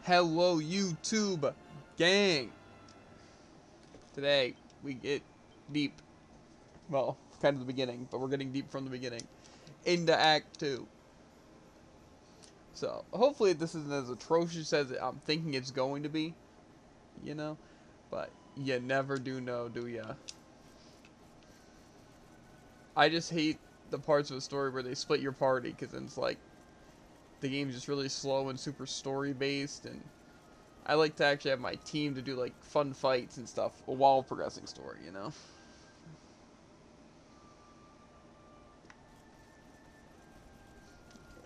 Hello, YouTube gang. Today, we get deep. Well, kind of the beginning, but we're getting deep from the beginning. Into Act 2. So, hopefully this isn't as atrocious as I'm thinking it's going to be. You know? But, you never do know, do ya? I just hate the parts of the story where they split your party, because then it's like, the game's just really slow and super story-based, and I like to actually have my team to do, like, fun fights and stuff while progressing story, you know?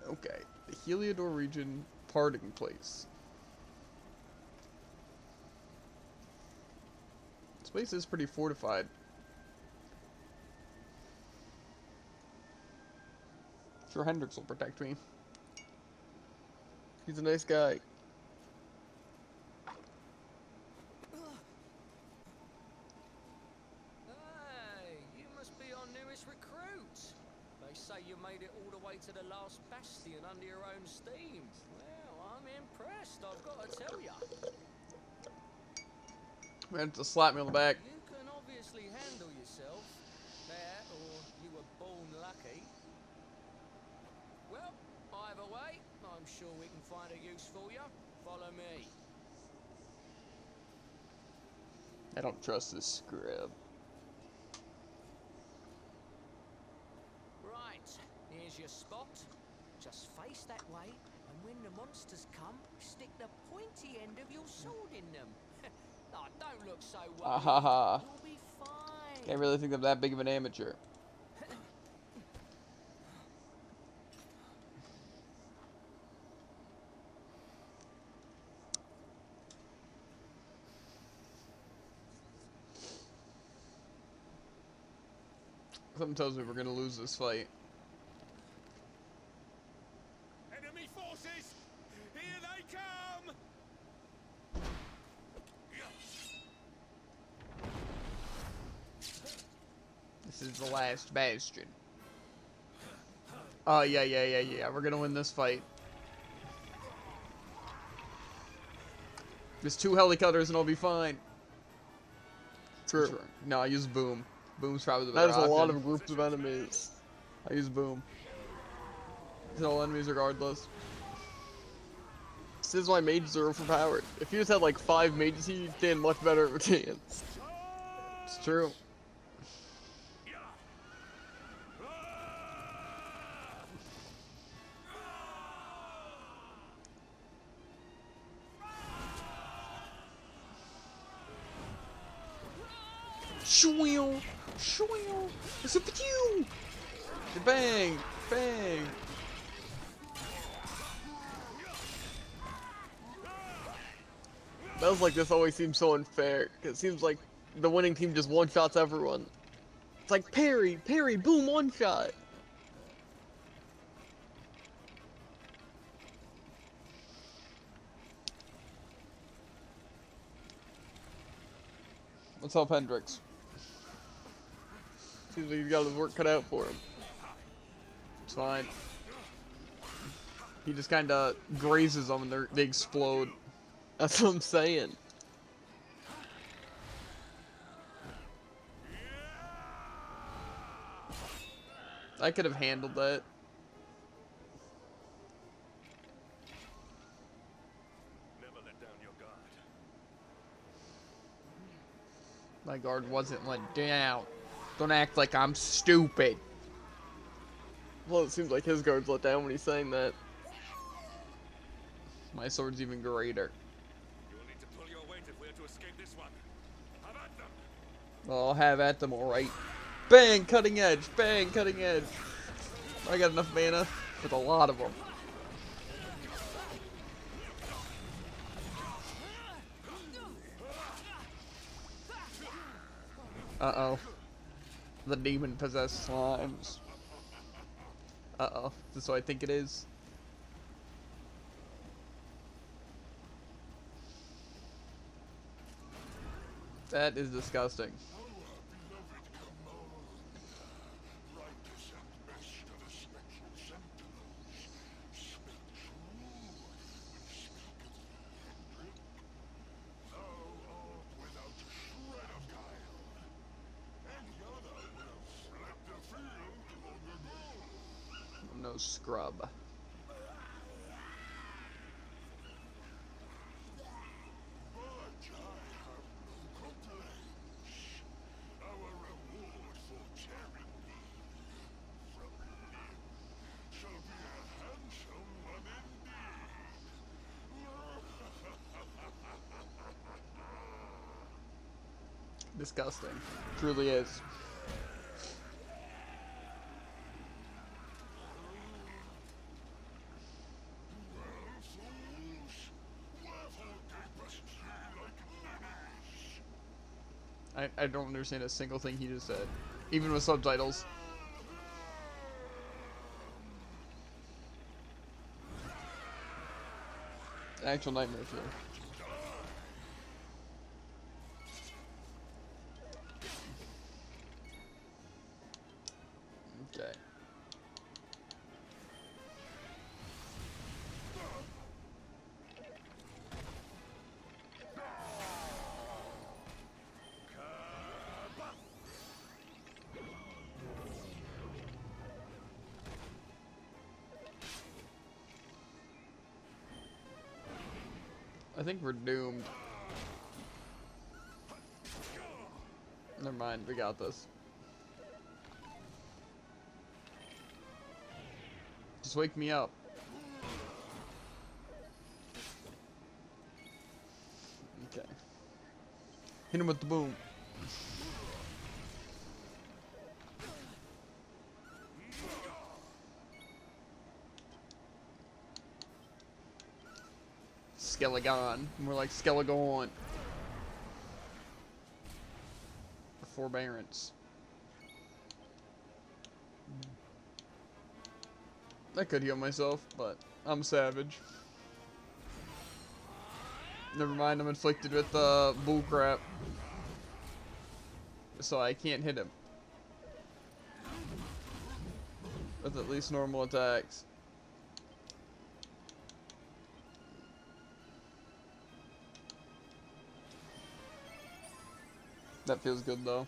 Okay, the Heliodor region parting place. This place is pretty fortified. Sure, Hendrix will protect me. He's a nice guy. Hey, you must be our newest recruit. They say you made it all the way to the last bastion under your own steam. Well, I'm impressed, I've got to tell you. Man, to slap me on the back. You can obviously handle yourself. That, or you were born lucky. Well, either way, I'm sure we can find a use for you. Follow me. I don't trust this scrub. Right, here's your spot. Just face that way, and when the monsters come, stick the pointy end of your sword in them. Oh, don't look so worried. Ahaha. You'll be fine. Can't really think I'm that big of an amateur. Something tells me we're gonna lose this fight. Enemy forces! Here they come! This is the last bastion. Oh, yeah. We're gonna win this fight. There's 2 helicopters and I'll be fine. True. No, I use Boom. Boom's probably the That better is a lot option. of groups of enemies. I use Boom. Hit all enemies regardless. This is why mages are overpowered. If you just had like 5 mages, you'd stand much better of a chance. It's true. Shweel! Shweel! It's a pew! Bang! Bang! Battles like this always seem so unfair, because it seems like the winning team just one-shots everyone. It's like parry, parry, boom, one-shot! Let's help Hendrix. Seems like he's got his work cut out for him. It's fine. He just kind of grazes them and they explode. That's what I'm saying. I could have handled that. Never let down your guard. My guard wasn't let down. Don't act like I'm stupid. Well, it seems like his guard's let down when he's saying that. My sword's even greater. You'll need to pull your weight if we're to escape this one. Have at them! Well, I'll have at them, alright. Bang! Cutting edge! Bang! Cutting edge! I got enough mana with a lot of them. Uh-oh. The demon-possessed slimes. Uh-oh. Is this what I think it is? That is disgusting. scrub. Our reward for charity from Lim shall be a handsome one indeed. Disgusting. Truly is. I don't understand a single thing he just said. Even with subtitles. Actual nightmare fuel. Okay. I think we're doomed. Never mind, we got this. Just wake me up. Okay. Hit him with the boom. Skelegon. More like Skelegon. Forbearance. I could heal myself, but I'm savage. Never mind, I'm inflicted with bullcrap. So I can't hit him. With at least normal attacks. That feels good though.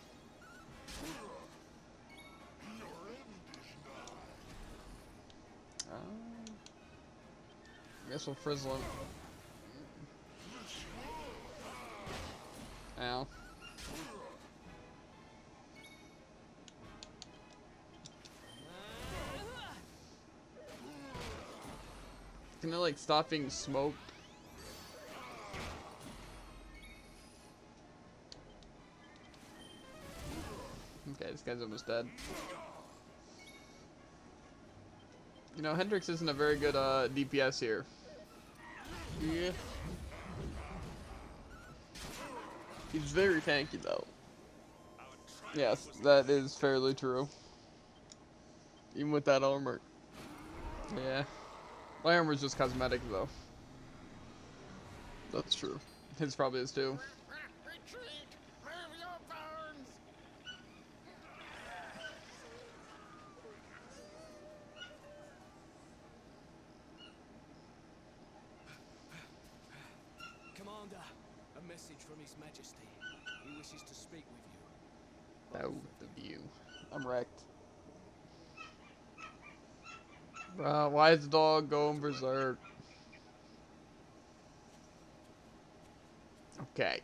Guess we'll frizzle him. Ow. Can I like stop being smoked? Okay, this guy's almost dead. You know, Hendrix isn't a very good DPS here. Yeah. He's very tanky though. Yes, that is fairly true. Even with that armor. Yeah. My armor's just cosmetic though. That's true. His probably is too. Retreat! Move your bones! Commander, a message from His Majesty. He wishes to speak with you. Oh, the view. I'm wrecked. Why is the dog going berserk? Okay.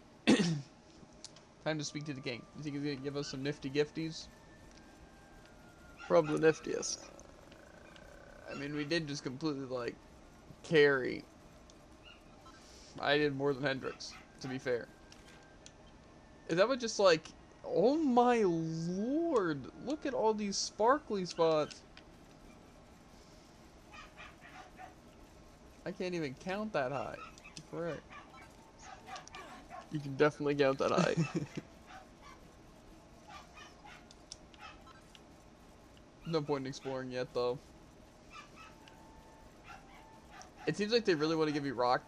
Time to speak to the king. You think he's gonna give us some nifty gifties? Probably the niftiest. I mean, we did just completely, like, carry. I did more than Hendrix, to be fair. Is that what just, like... Oh my lord! Look at all these sparkly spots! I can't even count that high. Correct. You can definitely count that high. No point in exploring yet, though. It seems like they really want to give you rock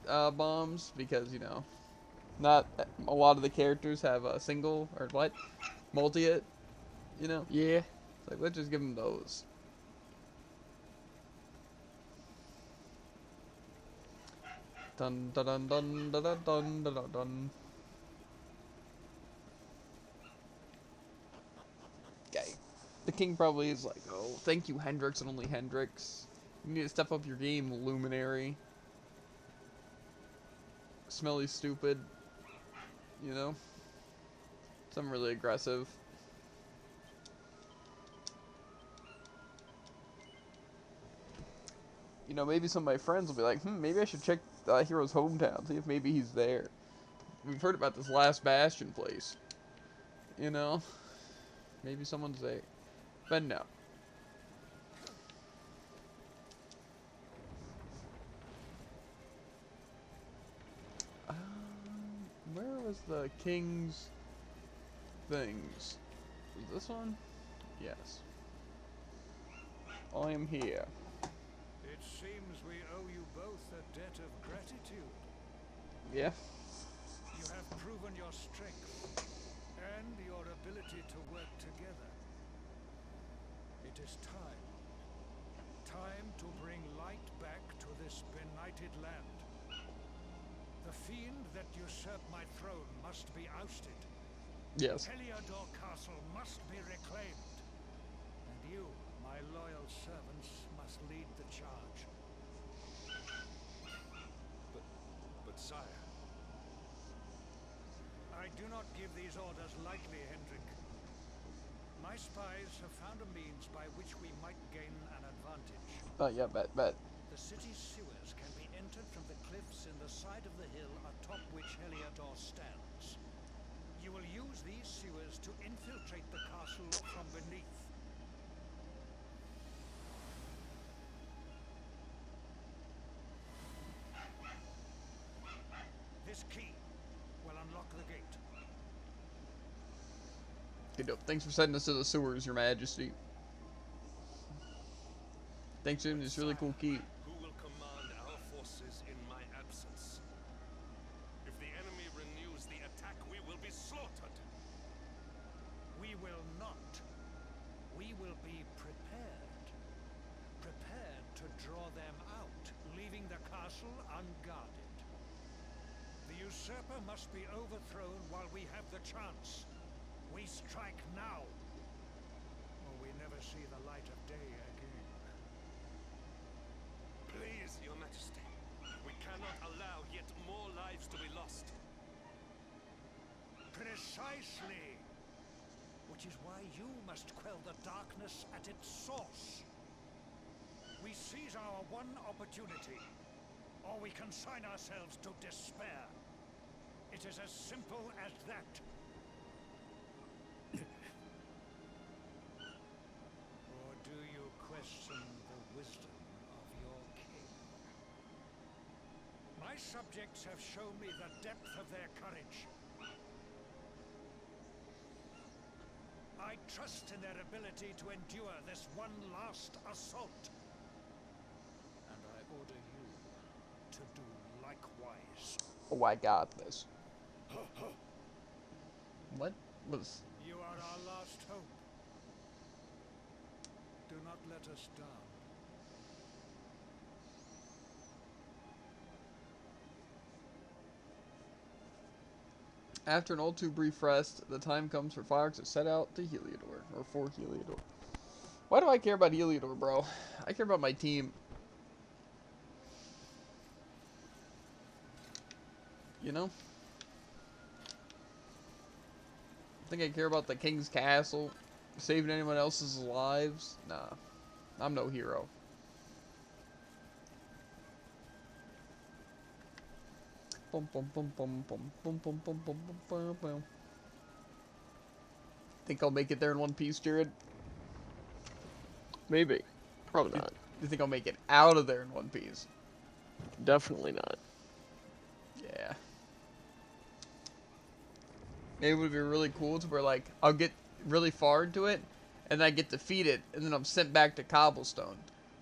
bombs because, you know, not a lot of the characters have a single or what? Multi-hit, you know? Yeah. It's like, let's just give them those. Dun dun dun dun dun dun dun dun dun dun. Okay. The King probably is like, oh, thank you, Hendrix, and only Hendrix. You need to step up your game, Luminary. Smelly stupid. You know? Something really aggressive. You know, maybe some of my friends will be like, maybe I should check Hero's hometown, see if maybe he's there. We've heard about this Last Bastion place. You know? Maybe someone's there. But no. Where was the King's things? Is this one? Yes. I am here. It seems we owe you both a debt of gratitude. Yeah. You have proven your strength and your ability to work together. It is time. Time to bring light back to this benighted land. The fiend that usurped my throne must be ousted. Yes. Heliodor Castle must be reclaimed. And you, my loyal servants, must lead the charge. But sire, I do not give these orders lightly, Hendrik. My spies have found a means by which we might gain an advantage. Oh, yeah, bet. The city's sewers can be entered from the cliffs in the side of the hill atop which Heliodor stands. You will use these sewers to infiltrate the castle from beneath. This key will unlock the gate. Okay, dope. Thanks for sending us to the sewers, Your Majesty. Thanks for this really cool key. who will command our forces in my absence? If the enemy renews the attack, we will be slaughtered. We will not. We will be prepared. Prepared to draw them out, leaving the castle unguarded. The usurper must be overthrown while we have the chance. We strike now, or we never see the light of day again. Please, Your Majesty. We cannot allow yet more lives to be lost. Precisely. Which is why you must quell the darkness at its source. We seize our one opportunity, or we consign ourselves to despair. It is as simple as that. Or do you question the wisdom of your king? My subjects have shown me the depth of their courage. I trust in their ability to endure this one last assault. And I order you to do likewise. Oh, I got this. What was... You are our last hope. Do not let us down. After an all too brief rest, the time comes for Fox to set out to Heliodor, or for Heliodor. Why do I care about Heliodor, bro? I care about my team. You know? I think I care about the King's Castle, saving anyone else's lives. Nah, I'm no hero. Bum, bum, bum, bum, bum, bum, bum, bum, bum, bum, bum. Think I'll make it there in one piece, Jared? Maybe. Probably not. You think I'll make it out of there in one piece? Definitely not. Yeah. Maybe it would be really cool to where, like, I'll get really far into it, and then I get defeated, and then I'm sent back to Cobblestone,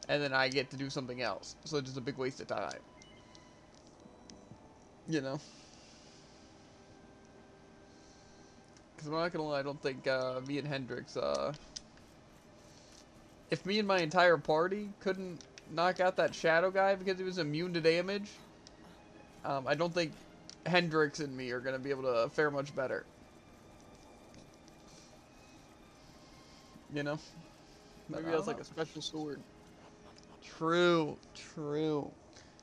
and then I get to do something else. So it's just a big waste of time. You know? Because I'm not gonna lie, I don't think me and Hendrix, if me and my entire party couldn't knock out that shadow guy because he was immune to damage, I don't think Hendrix and me are gonna be able to fare much better. You know? But Maybe I that's don't like know. a special sword. True, true.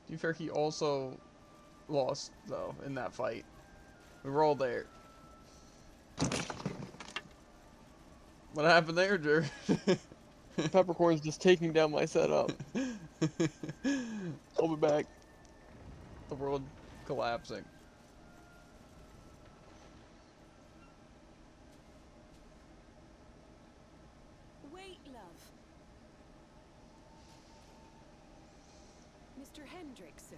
To be fair, he also lost, though, in that fight. We were all there. What happened there, Jared? Peppercorn's just taking down my setup. I'll be back. The world collapsing. Wait, love. Mr. Hendrick, sir.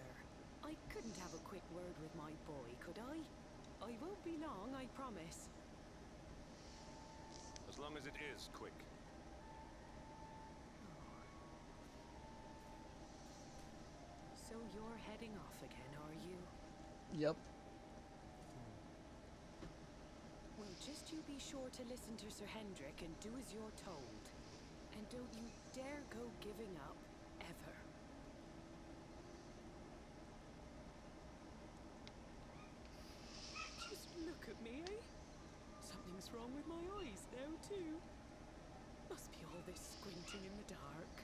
I couldn't have a quick word with my boy, could I? I won't be long, I promise. As long as it is quick. So you're heading off again, are you? Yep. Well, just you be sure to listen to Sir Hendrick and do as you're told. And don't you dare go giving up, ever. Just look at me, eh? Something's wrong with my eyes now, too. Must be all this squinting in the dark.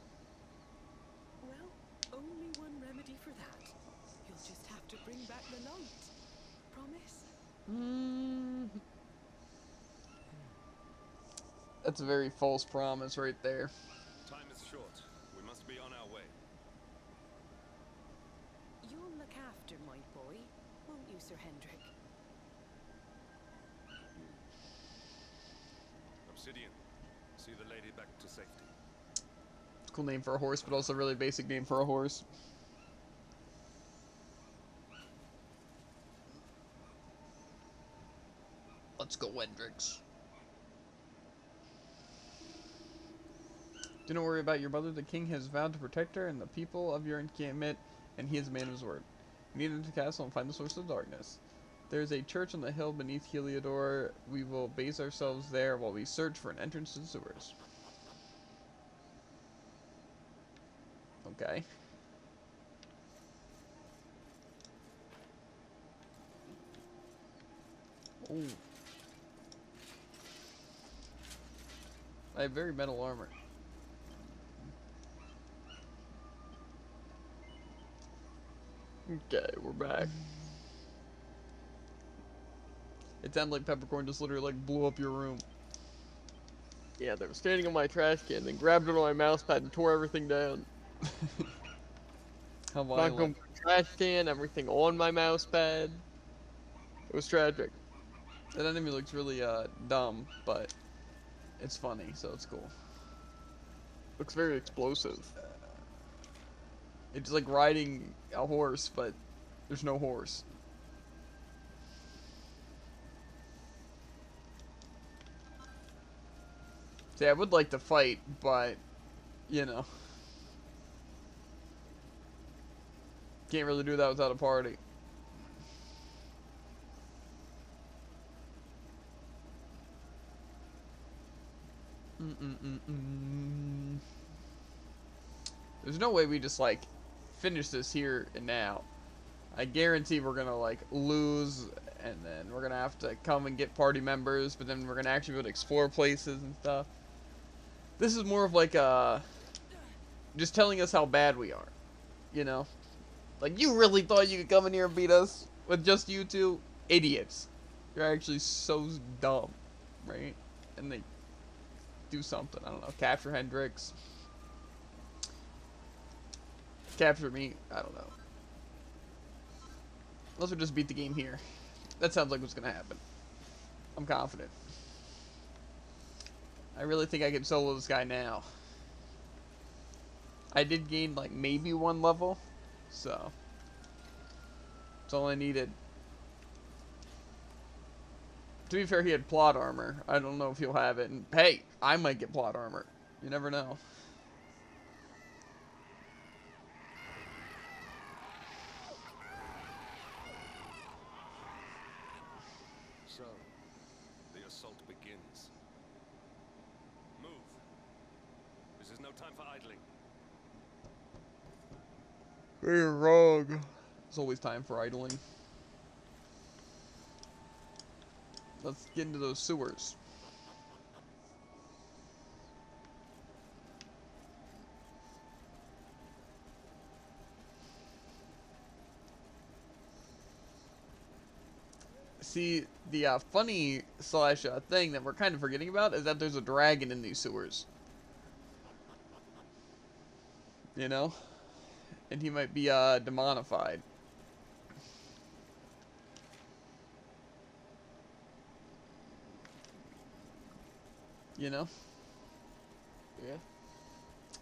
Well, only one remedy for that. You'll just have to bring back the light. Promise? That's a very false promise right there. Time is short. We must be on our way. You'll look after my boy, won't you, Sir Hendrick? Obsidian, see the lady back to safety. Cool name for a horse, but also really basic name for a horse. Let's go, Hendrix. Do not worry about your mother. The king has vowed to protect her and the people of your encampment, and he is a man of his word. We need enter the castle and find the source of darkness. There is a church on the hill beneath Heliodor. We will base ourselves there while we search for an entrance to the sewers. Okay. Ooh. I have very metal armor. Okay, we're back. It sounded like Peppercorn just literally like blew up your room. Yeah, they were standing on my trash can, then grabbed it on my mouse pad and tore everything down. How Knocked violent. on my trash can, everything on my mouse pad. It was tragic. That enemy looks really dumb, but it's funny, so it's cool. Looks very explosive. It's like riding a horse, but there's no horse. See, I would like to fight, but, you know. Can't really do that without a party. There's no way we just, like, finish this here and now. I guarantee we're gonna, like, lose, and then we're gonna have to come and get party members, but then we're gonna actually be able to explore places and stuff. This is more of, like, just telling us how bad we are, you know? Like, you really thought you could come in here and beat us with just you two? Idiots. You're actually so dumb, right? And they do something. I don't know. Capture Hendrix. Capture me. I don't know. Unless we just beat the game here. That sounds like what's going to happen. I'm confident. I really think I can solo this guy now. I did gain, like, maybe one level. So. That's all I needed. To be fair, he had plot armor. I don't know if he'll have it. And hey, I might get plot armor. You never know. So, the assault begins. Move. This is no time for idling. You're wrong. There's always time for idling. Let's get into those sewers. See, the funny slash thing that we're kind of forgetting about is that there's a dragon in these sewers. You know? And he might be demonified. You know? Yeah.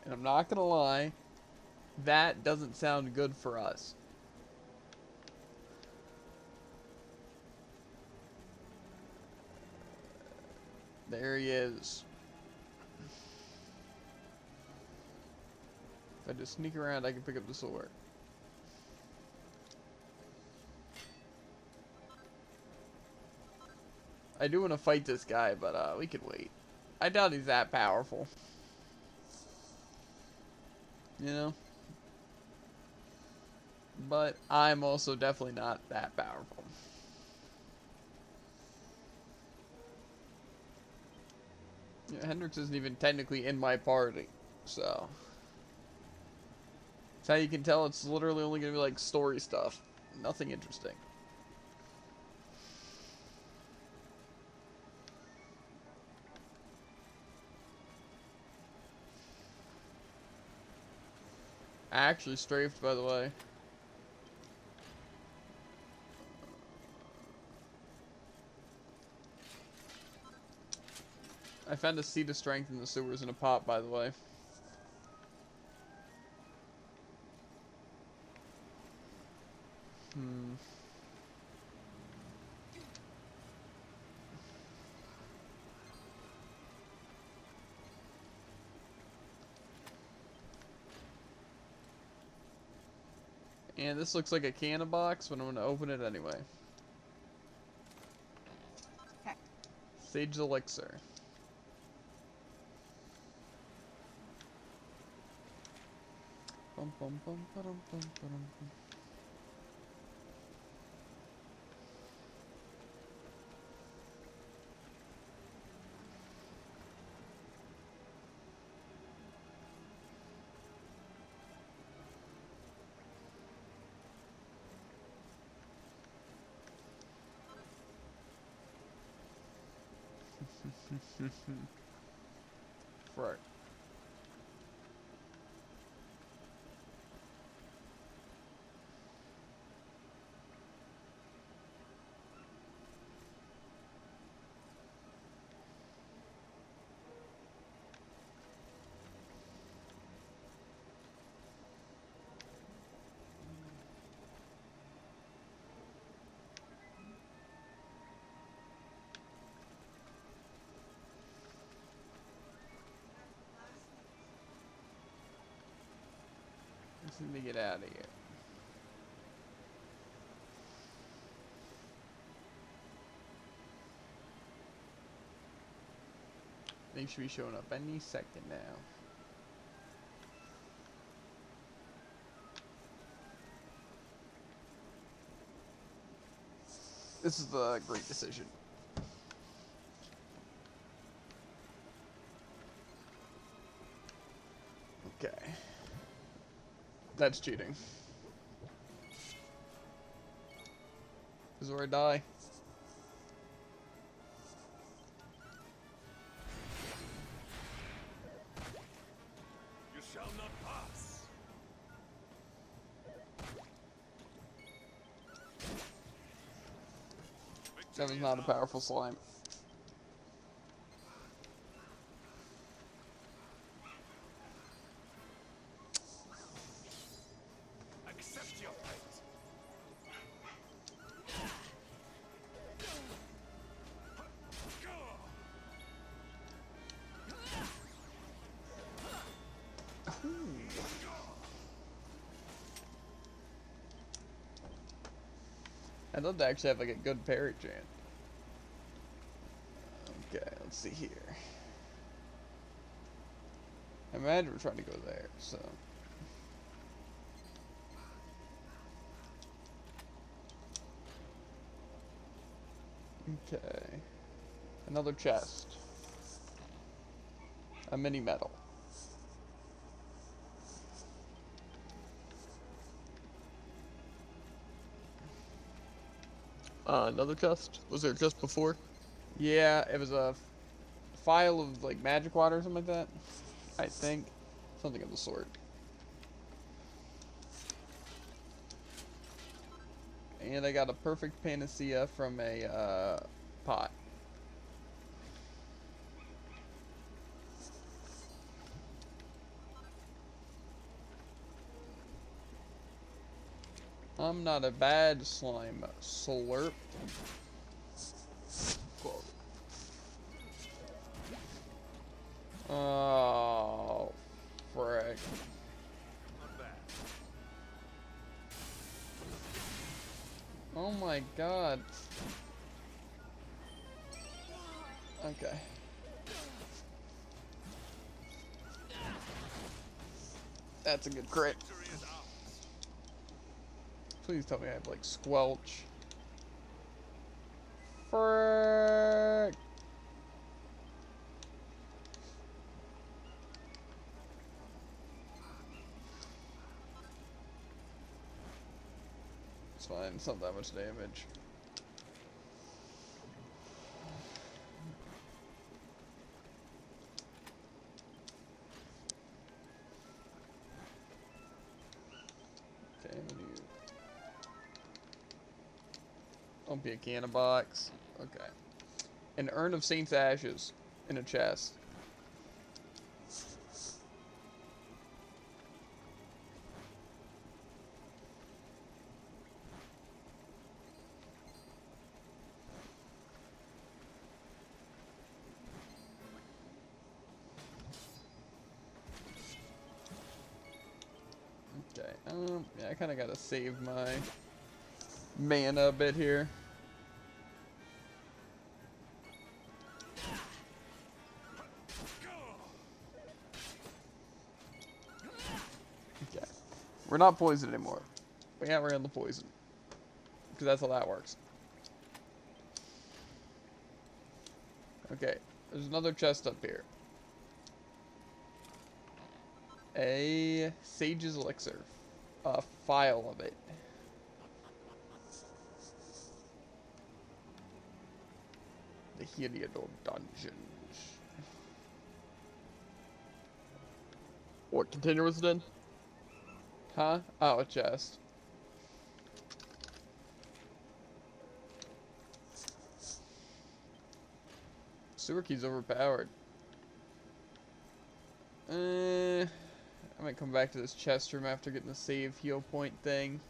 And I'm not gonna lie, that doesn't sound good for us. There he is. If I just sneak around, I can pick up the sword. I do want to fight this guy, but we can wait. I doubt he's that powerful. You know? But I'm also definitely not that powerful. Yeah, Hendrix isn't even technically in my party, so that's how you can tell it's literally only gonna be like story stuff, nothing interesting. I actually strafed, by the way. I found a seed of strength in the sewers in a pot, by the way. And this looks like a cannon box, but I'm going to open it anyway. Okay. Sage Elixir. Bum, bum, bum, ba-dum, bum, ba-dum, bum. Right. Just need to get out of here. They should be showing up any second now. This is the great decision. Okay. That's cheating. This is where I die. You shall not pass. That was not a powerful slime. Accept your fate. I'd love to actually have like a good parry chant. Okay, let's see here. I imagine we're trying to go there, so. Okay. Another chest. A mini medal. Another chest? Was there a chest before? Yeah, it was a file of like magic water or something like that. I think. Something of the sort. And I got a perfect panacea from a pot. I'm not a bad slime slurp. Quality. Oh, frick. Not bad. Oh my god. Okay. That's a good crit. Victory is ours. Please tell me I have like squelch. Frick. It's fine, it's not that much damage. Okay, I'm gonna use... Don't be a can of box. Okay. An urn of Saint's ashes in a chest. Okay, yeah, I kind of gotta save my mana a bit here. Okay, we're not poisoned anymore. We got rid of the poison, because that's how that works. Okay, there's another chest up here. A Sage's Elixir. A file of it. The Heliodor Dungeons. What container was it in? Huh? Oh, a chest. Sewer key's overpowered. I might come back to this chest room after getting the save heal point thing.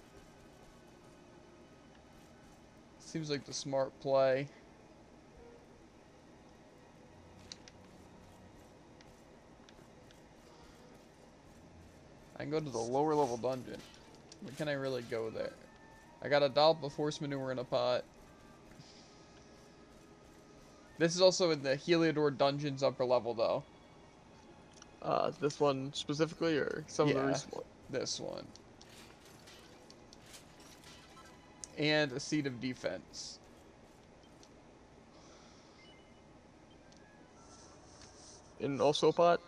Seems like the smart play. I can go to the lower level dungeon. But can I really go there? I got a dollop of horse manure in a pot. This is also in the Heliodor Dungeons upper level, though. This one specifically, or some of the Yeah. recent ones? This one. And a Seat of Defense. In also a pot?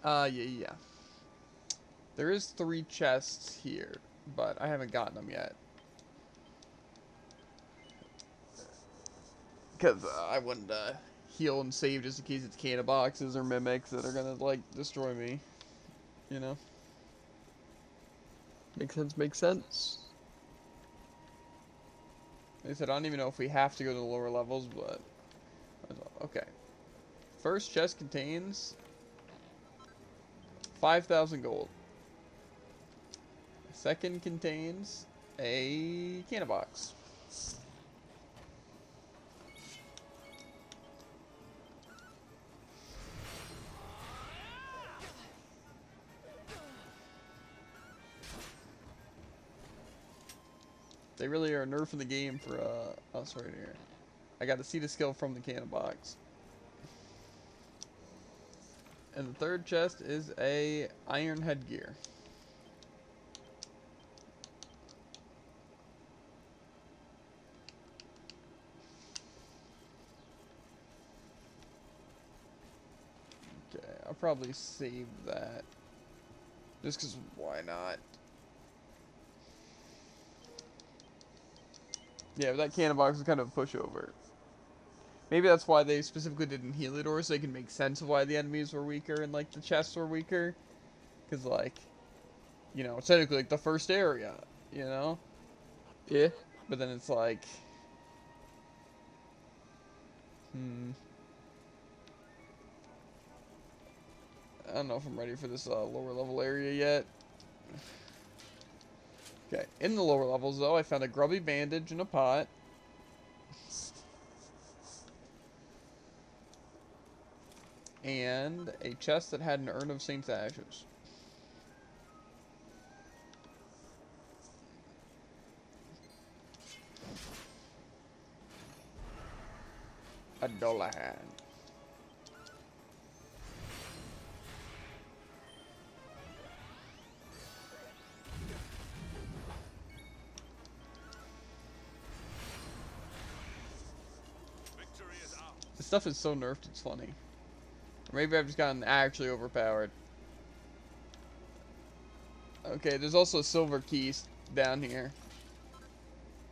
Yeah. There is 3 chests here, but I haven't gotten them yet. Because I wouldn't heal and save just in case it's can of boxes or mimics that are gonna, like, destroy me. You know? Makes sense, makes sense. Like I said, I don't even know if we have to go to the lower levels, but... Okay. First chest contains 5,000 gold. Second contains a can of box. They really are nerfing the game for us right here. I got to see the skill from the can of box. And the third chest is a iron headgear. Okay, I'll probably save that. Just because why not? Yeah, but that cannon box is kind of a pushover. Maybe that's why they specifically did in Heliodor, so they can make sense of why the enemies were weaker and, like, the chests were weaker. Because, like, you know, it's technically, like, the first area, you know? Yeah. But then it's like... I don't know if I'm ready for this lower level area yet. Okay, in the lower levels, though, I found a grubby bandage in a pot. And a chest that had an urn of Saint's ashes. A Dullahan. Victory is ours. This stuff is so nerfed, it's funny. Or maybe I've just gotten actually overpowered. Okay, there's also a silver key down here.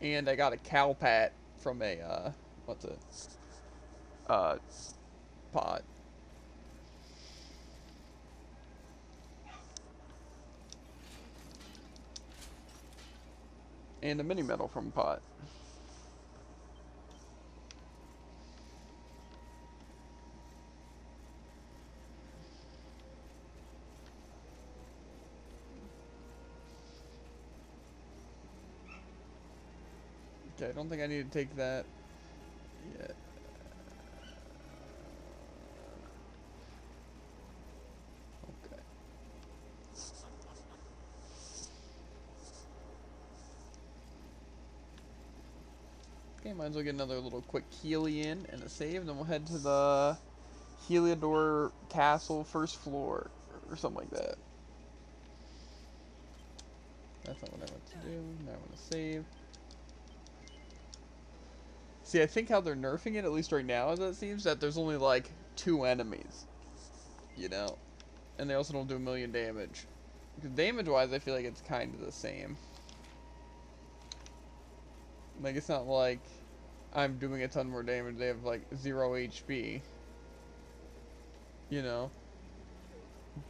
And I got a cowpat from a, what's it? Pot. And a mini medal from a pot. Okay, I don't think I need to take that yet. Okay. Okay, might as well get another little quick Healy in and a save, and then we'll head to the Heliodor Castle first floor, or something like that. That's not what I want to do. Now I want to save. See, I think how they're nerfing it, at least right now, as it seems, that there's only like 2 enemies. You know? And they also don't do 1,000,000 damage. Because damage-wise, I feel like it's kind of the same. Like, it's not like I'm doing a ton more damage. They have like 0 HP. You know?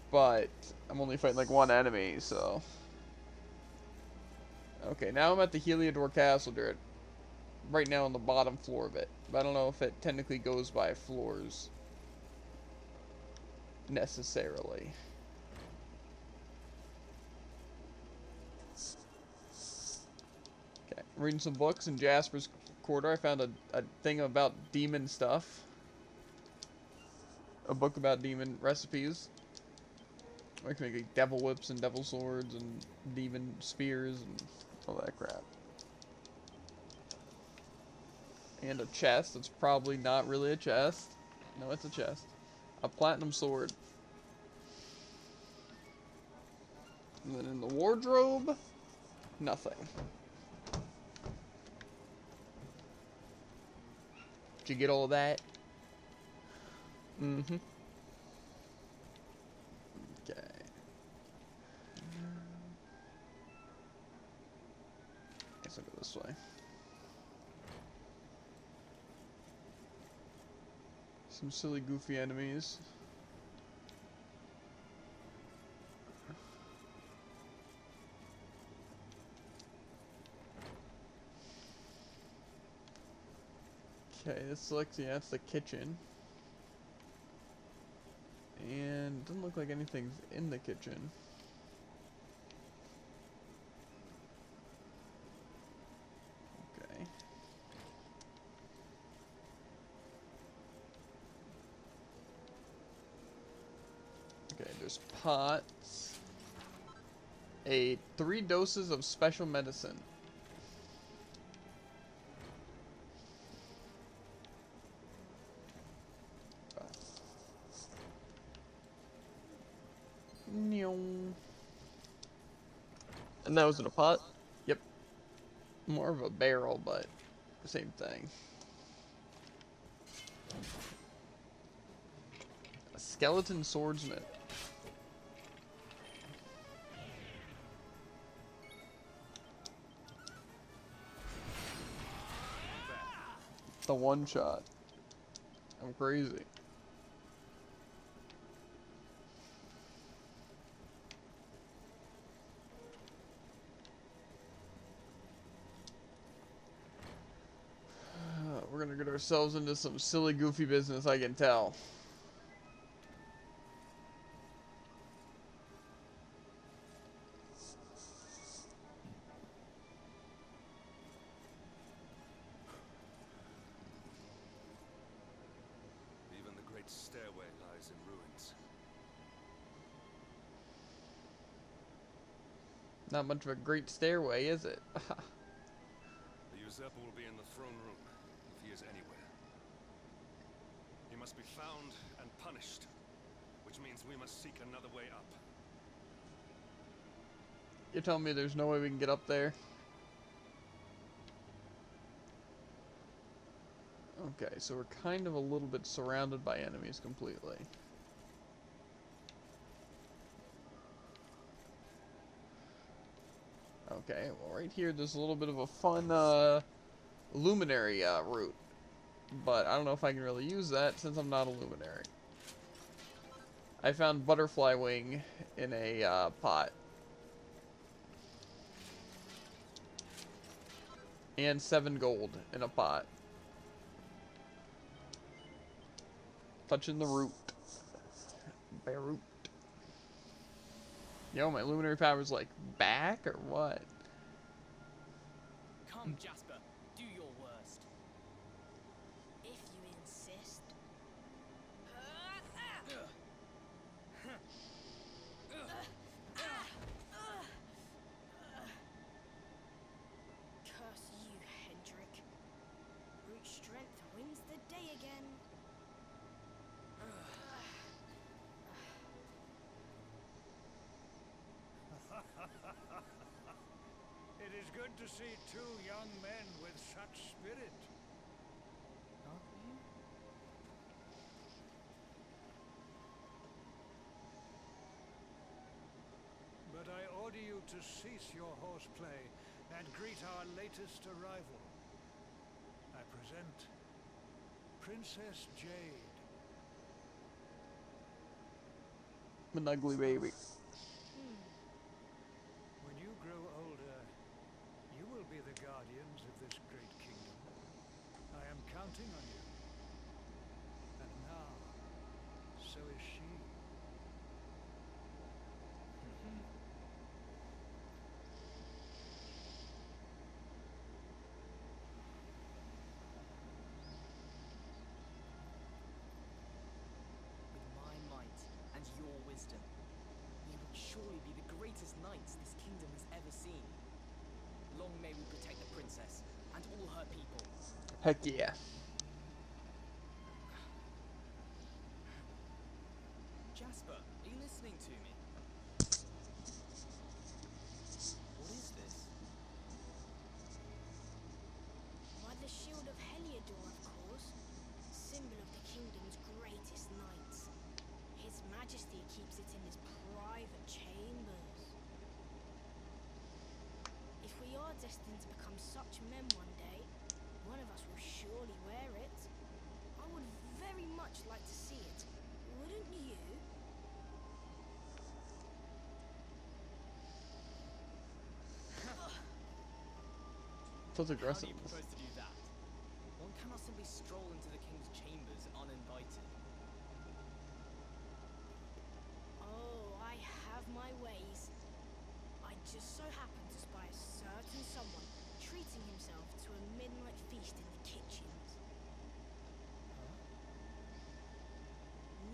But I'm only fighting like 1 enemy, so... Okay, now I'm at the Heliodor Castle, dude. Right now on the bottom floor of it. But I don't know if it technically goes by floors. Necessarily. Okay, reading some books in Jasper's Quarter. I found a thing about demon stuff. A book about demon recipes. I can make like, devil whips and devil swords and demon spears and all that crap. And a chest. It's probably not really a chest. No, it's a chest. A platinum sword. And then in the wardrobe, nothing. Did you get all of that? Mm-hmm. Okay. Guess I'll go this way. Some silly, goofy enemies. Okay, this looks, yeah, it's the kitchen. And it doesn't look like anything's in the kitchen. Okay. Okay, there's pots. 3 doses of special medicine. And that was in a pot? Yep. More of a barrel, but the same thing. A skeleton swordsman. The one shot. I'm crazy. We're gonna get ourselves into some silly, goofy business, I can tell. Even the great stairway lies in ruins. Not much of a great stairway, is it? The usurper will be in the throne room, if he is anywhere. He must be found and punished, which means we must seek another way up. You're telling me there's no way we can get up there? Okay, so we're kind of a little bit surrounded by enemies completely. Okay, well right here there's a little bit of a fun luminary route. But I don't know if I can really use that since I'm not a luminary. I found butterfly wing in a pot. And 7 gold in a pot. Touching the root. Bare root. Yo, my luminary power's like back or what? Come, Jasper, do your worst. If you insist. Curse you, Hendrik. Brute strength wins the day again. It is good to see two young men with such spirit. But I order you to cease your horseplay and greet our latest arrival. I present Princess Jade. I'm an ugly baby. When you grow older, you will be the guardians of this great kingdom. I am counting on you. And now, so is she. With my might and your wisdom, we would surely be the greatest knights this kingdom has ever seen. Long may we protect the princess and all her people. Heck yeah. Jasper, are you listening to me? What is this? By the shield of Heliodor, of course. Symbol of the kingdom's greatest knights. His Majesty keeps it in his private chambers. If we are destined to become such men one day, one of us will surely wear it. I would very much like to see it. Wouldn't you? Feels How do aggressive. you propose to do that? One cannot simply stroll into the king's chambers uninvited. Oh, I have my ways. I just so happen to spy a certain someone treating himself to a midnight feast in the kitchens.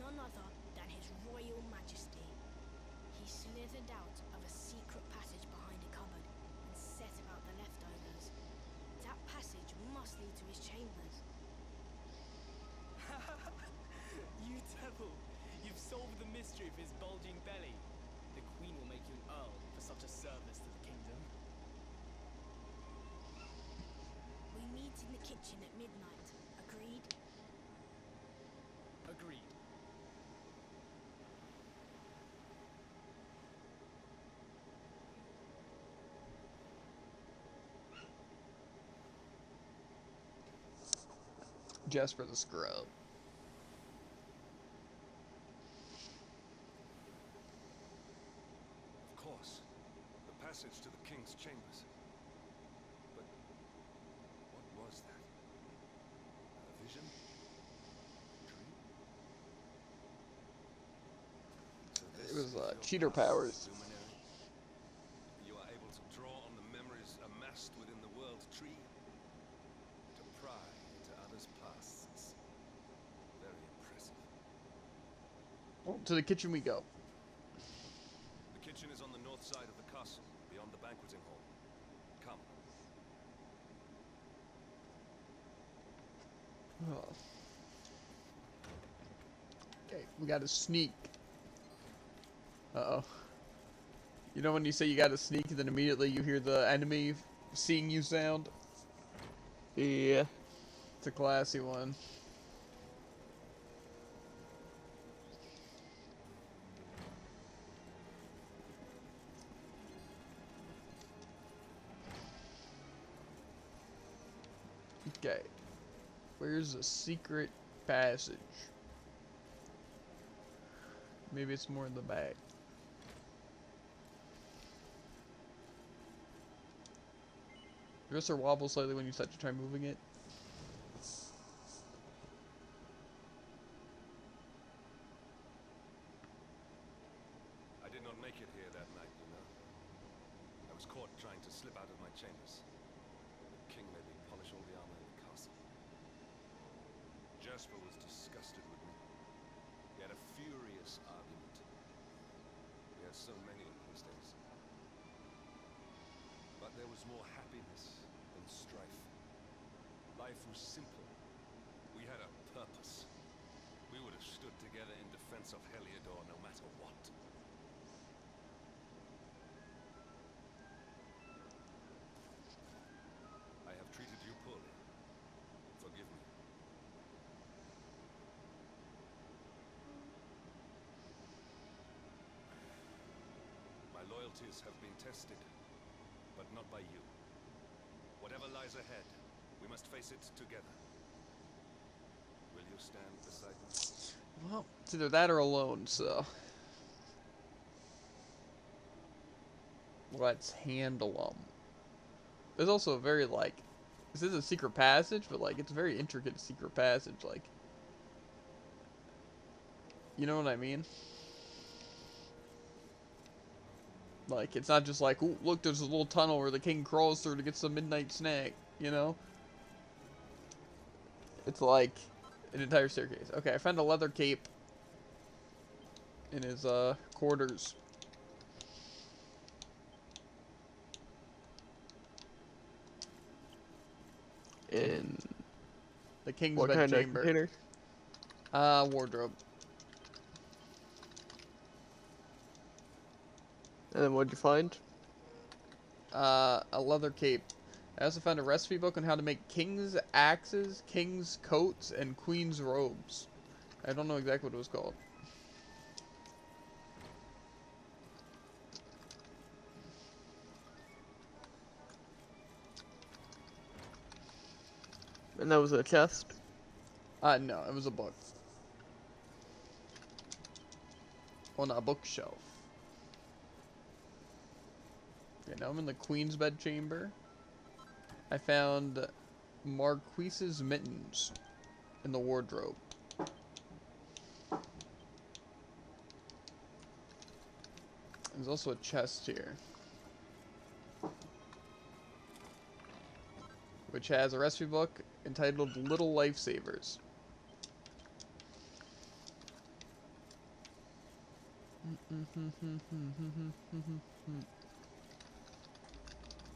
None other than His Royal Majesty. He slithered out of a secret passage behind a cupboard and set about the leftovers. That passage must lead to his chambers. You devil! You've solved the mystery of his bulging belly. The queen will make you an earl for such a service to the kingdom. We meet in the kitchen at midnight. Agreed? Agreed. Jesper the Scrub. Of course. The passage to the king's chambers. But what was that? A vision? Dream? So It was this is your cheater past, powers. Luminary. You are able to draw on the memories amassed within the world tree to pry into others' pasts. Very impressive. Well, to the kitchen we go. The kitchen is on the north side of the castle, beyond the banqueting hall. Come. Oh. Okay, we gotta sneak. Uh-oh. You know when you say you gotta sneak, and then immediately you hear the enemy seeing you sound? Yeah. It's a classy one. Okay. Where's the secret passage? Maybe it's more in the back. Your wrists wobble slightly when you start to try moving it. I did not make it here that night, you know. I was caught trying to slip out of my chambers. The king made me polish all the armor in the castle. Jasper was disgusted with me. He had a furious argument. We had so many in those days. But there was more happiness than strife. Life was simple. We had a purpose. We would have stood together in defense of Heliodor no matter what. I have treated you poorly. Forgive me. My loyalties have been tested, but not by you. Whatever lies ahead, we must face it together. Will you stand beside me? Well, it's either that or alone, so. Let's handle them. There's also a very, like, this is a secret passage, but, like, it's a very intricate secret passage, like. You know what I mean? Like, it's not just like, ooh, look, there's a little tunnel where the king crawls through to get some midnight snack, you know? It's like an entire staircase. Okay, I found a leather cape in his, quarters. In The king's what kind bedchamber. of container? Wardrobe. And then what'd you find? A leather cape. I also found a recipe book on how to make king's axes, king's coats, and queen's robes. I don't know exactly what it was called. And that was a chest. No, it was a book. On a bookshelf. Okay, now I'm in the queen's bedchamber. I found Marquise's mittens in the wardrobe. There's also a chest here, which has a recipe book entitled Little Lifesavers.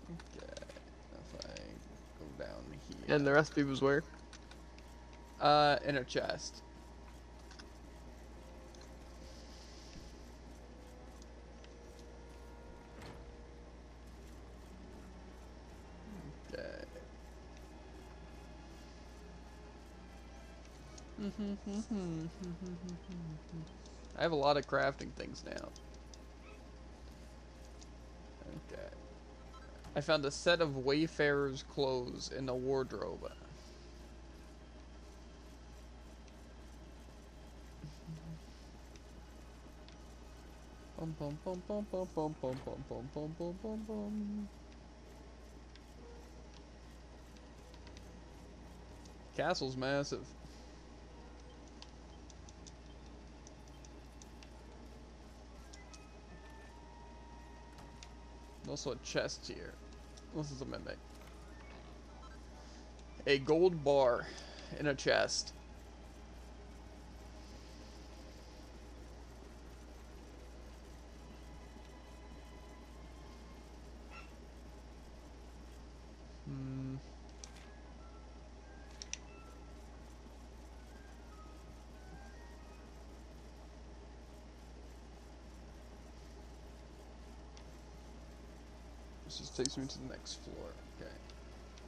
Okay, if I go down here. And the recipe was where? In a chest. Okay. I have a lot of crafting things now. Okay. I found a set of Wayfarer's clothes in the wardrobe. Bum bum bum bum bum bum bum bum bum bum bum bum bum. Castle's massive. Also a chest here. This is a mimic. A gold bar in a chest. Hmm. This just takes me to the next floor. Okay.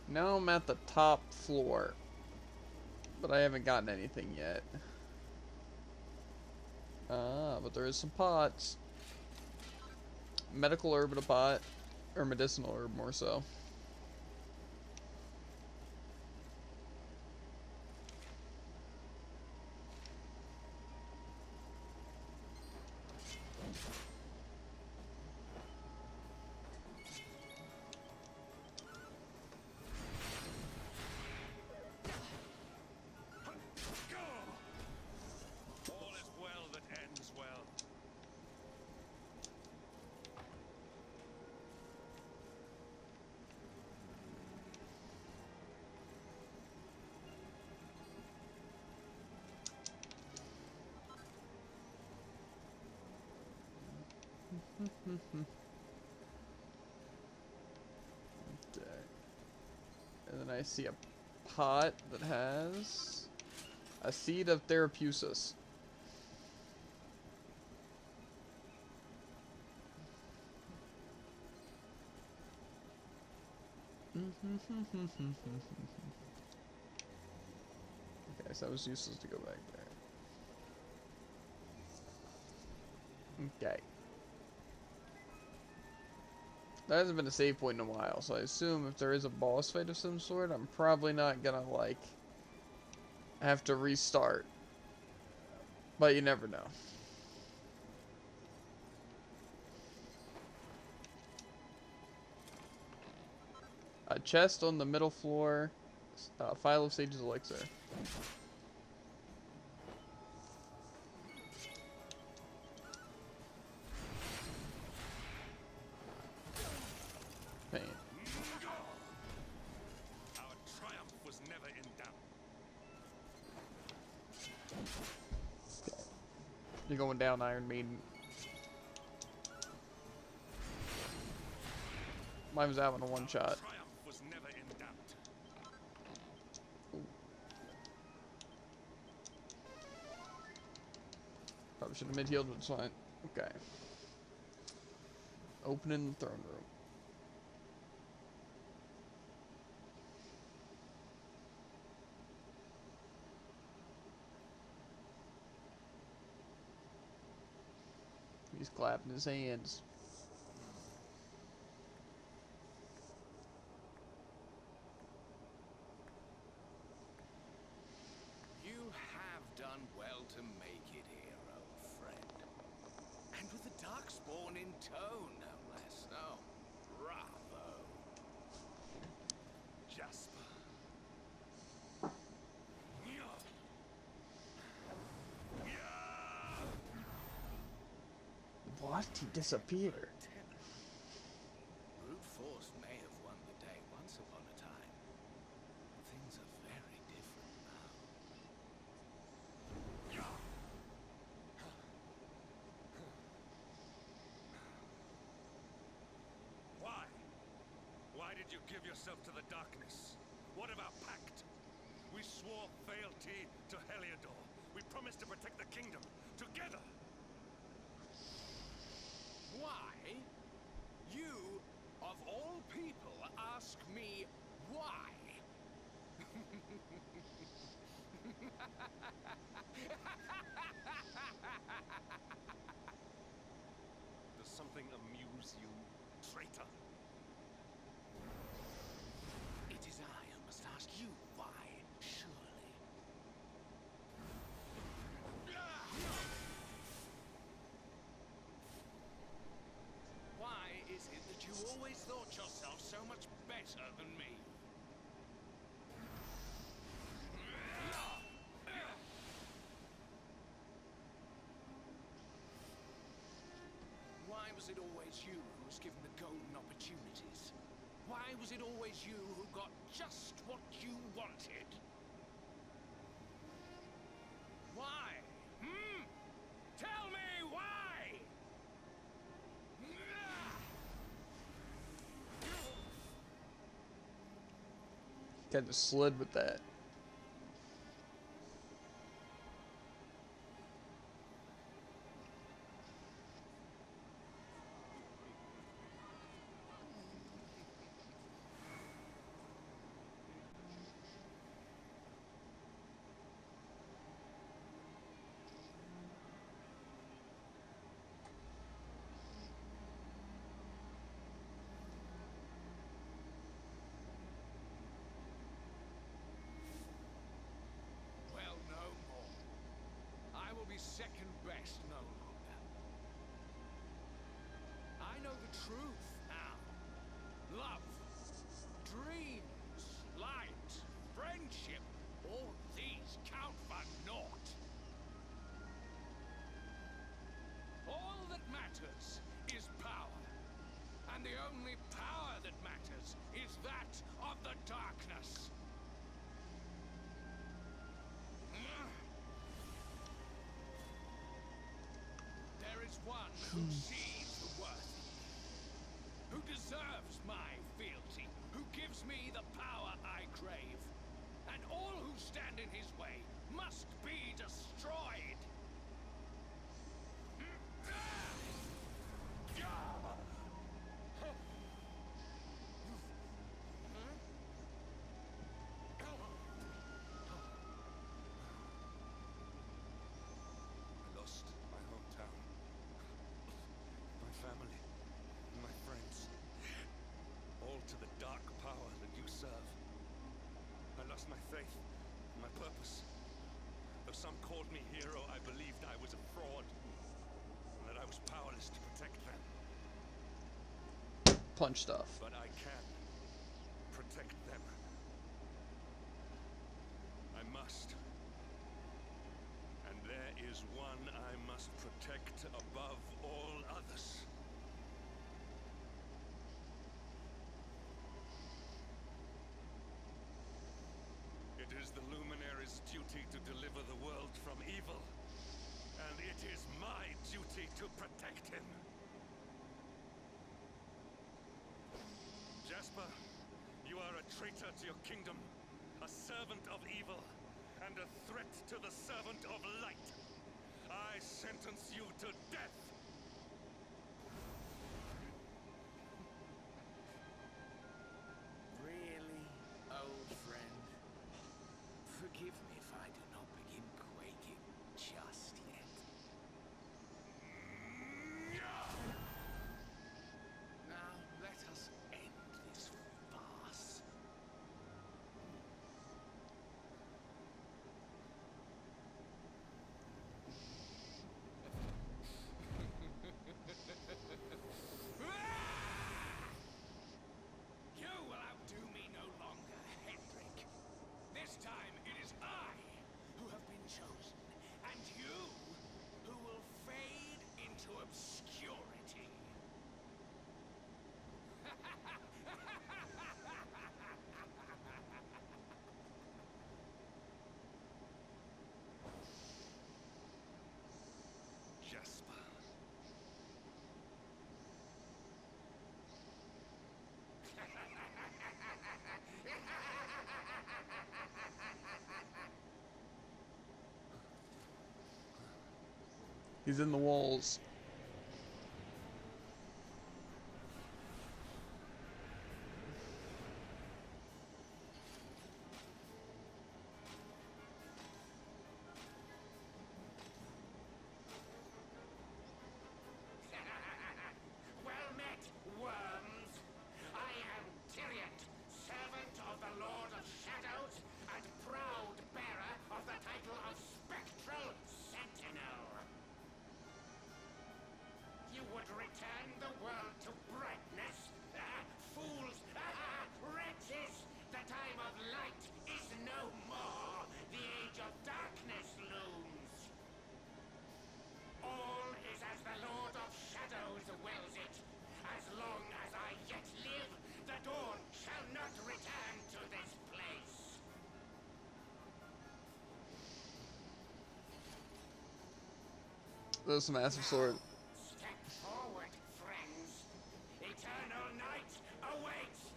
Now I'm at the top floor. But I haven't gotten anything yet. Ah, but there is some pots. Medical herb in a pot. Or medicinal herb, more so. All is well that ends well. Okay. And then I see a pot that has a seed of Therapusis. Okay, so that was useless to go back there. Okay. That hasn't been a save point in a while, so I assume if there is a boss fight of some sort, I'm probably not gonna, like, have to restart. But you never know. A chest on the middle floor. Phial of Sage's Elixir. Pain. Our triumph was never in doubt. You're going down, Iron Maiden. Mine was out in a one shot. Triumph was never in doubt. Probably should have mid-healed, but it's fine. Okay. Opening the throne room. He's clapping his hands. You have done well to make it here, old friend. And with the Darkspawn in tow, no less. Oh, bravo. Jasper. What? He disappeared. Brute force may have won the day once upon a time. Things are very different now. Why? Why did you give yourself to the darkness? What of our pact? We swore fealty to Heliodor. We promised to protect the kingdom together. Why? You, of all people, ask me why? Does something amuse you, traitor? It is I who must ask you why, surely. Why was it always you who got just what you wanted? Why? Hmm? Tell me why! Kind of slid with that. Well, no more. I will be second best no longer. I know the truth now. Love, dreams, light, friendship, all these count for naught. All that matters is power. And the only power that matters is that of the darkness. There is one who sees the worthy, who deserves my fealty, who gives me the power I crave, and all who stand in his way must be destroyed. I lost my hometown, my family, and my friends, all to the dark power that you serve. I lost my faith, my purpose. Though some called me hero, I believed I was a fraud, and that I was powerless to protect them. Punch stuff. But I can protect them. I must. And there is one I must protect above all others. It is the Luminary's duty to deliver the world from evil, and it is my duty to protect him. Jasper, you are a traitor to your kingdom, a servant of evil, and a threat to the servant of light. I sentence you to death! Really, old friend? Forgive me if I do not begin quaking just yet. Now, let us end this farce. You will outdo me no longer, Hendrik. This time it is I who have been chosen, and you who will fade into obscurity. Jasper. He's in the walls. Well met, worms. I am Tyrion, servant of the Lord of Shadows, and proud bearer of the title of Spectral Sentinel. There's a massive sword. Step forward, friends. Eternal night awaits.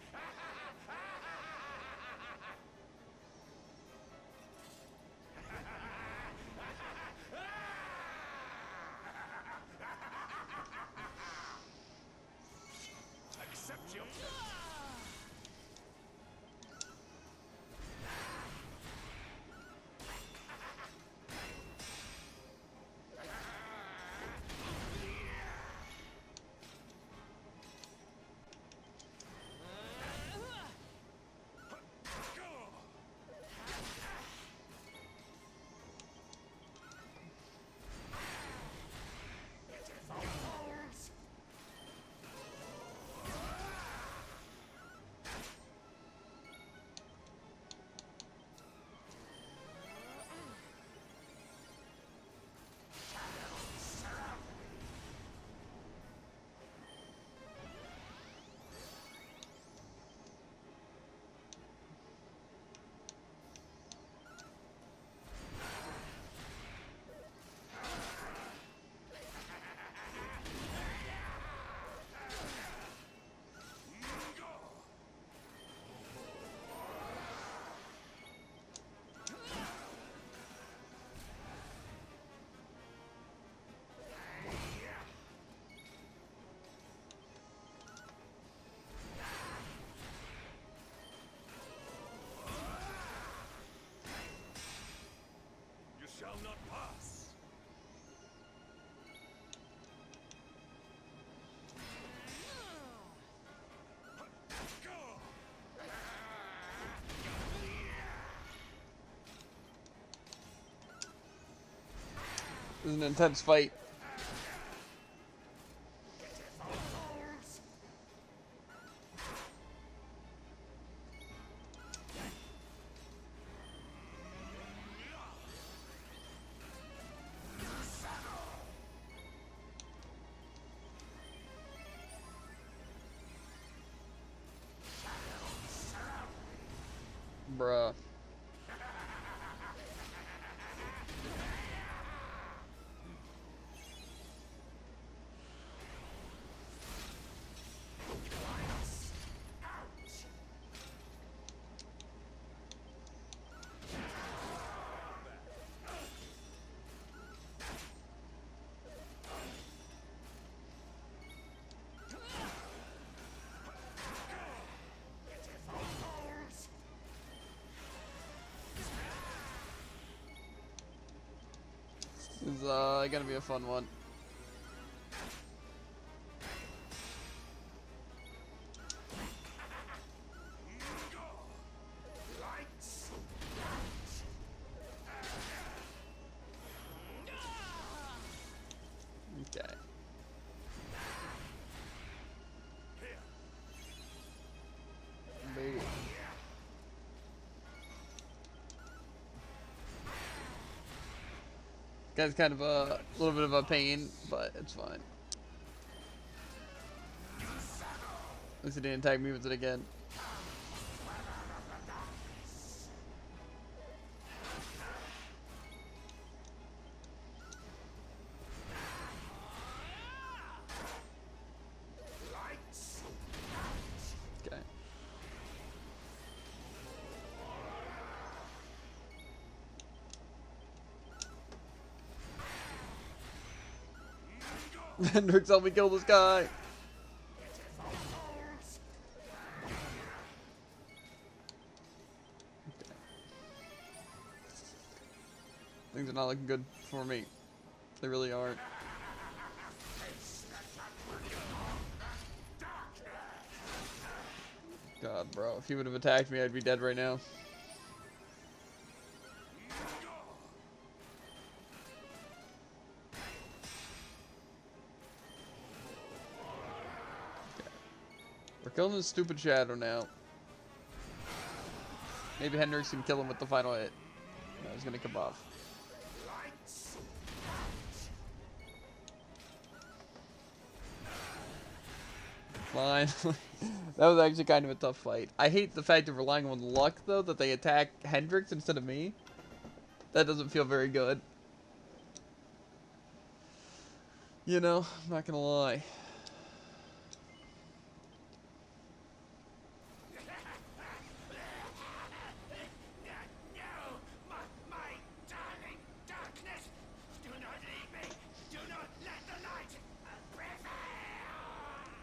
Accept your fate. You shall not pass. This is an intense fight. Bruh. This is gonna be a fun one. Okay. Baby. Guy's kind of a little bit of a pain, but it's fine. At least he didn't tag me with it again. Okay. Hendrix, help me kill this guy. Okay. Things are not looking good for me. They really aren't. God, bro, if he would have attacked me, I'd be dead right now. We're killing this stupid shadow now. Maybe Hendrix can kill him with the final hit. No, he's gonna come off. Fine. That was actually kind of a tough fight. I hate the fact of relying on luck, though, that they attack Hendrix instead of me. That doesn't feel very good. You know, I'm not gonna lie. No, my darling darkness! Do not leave me! Do not let the light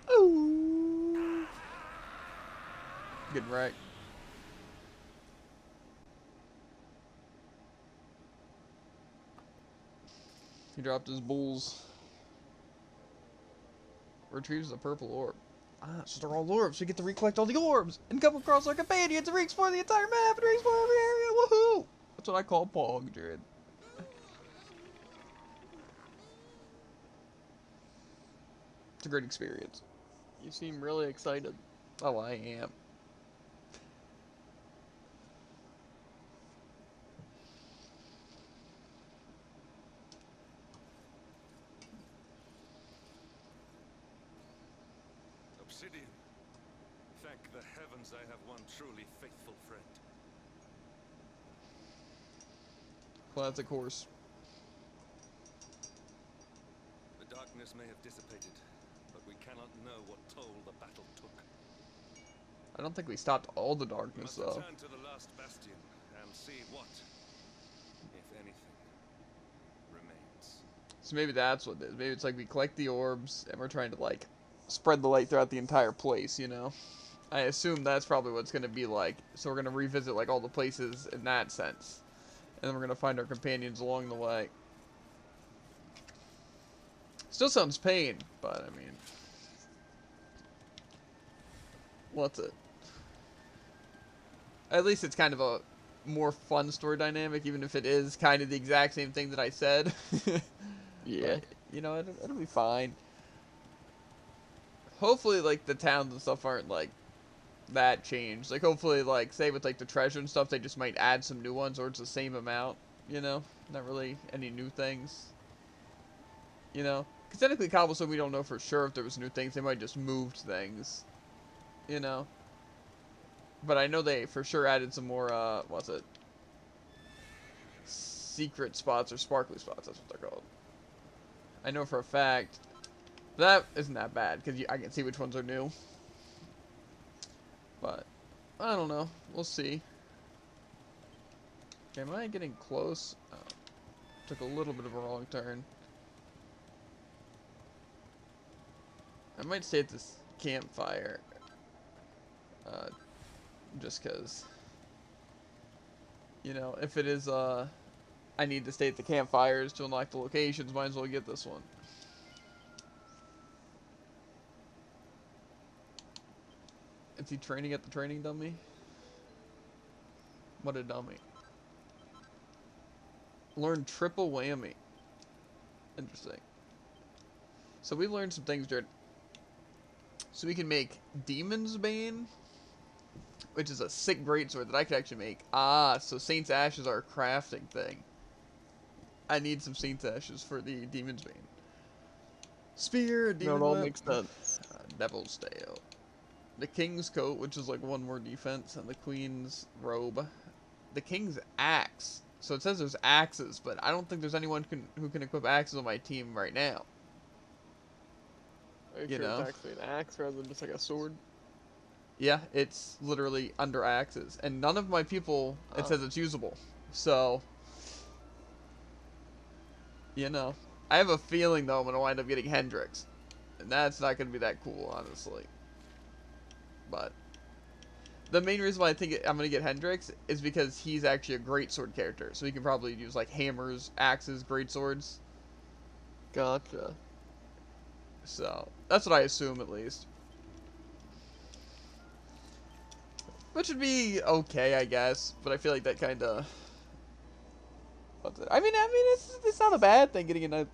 prevail! Ooh. Getting right. He dropped his bulls. Retrieves the purple orb. Ah, so they're all orbs. We get to recollect all the orbs and come across our companions and re-explore the entire map and re-explore every area. Woohoo! That's what I call Pog, Jared. It's a great experience. You seem really excited. Oh, I am. Obsidian. Thank the heavens I have one truly faithful friend. Classic horse. The darkness may have dissipated, but we cannot know what toll the battle took. I don't think we stopped all the We darkness, must though. return to the last bastion and see what, if anything, remains. So maybe that's what it is. Maybe it's like we collect the orbs and we're trying to, like, spread the light throughout the entire place, you know? I assume that's probably what it's going to be like. So we're going to revisit, like, all the places in that sense. And then we're going to find our companions along the way. Still sounds pain, but, I mean... what's it? At least it's kind of a more fun story dynamic, even if it is kind of the exact same thing that I said. Yeah. But, you know, it'll be fine. Hopefully, like, the towns and stuff aren't, like, that changed. Like, hopefully, like, say with, like, the treasure and stuff, they just might add some new ones, or it's the same amount, you know? Not really any new things. You know? Because technically, Cobblestone, we don't know for sure if there was new things. They might just moved things. You know? But I know they for sure added some more, what's it? Secret spots or sparkly spots, that's what they're called. I know for a fact. That isn't that bad, because I can see which ones are new. But, I don't know. We'll see. Okay, am I getting close? Oh, took a little bit of a wrong turn. I might stay at this campfire. Just because, you know, if it is, I need to stay at the campfires to unlock the locations, might as well get this one. Is he training at the training dummy? What a dummy. Learn triple whammy. Interesting. So we learned some things, Jared. So we can make Demon's Bane, which is a sick greatsword that I could actually make. Ah, so Saint's Ashes are a crafting thing. I need some Saint's Ashes for the Demon's Bane. Spear, Demon That all Whip, makes sense. Devil's Tail. The King's Coat, which is like one more defense, and the Queen's Robe. The King's Axe. So it says there's axes, but I don't think there's anyone who can equip axes on my team right now. Are you You sure know? it's actually an axe rather than just like a sword? Yeah, it's literally under axes. And none of my people, it Oh. says it's usable. So, you know. I have a feeling, though, I'm going to wind up getting Hendrix. And that's not going to be that cool, honestly. But, the main reason why I think I'm going to get Hendrix is because he's actually a greatsword character. So he can probably use, like, hammers, axes, greatswords. Gotcha. So, that's what I assume, at least. Which would be okay, I guess. But I feel like that kind of... I mean, it's not a bad thing getting a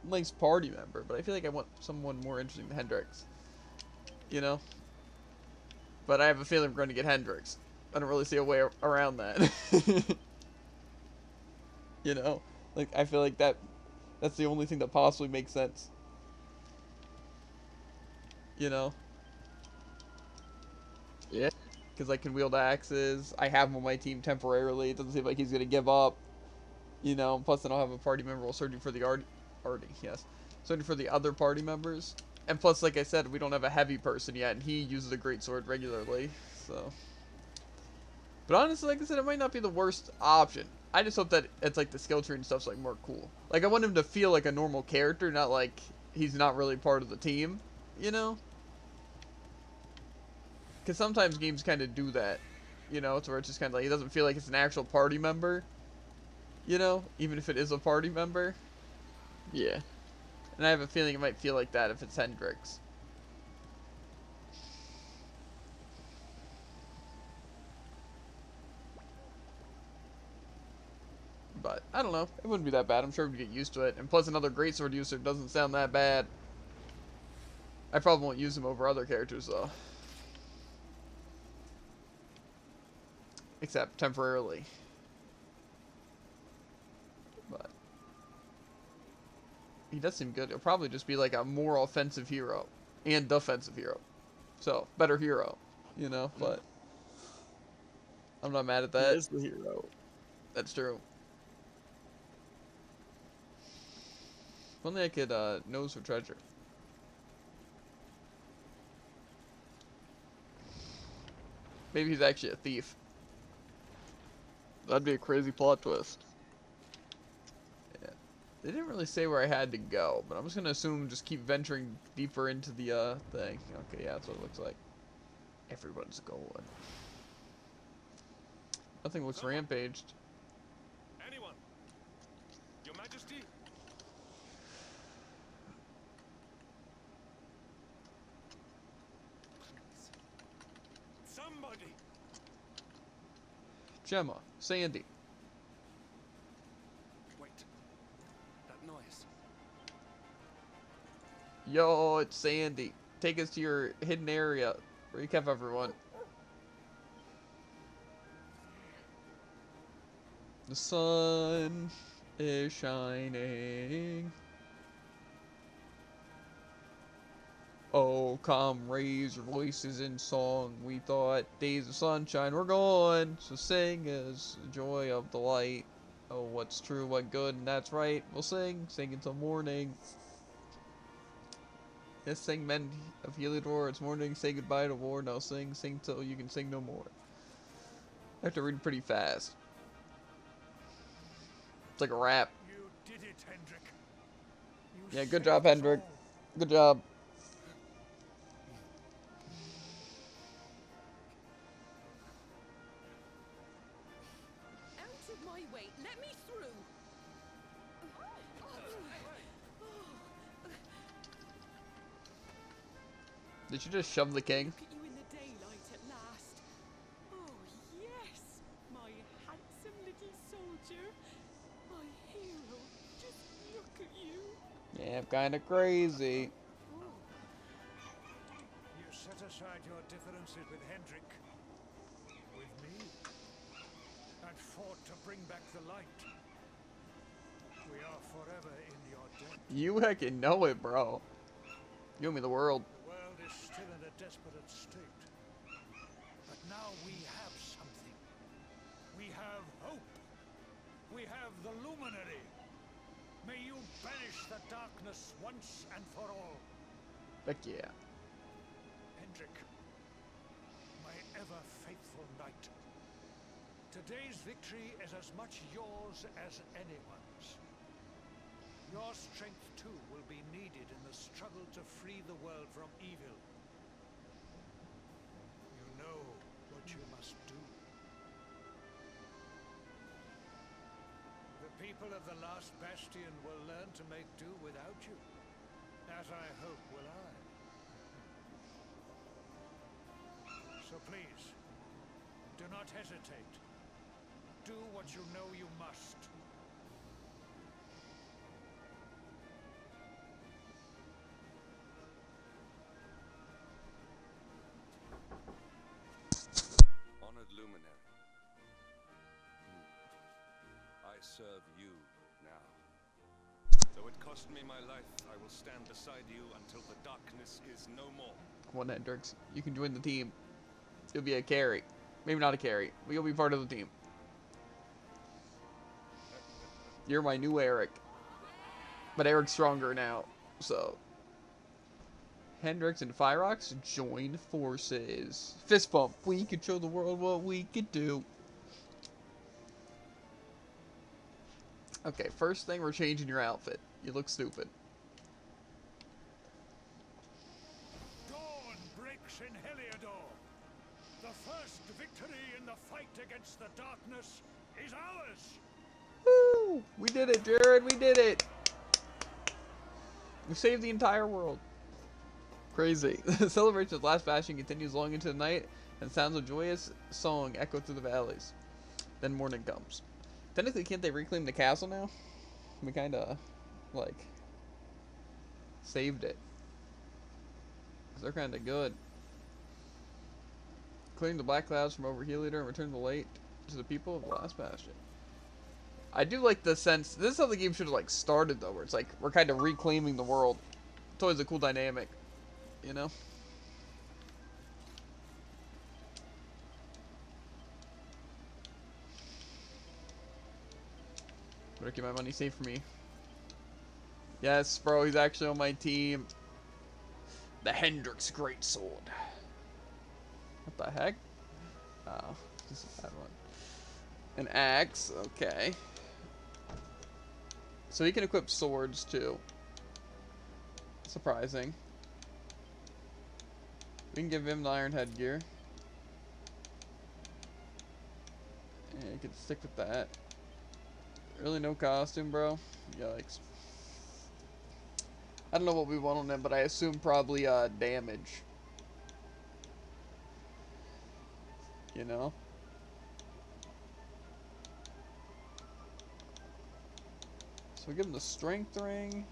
nice party member. But I feel like I want someone more interesting than Hendrix. You know? But I have a feeling we're going to get Hendrix. I don't really see a way around that. You know? Like, I feel like that's the only thing that possibly makes sense. You know? Yeah. Because I can wield axes. I have him on my team temporarily. It doesn't seem like he's going to give up. You know, plus I don't have a party member while searching for the Artie, yes. So for the other party members. And plus, like I said, we don't have a heavy person yet, and he uses a greatsword regularly, so. But honestly, like I said, it might not be the worst option. I just hope that it's like the skill tree and stuff's like more cool. Like I want him to feel like a normal character, not like he's not really part of the team, you know? Because sometimes games kind of do that, you know, to where it's just kind of like he doesn't feel like it's an actual party member, you know, even if it is a party member. Yeah. And I have a feeling it might feel like that if it's Hendrix. But, I don't know. It wouldn't be that bad. I'm sure we'd get used to it. And plus, another greatsword user doesn't sound that bad. I probably won't use him over other characters, though. Except temporarily. But he does seem good. He'll probably just be like a more offensive hero and defensive hero. So, better hero, you know, but I'm not mad at that. He is the hero. That's true. If only I could nose for treasure. Maybe he's actually a thief. That'd be a crazy plot twist. Yeah. They didn't really say where I had to go, but I'm just gonna assume just keep venturing deeper into the thing. Okay, yeah, that's what it looks like. Everyone's going. Nothing looks rampaged. Anyone? Your Majesty? Somebody! Gemma, Sandy. Wait. That noise. Yo, it's Sandy. Take us to your hidden area where you kept everyone. The sun is shining. Oh, come raise your voices in song. We thought days of sunshine were gone. So sing as the joy of the light. Oh, what's true, what good, and that's right. We'll sing until morning. Yes, sing men of Heliodor. It's morning. Say goodbye to war. Now sing till you can sing no more. I have to read pretty fast. It's like a rap. You did it, Hendrik. Yeah, good job, Hendrik. Good job. Out of my way. Let me through. Did you just shove the king? Look at you in the daylight at last. Oh, yes. My handsome little soldier. My hero. Just look at you. Yeah, I'm kind of crazy. You set aside your differences with Hendrik. With me. And fought to bring back the light. We are forever in your debt. You heckin' know it, bro. You owe me the world. The world is still in a desperate state. But now we have something. We have hope. We have the luminary. May you banish the darkness once and for all. Heck yeah. Hendrik, my ever faithful knight. Today's victory is as much yours as anyone's. Your strength too will be needed in the struggle to free the world from evil. You know what you must do. The people of the last bastion will learn to make do without you, as I hope will I. So please, do not hesitate. Do what you know you must. Honored luminary. I serve you now. Though it cost me my life, I will stand beside you until the darkness is no more. Come on, Hendrix. You can join the team. You'll be a carry. Maybe not a carry, but you'll be part of the team. You're my new Eric. But Eric's stronger now. So, Hendrix and Fyrox join forces. Fist bump. We can show the world what we can do. Okay, first thing, we're changing your outfit. You look stupid. Dawn breaks in Heliodor. The first victory in the fight against the darkness is ours. Woo! We did it, Jared. We did it. We saved the entire world. Crazy. The celebration of the last bastion continues long into the night, and sounds of joyous song echo through the valleys. Then morning comes. Technically, can't they reclaim the castle now? We kind of, like, saved it. 'Cause they're kind of good. Clearing the black clouds from over Heliodor and return the light to the people of the last bastion. I do like the sense, this is how the game should have, like, started, though, where it's like, we're kind of reclaiming the world. It's always a cool dynamic, you know? Better keep my money safe for me. Yes, bro, he's actually on my team. The Hendrix Greatsword. What the heck? Oh, this is a bad one. An axe, okay. So he can equip swords too. Surprising. We can give him the iron headgear. Yeah, you can stick with that. Really no costume, bro? Yikes. I don't know what we want on him, but I assume probably damage. You know? So we give him the strength ring.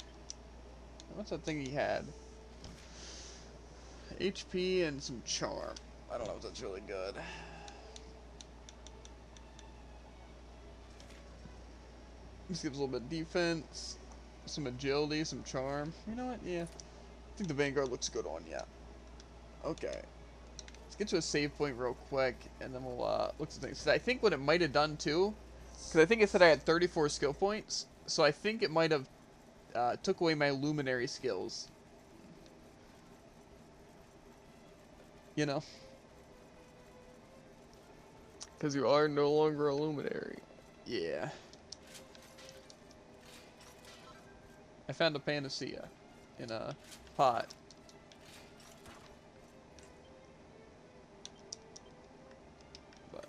What's that thing he had? HP and some charm. I don't know if that's really good. This gives a little bit of defense, some agility, some charm. You know what? Yeah. I think the Vanguard looks good on ya. Okay. Let's get to a save point real quick, and then we'll look at things. So I think what it might have done too, because I think it said I had 34 skill points, so I think it might have took away my luminary skills. You know? Because you are no longer a luminary. Yeah. I found a panacea in a pot. But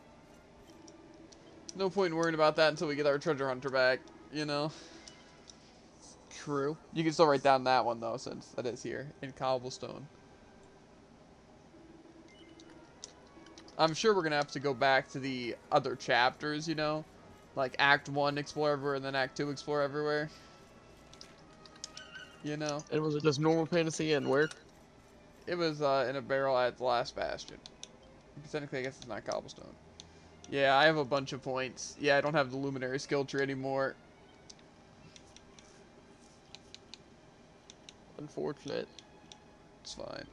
no point in worrying about that until we get our treasure hunter back, you know? True. You can still write down that one though, since that is here in cobblestone. I'm sure we're gonna have to go back to the other chapters, you know? Like Act 1, explore everywhere, and then Act 2, explore everywhere. You know? And was it just normal panacea and where? It was in a barrel at the last bastion. Technically, I guess it's not cobblestone. Yeah, I have a bunch of points. Yeah, I don't have the luminary skill tree anymore. Unfortunate. It's fine.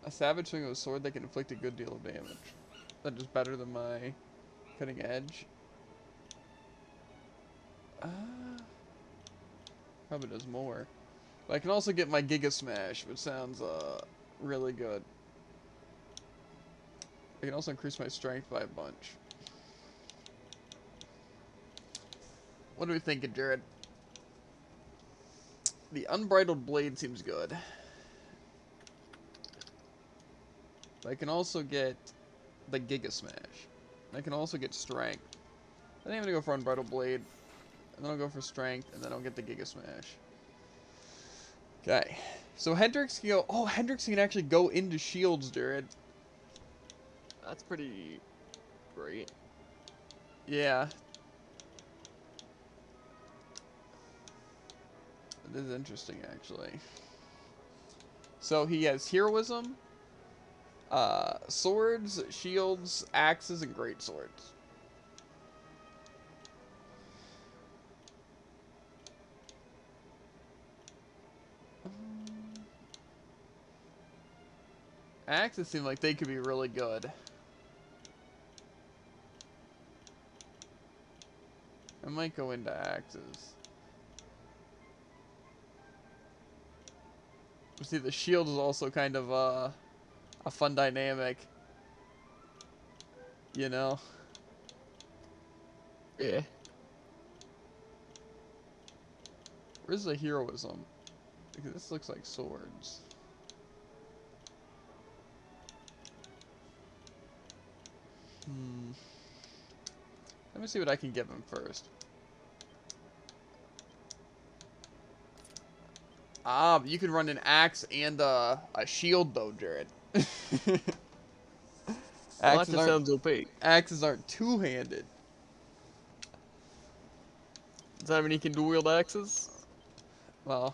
A savage swing of a sword that can inflict a good deal of damage. That is better than my cutting edge. Probably does more. But I can also get my Giga Smash, which sounds really good. I can also increase my strength by a bunch. What are we thinking, Jared? The Unbridled Blade seems good. But I can also get the Giga Smash. I can also get Strength. I think I'm gonna go for Unbridled Blade. And then I'll go for Strength, and then I'll get the Giga Smash. Okay. So Hendrix can go... Oh, Hendrix can actually go into shields, Jared. That's pretty great. Yeah. It is interesting, actually. So he has Heroism, swords, shields, axes, and great swords. Axes seem like they could be really good. I might go into axes. See, the shield is also kind of a fun dynamic. You know? Yeah. Where's the heroism? Because this looks like swords. Let me see what I can give him first. Ah, you can run an axe and a shield though, Jared. Well, that just sounds OP. Axes aren't two-handed. Does that mean he can dual wield axes? Well,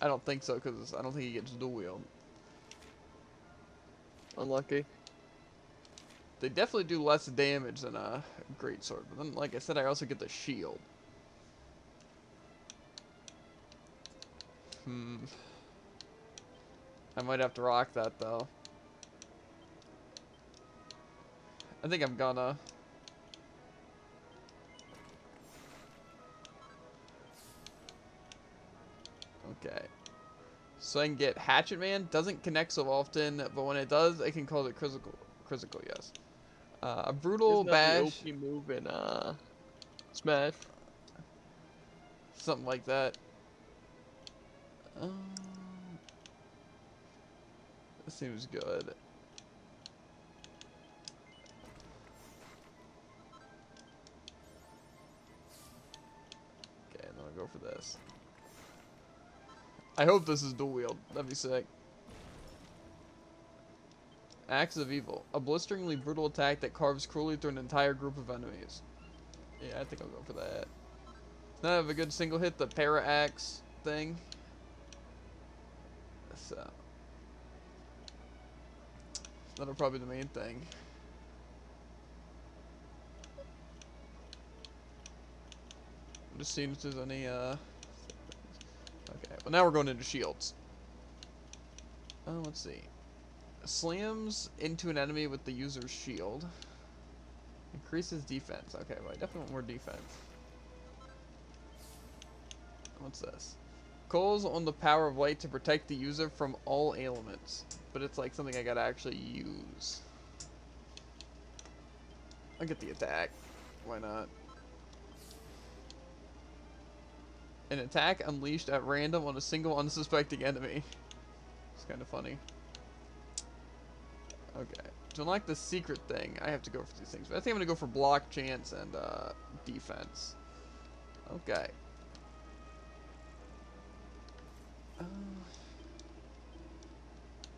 I don't think so, because I don't think he gets dual wield. Unlucky. They definitely do less damage than a greatsword, but then, like I said, I also get the shield. I might have to rock that, though. I think I'm gonna. Okay. So I can get Hatchet Man. Doesn't connect so often, but when it does, I can call it critical. Critical, yes. A brutal Isn't that bash. the OP move in Smash? Something like that. This seems good. Okay, and then I'll go for this. I hope this is dual wield. That'd be sick. Axe of Evil. A blisteringly brutal attack that carves cruelly through an entire group of enemies. Yeah, I think I'll go for that. Now I have a good single hit, the para-axe thing. So. That'll probably be the main thing. I'm just seeing if there's any, Okay, well now we're going into shields. Let's see. Slams into an enemy with the user's shield. Increases defense. Okay, well I definitely want more defense. What's this? Calls on the power of light to protect the user from all ailments. But it's like something I gotta actually use. I'll get the attack. Why not? An attack unleashed at random on a single unsuspecting enemy. It's kind of funny. Okay. To unlock the secret thing, I have to go for these things. But I think I'm gonna go for block, chance, and defense. Okay.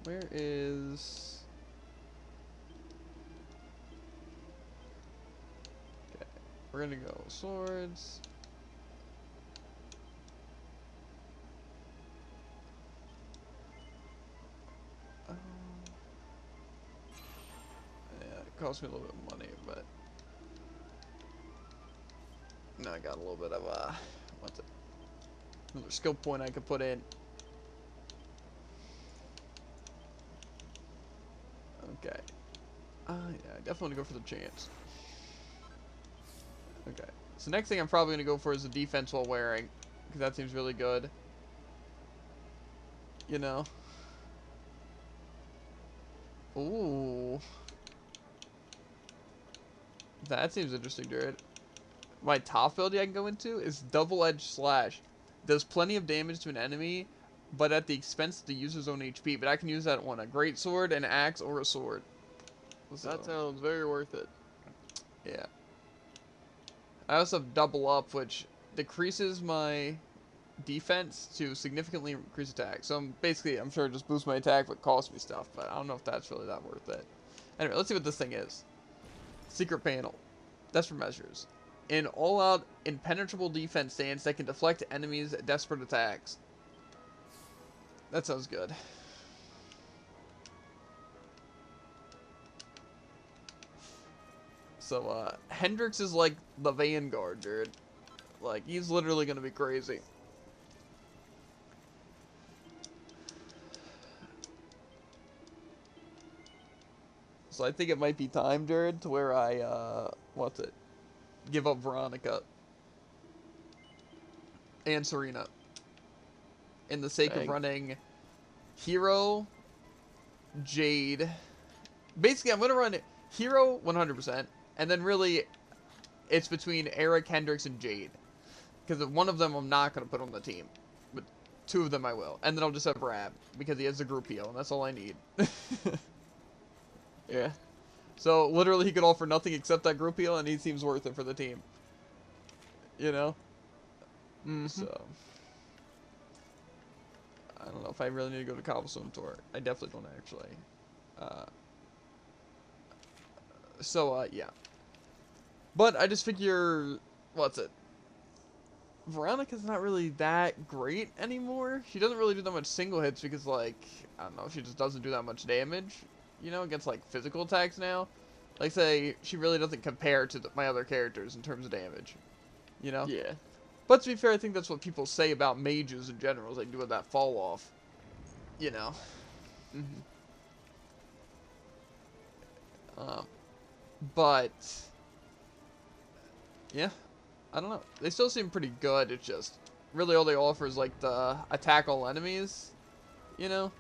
Where is... Okay. We're gonna go swords. Yeah, it cost me a little bit of money, but... Now I got a little bit of, what's it? Another skill point I could put in. Okay. Yeah, I definitely want to go for the chance. Okay. So next thing I'm probably going to go for is the defense while wearing. Because that seems really good. You know? Ooh. That seems interesting, Jared. My top build I can go into is Double-Edged Slash. Does plenty of damage to an enemy, but at the expense of the user's own HP. But I can use that on a greatsword, an axe, or a sword. So, that sounds very worth it. Yeah. I also have Double Up, which decreases my defense to significantly increase attack. So I'm sure it just boosts my attack, but costs me stuff. But I don't know if that's really that worth it. Anyway, let's see what this thing is. Secret panel. Desperate measures. An all-out, impenetrable defense stance that can deflect enemies' desperate attacks. That sounds good. So, Hendrix is like the Vanguard, dude. Like, he's literally gonna be crazy. So I think it might be time, Jared, to where I, give up Veronica. And Serena. In the sake of running Hero, Jade. Basically, I'm going to run Hero 100%, and then really it's between Eric, Hendricks, and Jade. Because one of them I'm not going to put on the team. But 2 of them I will. And then I'll just have Rab, because he has a group heal, and that's all I need. Yeah. So, literally, he could offer nothing except that group heal, and he seems worth it for the team. You know? So... I don't know if I really need to go to Cobblestone Tour. I definitely don't, actually. Yeah. But I just figure... Veronica's not really that great anymore. She doesn't really do that much single hits because, like... I don't know, she just doesn't do that much damage. You know, against, like, physical attacks now. Like, say, she really doesn't compare to my other characters in terms of damage. You know? Yeah. But to be fair, I think that's what people say about mages in general, is they do with that fall off. You know. But yeah, I don't know. They still seem pretty good. It's just really all they offer is like the attack all enemies, you know.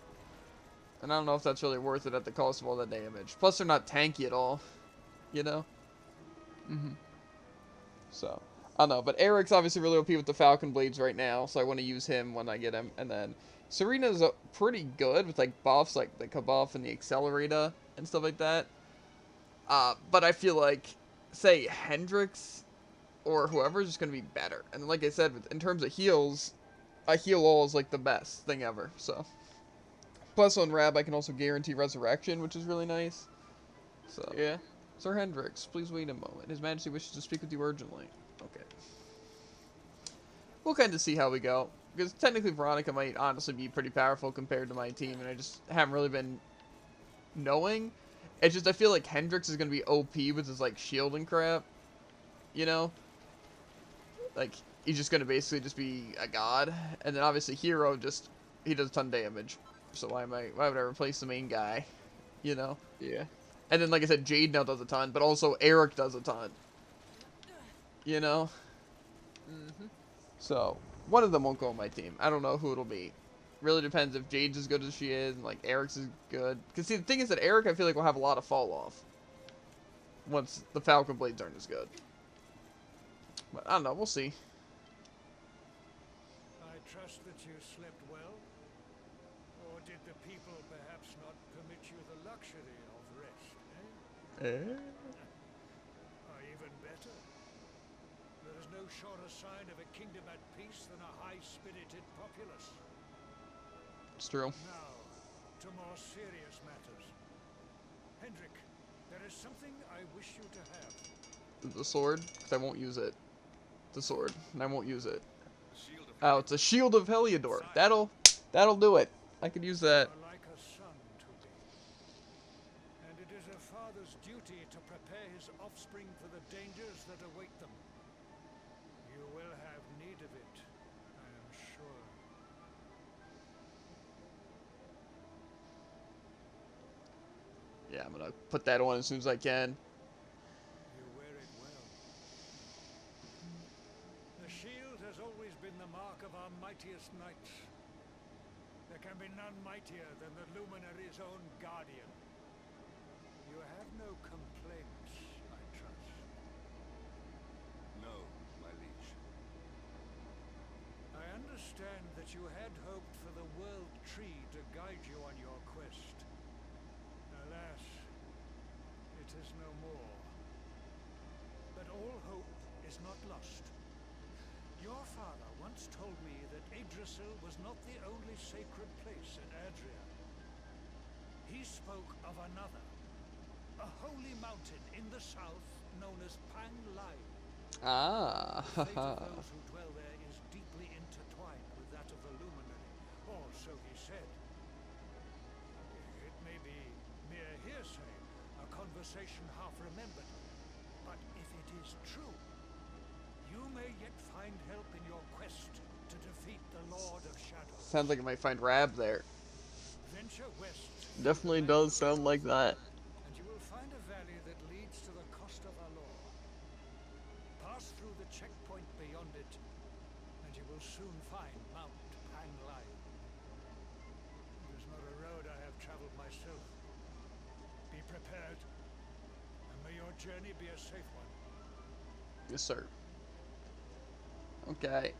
And I don't know if that's really worth it at the cost of all that damage. Plus, they're not tanky at all, you know. So. I don't know, but Eric's obviously really OP with the Falcon Blades right now, so I want to use him when I get him. And then Serena's pretty good with, like, buffs, like the Kabuff and the Accelerator and stuff like that. But I feel like, say, Hendricks or whoever is just going to be better. And like I said, in terms of heals, a heal all is, like, the best thing ever, so. Plus, on Rab, I can also guarantee Resurrection, which is really nice. So, Yeah. Sir Hendricks, please wait a moment. His Majesty wishes to speak with you urgently. Okay. We'll kind of see how we go. Because technically Veronica might honestly be pretty powerful compared to my team, and I just haven't really been knowing. It's just I feel like Hendricks is going to be OP with his, like, shield and crap. You know? Like, he's just going to basically just be a god. And then obviously Hero just, he does a ton of damage. So why would I replace the main guy? You know? Yeah. And then, like I said, Jade now does a ton, but also Eric does a ton. You know? So, one of them won't go on my team. I don't know who it'll be. Really depends if Jade's as good as she is, and, like, Eric's is good. Because, see, the thing is that Eric, I feel like, will have a lot of fall off. Once the Falcon Blades aren't as good. But, I don't know. We'll see. I trust that you slept well? Or did the people perhaps not permit you the luxury of rest, eh? Or even better, there is no surer sign of a kingdom at peace than a high-spirited populace. It's true. Now, to more serious matters. Hendrik, there is something I wish you to have. The sword? Because I won't use it. The sword. And I won't use it. Shield of Oh, it's a Shield of Heliodor. That'll do it. I could use that. You are like a son to me. And it is a father's duty to prepare his offspring for the dangers that await them. You will have need of it, I am sure. Yeah, I'm gonna put that on as soon as I can. You wear it well. The shield has always been the mark of our mightiest knights. There can be none mightier than the Luminary's own guardian. You have no complaints, I trust. No, my liege. I understand that you had hoped for the World Tree to guide you on your quest. Alas, it is no more. But all hope is not lost. Your father once told me that Yggdrasil was not the only sacred place in Adria. He spoke of another, a holy mountain in the south known as Panglai. Ah. The fate of those who dwell there is deeply intertwined with that of the Luminary, or so he said. It may be mere hearsay, a conversation half remembered, but if it is true, you may yet find help in your quest to defeat the Lord of Shadows. Sounds like I might find Rab there. Venture west. Definitely does sound like that. And you will find will soon find Mount Panglai. It is not a road I have traveled myself. Be prepared, and may your journey be a safe one. Yes, sir. Okay.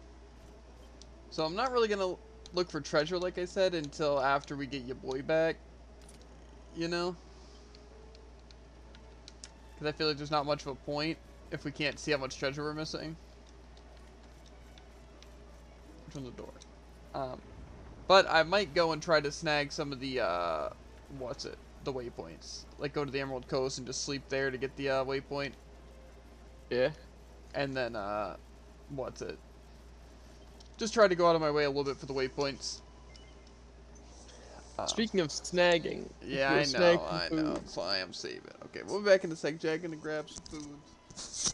So I'm not really gonna look for treasure, like I said, until after we get your boy back. You know? Because I feel like there's not much of a point if we can't see how much treasure we're missing. From the door. But I might go and try to snag some of the, the waypoints. Like, go to the Emerald Coast and just sleep there to get the, waypoint. Yeah. And then, just try to go out of my way a little bit for the waypoints. Speaking of snagging. Yeah, we'll I snag know, some I know. food. That's why I'm saving. Okay, we'll be back in a sec, Jack. Gonna grab some food.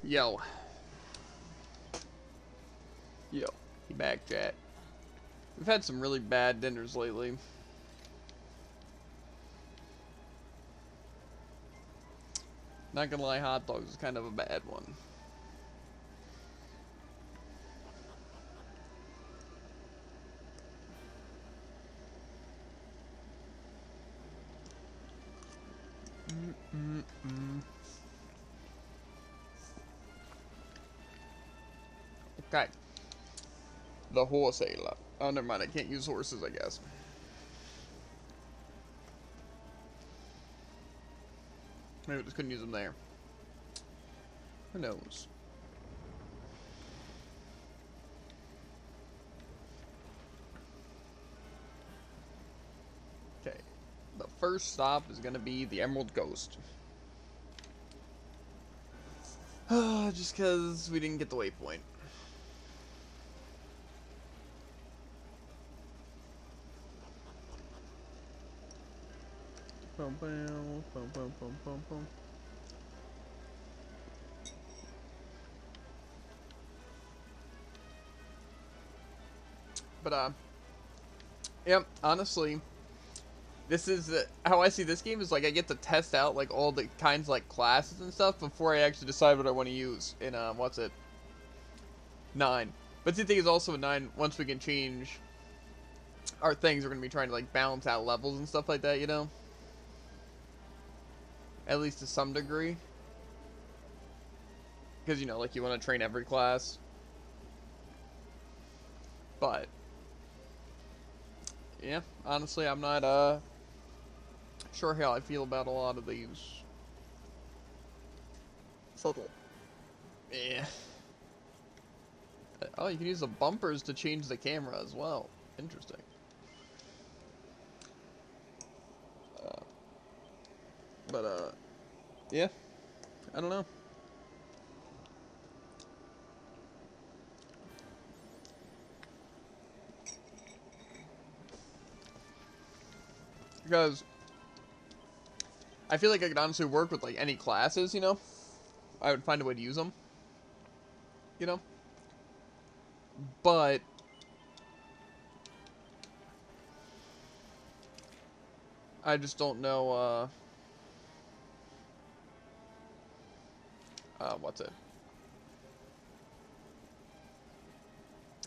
Yo. Yo. He back, chat. We've had some really bad dinners lately. Not gonna lie, hot dogs is kind of a bad one. Okay. The horse sailor. Oh, never mind. I can't use horses, I guess. Maybe I just couldn't use them there. Who knows? Okay. The first stop is going to be the Emerald Coast. Just because we didn't get the waypoint. Bum, bum, bum, bum, bum, bum, bum. But, yep, honestly, this is, how I see this game is, like, I get to test out, like, all the kinds, like, classes and stuff before I actually decide what I want to use in, what's it? 9. But the thing is also in 9, once we can change our things, we're going to be trying to, like, balance out levels and stuff like that, you know? At least to some degree. Because, you know, like, you want to train every class. But, yeah, honestly, I'm not, sure how I feel about a lot of these. Subtle. Yeah. Oh, you can use the bumpers to change the camera as well. Interesting. Yeah. I don't know. Because I feel like I could honestly work with, like, any classes, you know? I would find a way to use them. You know? But I just don't know, what's it?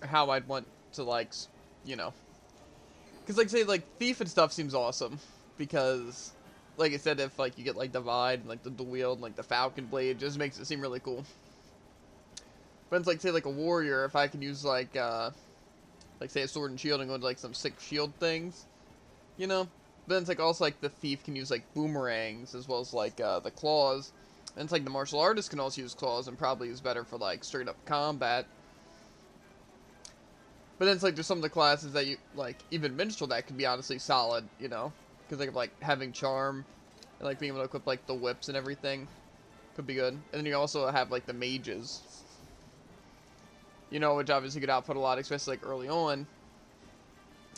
How I'd want to, like, you know. Because, like, say, like, Thief and stuff seems awesome. Because, like I said, if, like, you get, like, Divide, and, like, the dual wield, and, like, the Falcon Blade, it just makes it seem really cool. But it's, like, say, like, a Warrior, if I can use, like, say, a Sword and Shield and go into, like, some sick shield things. You know? But then it's, like, also, like, the Thief can use, like, boomerangs, as well as, like, the claws. And it's, like, the Martial Artist can also use claws, and probably is better for, like, straight-up combat. But then it's like there's some of the classes that you, like, even Minstrel that could be honestly solid, you know? Because, like, having Charm and, like, being able to equip, like, the whips and everything could be good. And then you also have, like, the Mages. You know, which obviously could output a lot, especially, like, early on.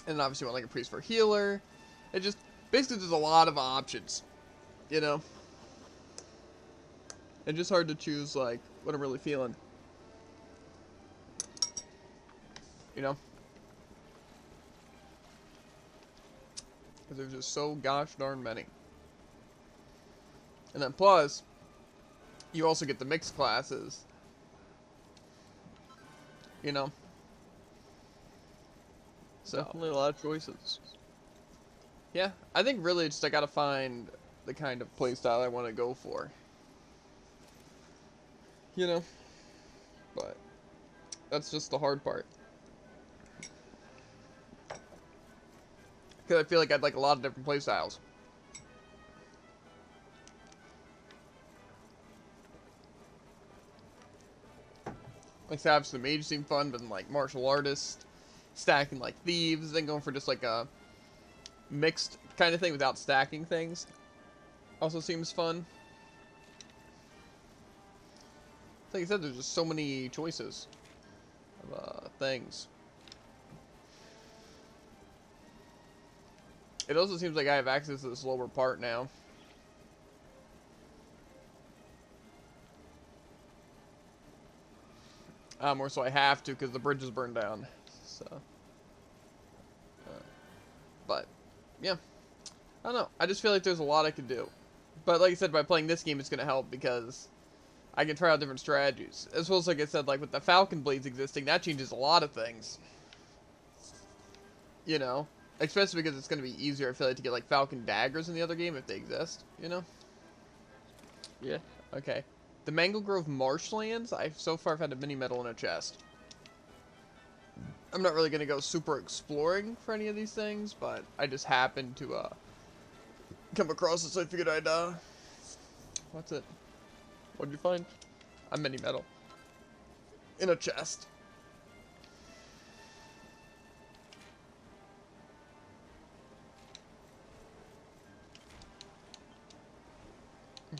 And then obviously you want, like, a Priest for Healer. It just, basically there's a lot of options, you know? It's just hard to choose, like, what I'm really feeling. You know? Because there's just so gosh darn many. And then plus, you also get the mixed classes. You know? So, Definitely a lot of choices. yeah, I think really just I gotta find the kind of playstyle I want to go for. You know? But, that's just the hard part. Because I feel like I'd like a lot of different playstyles. Like, so obviously the mage seemed fun, but then, like, martial artists, stacking, like, thieves, then going for just, like, a mixed kind of thing without stacking things also seems fun. Like I said, there's just so many choices of, things. It also seems like I have access to this lower part now. Or so I have to because the bridge is burned down. So, but yeah, I don't know. I just feel like there's a lot I could do. But like I said, by playing this game, it's gonna help because I can try out different strategies. As well as, like I said, like with the Falcon Blades existing, that changes a lot of things. You know, especially because it's gonna be easier, I feel like, to get like Falcon Daggers in the other game if they exist. You know. Yeah. Okay. The Mangle Grove Marshlands, so far I've had a mini medal in a chest. I'm not really going to go super exploring for any of these things, but I just happened to come across this, so I figured I'd, what's it? What'd you find? A mini medal. In a chest.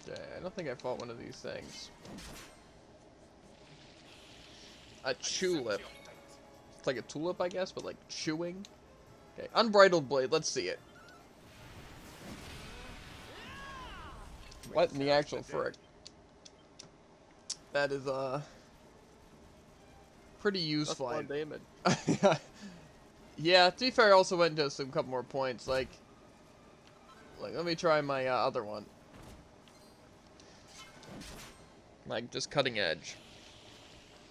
Okay, I don't think I fought one of these things. A tulip. It's like a tulip, I guess, but like chewing. Okay, Unbridled Blade, let's see it. What in the actual frick? That is, pretty useful. That's a lot of damage. Yeah, to be fair, I also went into some couple more points, like let me try my, other one. Like, just cutting edge.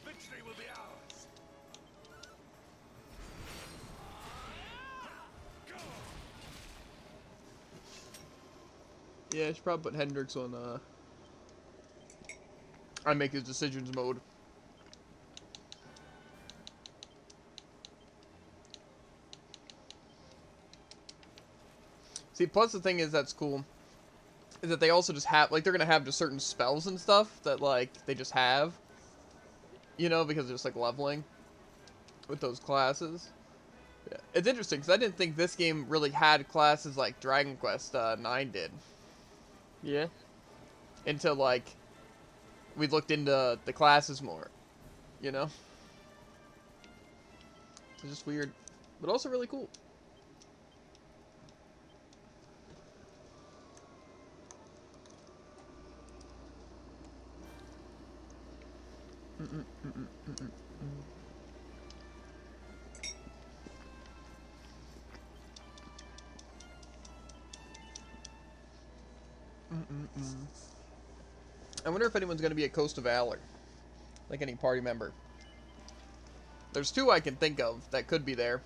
Victory will be ours. Yeah, I should probably put Hendrix on, I make his decisions mode. See, plus the thing is that's cool, is that they also just have, like, they're gonna have just certain spells and stuff that, like, they just have. You know, because they're just, like, leveling with those classes. Yeah. It's interesting, because I didn't think this game really had classes like Dragon Quest 9 did. Yeah. Until, like, we looked into the classes more. You know? It's just weird. But also really cool. I wonder if anyone's going to be at Coast of Valor. Like any party member. There's two I can think of that could be there.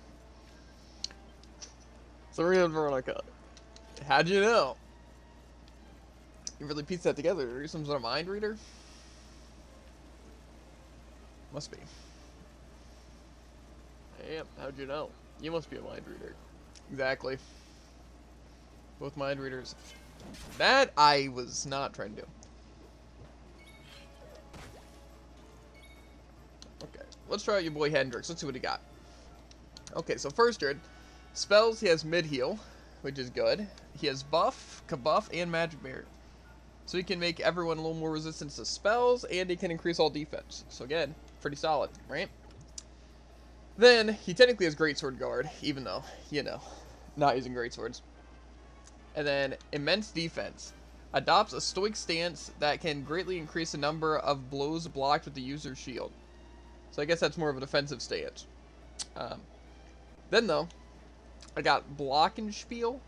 Serena and Veronica. How'd you know? You really pieced that together. Are you some sort of mind reader? Must be. I am. How'd you know? You must be a mind reader. Exactly. Both mind readers. That I was not trying to do. Okay, let's try out your boy Hendrix. Let's see what he got. Okay, so first Jared. Spells, he has mid-heal, which is good. He has buff, kabuff, and magic mirror. So he can make everyone a little more resistant to spells, and he can increase all defense. So again, pretty solid, right? Then, he technically has Greatsword Guard, even though, you know, not using Greatswords. And then, Immense Defense. Adopts a stoic stance that can greatly increase the number of blows blocked with the user's shield. So I guess that's more of a defensive stance. Then, though, I got Glockenspiel,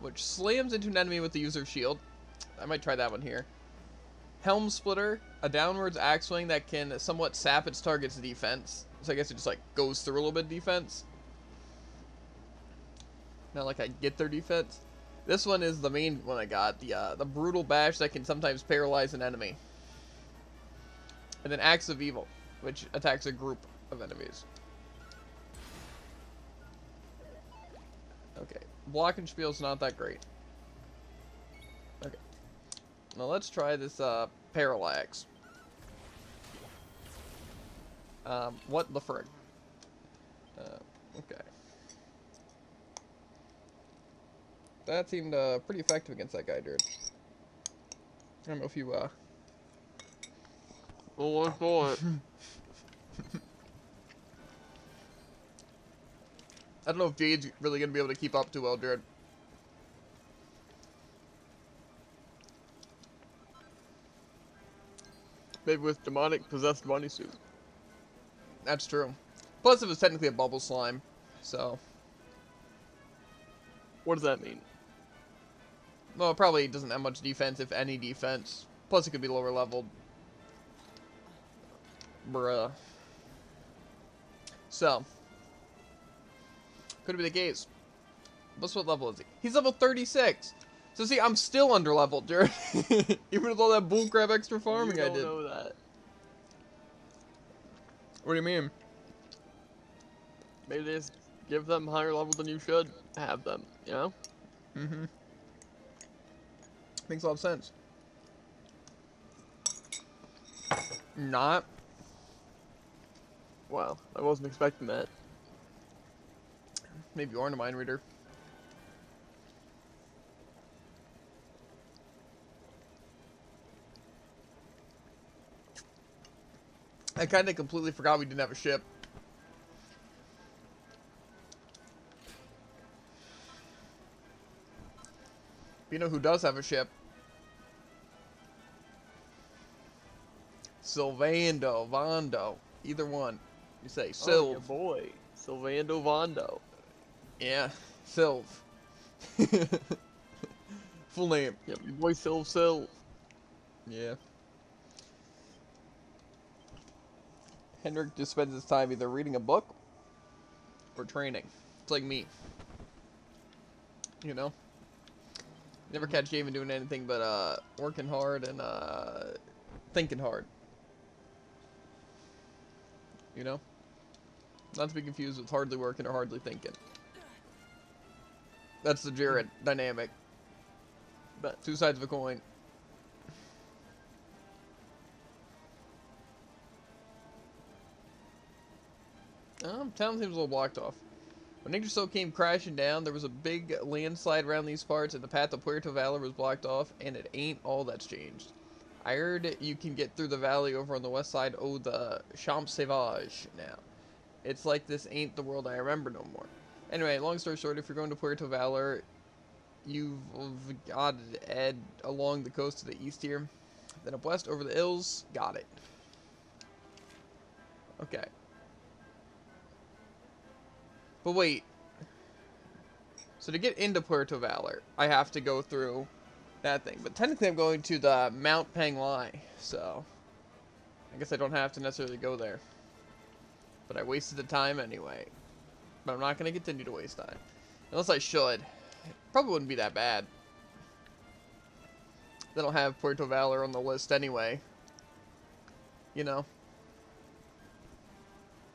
which slams into an enemy with the user's shield. I might try that one here. Helm Splitter, a downwards axe swing that can somewhat sap its target's defense. So I guess it just, like, goes through a little bit of defense. Not like I get their defense. This one is the main one I got. The Brutal Bash that can sometimes paralyze an enemy. And then Axe of Evil, which attacks a group of enemies. Okay. Glockenspiel's not that great. Okay. Now let's try this Parallax. What the frick? Okay. That seemed pretty effective against that guy, dude. I don't know if you Well, let's go it. I don't know if Jade's really gonna be able to keep up too well, Jared. Maybe with demonic possessed bunny suit. That's true. Plus, it was technically a bubble slime, so... What does that mean? Well, it probably doesn't have much defense, if any defense. Plus, it could be lower leveled. Bruh. So. Could be the case. What's what level is he? He's level 36! So see, I'm still under leveled, Jared. Even with all that bullcrap extra farming I did. You don't know that. What do you mean? Maybe they just give them higher level than you should have them, you know? Mm-hmm. Makes a lot of sense. Not. Wow, I wasn't expecting that. Maybe you aren't a mind reader. I kind of completely forgot we didn't have a ship. You know who does have a ship? Sylvando, Vondo, either one. You say Oh, Sylv. your boy, Sylvando Vondo. Yeah, Sylv. Full name. Yep, your boy Sylv. Yeah. Hendrik just spends his time either reading a book or training. It's like me. You know? Never catch Javen doing anything but working hard and thinking hard. You know? Not to be confused with hardly working or hardly thinking. That's the Jared dynamic. But two sides of a coin. Town seems a little blocked off. When Yggdrasil came crashing down, there was a big landslide around these parts, and the path to Puerto Valor was blocked off, and it ain't all that's changed. I heard you can get through the valley over on the west side of the Champs Sauvage now. It's like this ain't the world I remember no more. Anyway, long story short, if you're going to Puerto Valor, you've got to head along the coast to the east here. Then up west over the hills, got it. Okay. But wait. So to get into Puerto Valor, I have to go through that thing. But technically I'm going to the Mount Panglai, so I guess I don't have to necessarily go there. But I wasted the time anyway. But I'm not going to continue to waste time. Unless I should. Probably wouldn't be that bad. They don't have Puerto Valor on the list anyway. You know?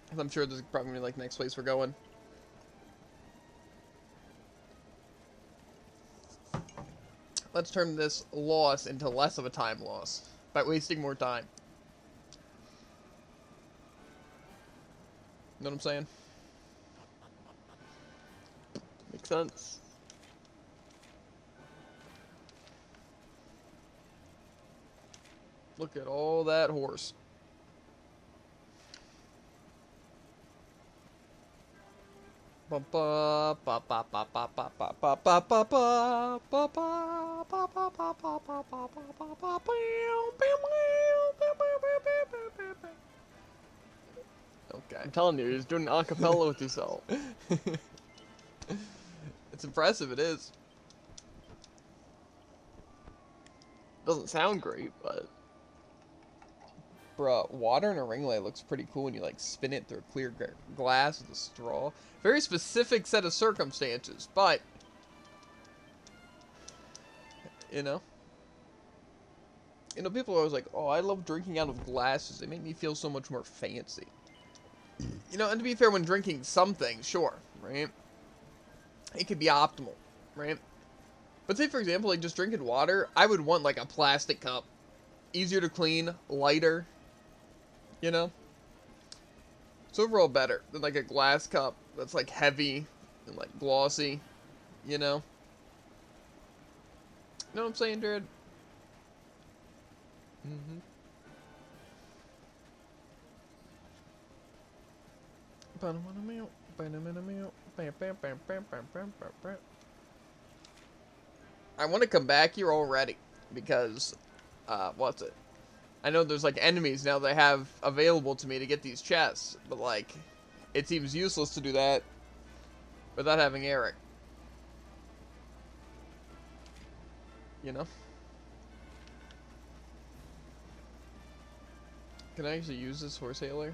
'Cause I'm sure this is probably like the next place we're going. Let's turn this loss into less of a time loss by wasting more time. You know what I'm saying? Makes sense. Look at all that horse. Okay. I'm telling you, you're just doing an acapella with yourself. It's impressive, it is. Doesn't sound great, but Bruh, water in a ring light looks pretty cool when you like spin it through a clear glass with a straw. Very specific set of circumstances, but you know, people are always like, "Oh, I love drinking out of glasses. They make me feel so much more fancy." You know, and to be fair, when drinking something, sure, right? It could be optimal, right? But say, for example, like just drinking water, I would want like a plastic cup. Easier to clean, lighter, you know? It's overall better than like a glass cup that's like heavy and like glossy, you know? You know what I'm saying, Jared? Mm-hmm. I want to come back here already because, what's it? I know there's like enemies now that I have available to me to get these chests, but like, it seems useless to do that without having Eric. You know? Can I actually use this horse hailer?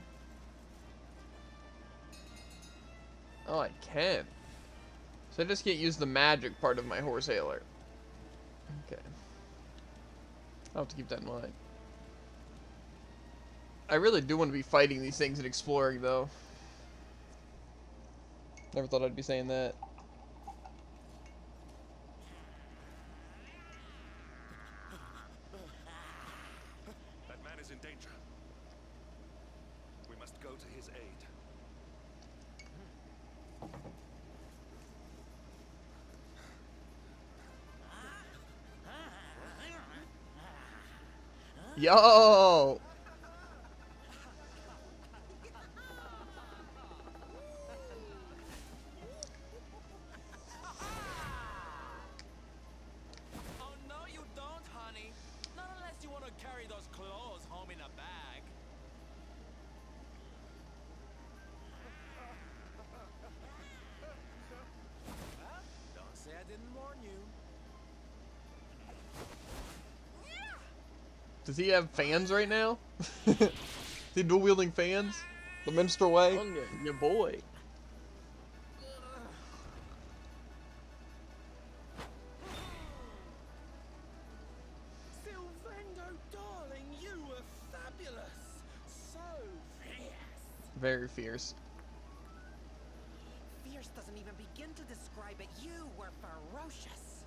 Oh, I can. So I just can't use the magic part of my horse hailer. Okay. I'll have to keep that in mind. I really do want to be fighting these things and exploring, though. Never thought I'd be saying that. That man is in danger. We must go to his aid. Yo! Oh, no, you don't, honey. Not unless you want to carry those clothes home in a bag. Well, don't say I didn't warn you. Does he have fans right now? Is he dual wielding fans? The minstrel way? Hunger, your boy. Sylvando, darling, you were fabulous. So fierce. Very fierce. Fierce doesn't even begin to describe it. You were ferocious.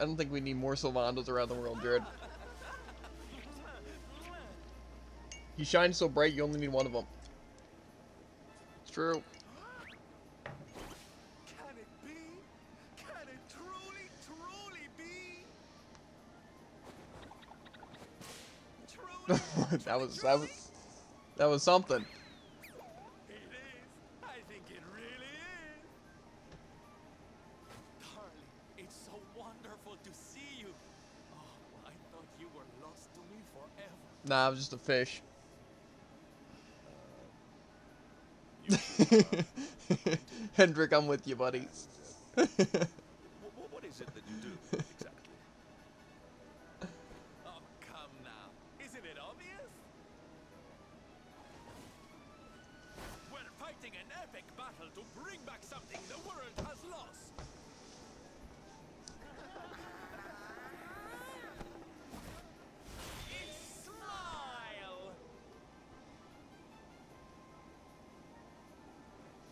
I don't think we need more Sylvandos around the world, Jared. He shines so bright, you only need one of them. It's true. Can it be? Can it truly, truly be? Truly, that was something. it is. I think it really is. Darling, it's so wonderful to see you. Oh, I thought you were lost to me forever. Nah, I was just a fish. Hendrik, I'm with you, buddy. What is it that you do, exactly? Oh, come now. Isn't it obvious? We're fighting an epic battle to bring back something the world has lost. It's Smile!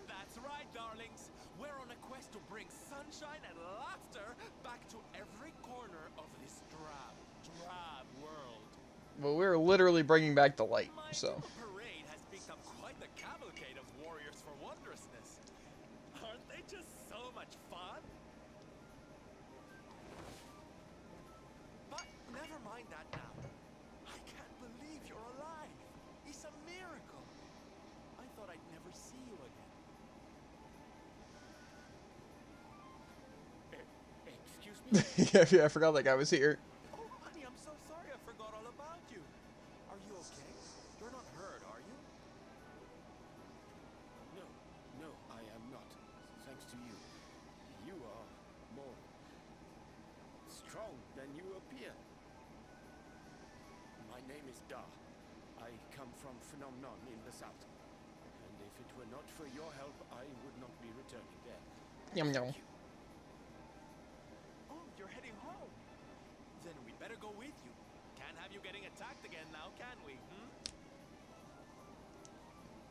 That's right, darlings. We're on a quest to bring sunshine and laughter back to every corner of this drab world. Well, we're literally bringing back the light, Mind so. you, the parade has picked up quite the cavalcade of warriors for wondrousness. Aren't they just so much fun? But never mind that now. I can't believe you're alive. It's a miracle. I thought I'd never see you again. Excuse me? Yeah, I forgot that guy was here. Oh, honey, I'm so sorry. I forgot all about you. Are you okay? You're not hurt, are you? No, no, I am not. Thanks to you. You are more strong than you appear. My name is Da. I come from Phenomenon in the south. And if it were not for your help, I would not be returning there. Yum yum. Oh, you're heading home. Then we better go with you. Can't have you getting attacked again now, can we?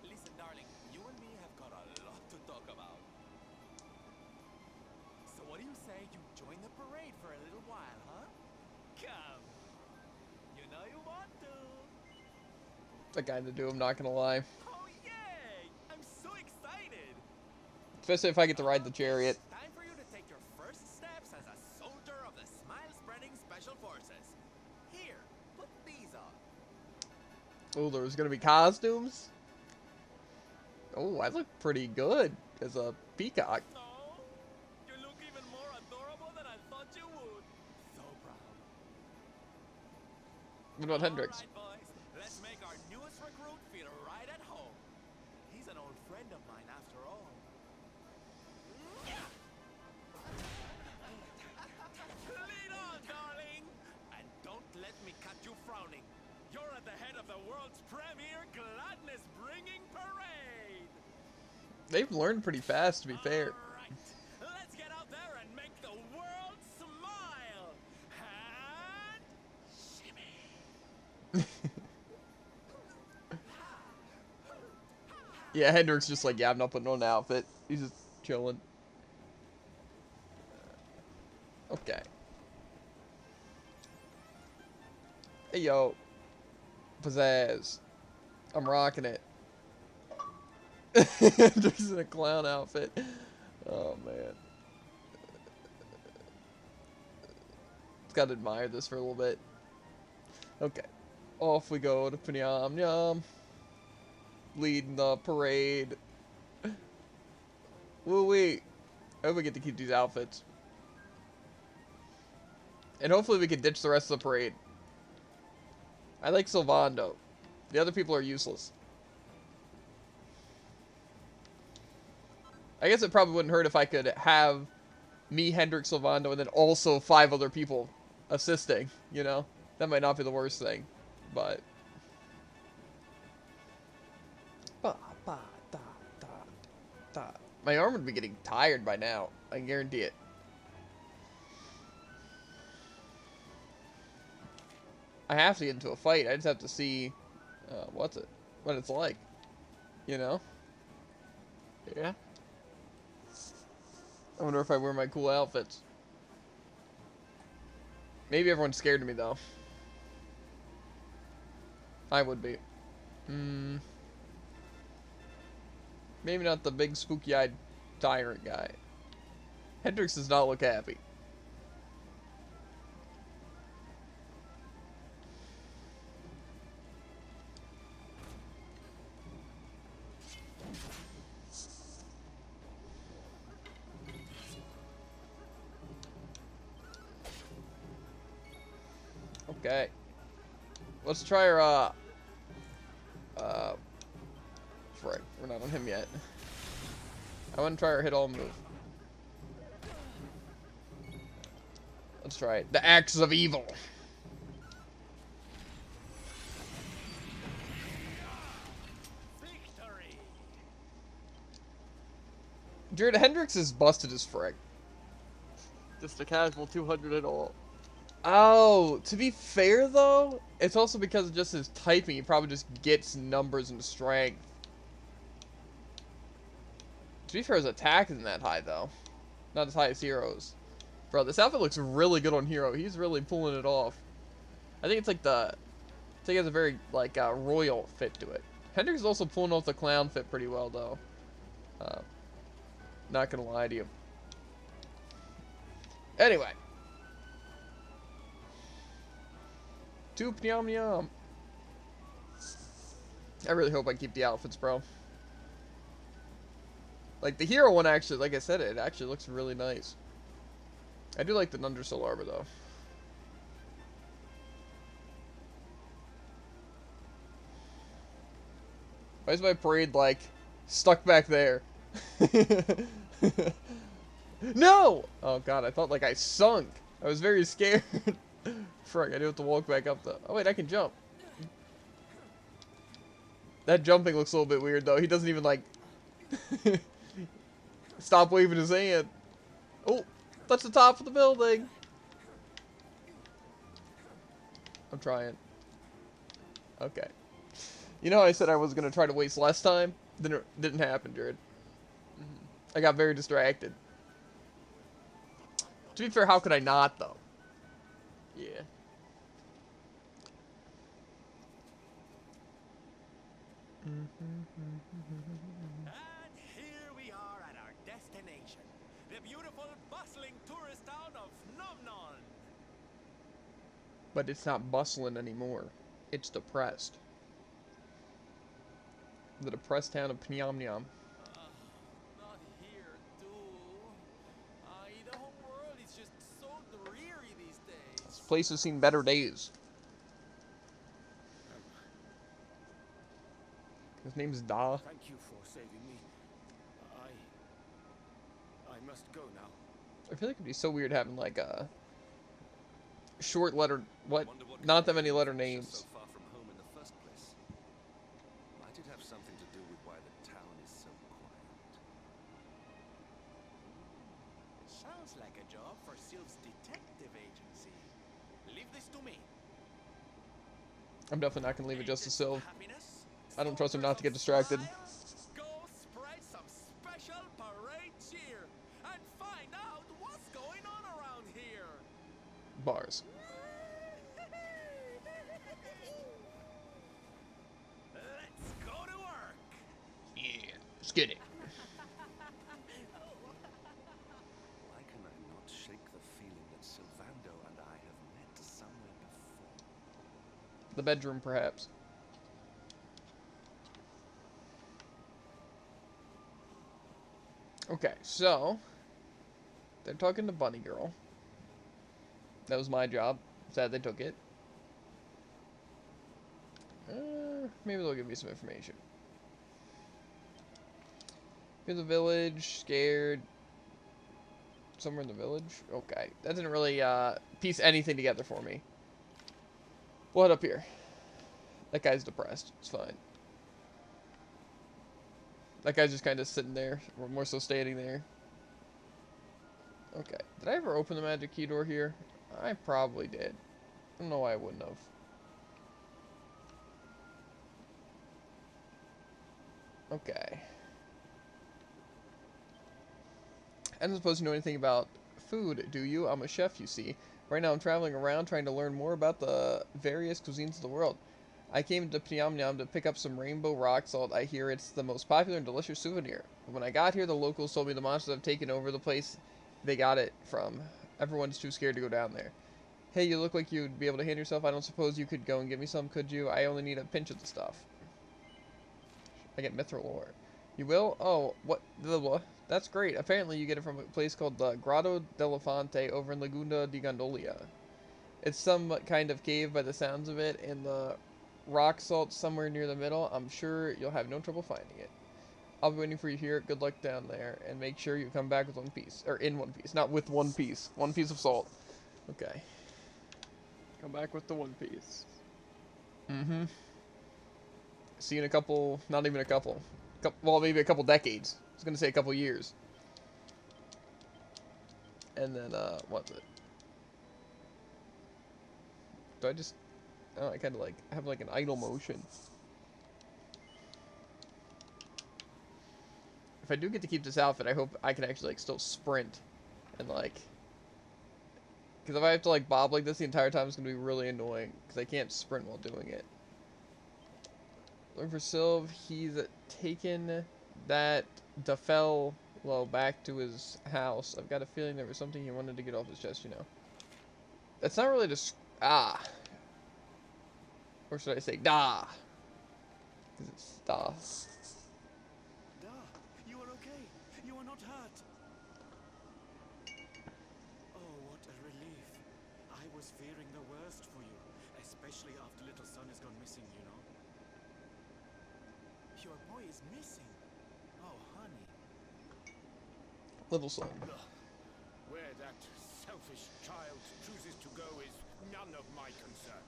Listen, darling, you and me have got a lot to talk about. So what do you say you join the parade for a little while, huh? Come. You know you want to. The guy to do, I'm not gonna lie. Oh, yay! I'm so excited. Especially if I get to ride the chariot. Time for you to take your first steps as a soldier of the Smile-Spreading Special Forces. Here, put these on. Oh, there's gonna be costumes? Oh, I look pretty good as a peacock. No, you look even more adorable than I thought you would. So proud. What about Hendrix? All right, boys. Let's make our newest recruit feel right at home. He's an old friend of mine after all. Lead on, darling! And don't let me catch you frowning. You're at the head of the world's premier gladness-bringing parade! They've learned pretty fast, to be fair. All right. Let's get out there and make the world smile! And... shimmy! Yeah, Hendrix just like, yeah, I'm not putting on an outfit. He's just chilling. Okay. Hey, yo. Pizzazz. I'm rocking it. Hendrix in a clown outfit. Oh, man. Just gotta admire this for a little bit. Okay. Off we go to Pnyam Nyam. Leading the parade. Woo-wee. I hope we get to keep these outfits. And hopefully we can ditch the rest of the parade. I like Sylvando. The other people are useless. I guess it probably wouldn't hurt if I could have me, Hendrix, Sylvando, and then also 5 other people assisting, you know? That might not be the worst thing, but... My arm would be getting tired by now. I guarantee it. I have to get into a fight. I just have to see what it's like. You know? Yeah. I wonder if I wear my cool outfits. Maybe everyone's scared of me, though. I would be. Maybe not the big spooky-eyed tyrant guy. Hendrix does not look happy. Okay. Let's try our, frick, we're not on him yet. I want to try our hit all move. Let's try it. The Axe of Evil. Victory! Jared, Hendrix is busted as frick. Just a casual 200 at all. Oh, to be fair though, it's also because of just his typing. He probably just gets numbers and strength. To be fair, his attack isn't that high though. Not as high as Hero's. Bro, this outfit looks really good on Hero. He's really pulling it off. I think it's like I think it has a very like royal fit to it. Hendrix is also pulling off the clown fit pretty well though. Not gonna lie to you. Anyway. To Pnyam Nyam. I really hope I keep the outfits, bro. Like, the Hero one actually, like I said, it actually looks really nice. I do like the Nundersoul armor, though. Why is my parade, like, stuck back there? No! Oh, God, I thought, like, I sunk. I was very scared. Frick, I do have to walk back up, though. Oh, wait, I can jump. That jumping looks a little bit weird, though. He doesn't even, like... stop waving his hand. Oh, that's the top of the building. I'm trying. Okay. You know how I said I was going to try to waste less time? Didn't happen, Jared. I got very distracted. To be fair, how could I not, though? Yeah. And here we are at our destination, the beautiful, bustling tourist town of Nomnon. But it's not bustling anymore. It's depressed. The depressed town of Pnyam Nyam. Not here, too. The whole world is just so dreary these days. This place has seen better days. His name's Da. Thank you for saving me. I must go now. I feel like it'd be so weird having like a short letter. What? Wonder what Not that could many make letter Felicia names. so far from home in the first place. Might it have something to do with why the town is so quiet? Sounds like a job for Sylph's detective agency. Leave this to me. I'm definitely not gonna leave it just to Sylve. Happiness? I don't trust him not to get Soldiers of distracted. Smile? Go spread some special parade cheer and find out what's going on around here. Bars. Let's go to work. Yeah. Let's get it. Why can I not shake the feeling that Sylvando and I have met somewhere before? The bedroom, perhaps. Okay, so they're talking to Bunny Girl. That was my job. Sad they took it. Maybe they'll give me some information. Here's the village. Scared. Somewhere in the village. Okay, that didn't really piece anything together for me. What up here? That guy's depressed. It's fine. That guy's just kind of sitting there, or more so standing there. Okay. Did I ever open the magic key door here? I probably did. I don't know why I wouldn't have. Okay. I don't suppose you know anything about food, do you? I'm a chef, you see. Right now I'm traveling around trying to learn more about the various cuisines of the world. I came to Pyongyang to pick up some rainbow rock salt. I hear it's the most popular and delicious souvenir. When I got here, the locals told me the monsters have taken over the place they got it from. Everyone's too scared to go down there. Hey, you look like you'd be able to hand yourself. I don't suppose you could go and get me some, could you? I only need a pinch of the stuff. I get mithril ore. You will? Oh, what? That's great. Apparently you get it from a place called the Grotto dell'Elefante over in Laguna di Gondolia. It's some kind of cave by the sounds of it, and the rock salt somewhere near the middle. I'm sure you'll have no trouble finding it. I'll be waiting for you here. Good luck down there, and make sure you come back with one piece. Or in one piece, not with one piece. One piece of salt. Okay. Come back with the one piece. Mm-hmm. See you in a couple, not even a couple. Well, maybe a couple decades. I was going to say a couple years. And then, what's it? Do I just... Oh, I kind of like have like an idle motion. If I do get to keep this outfit, I hope I can actually like still sprint and like, because if I have to like bob like this the entire time, it's gonna be really annoying because I can't sprint while doing it. Looking for Sylve. He's taken that Defel back to his house. I've got a feeling there was something he wanted to get off his chest. You know. That's not really just Or should I say da? Because it's da. Da, you are okay. You are not hurt. Oh, what a relief. I was fearing the worst for you, especially after little son has gone missing, you know. Your boy is missing. Oh, honey. Little son. Where that selfish child chooses to go is none of my concern.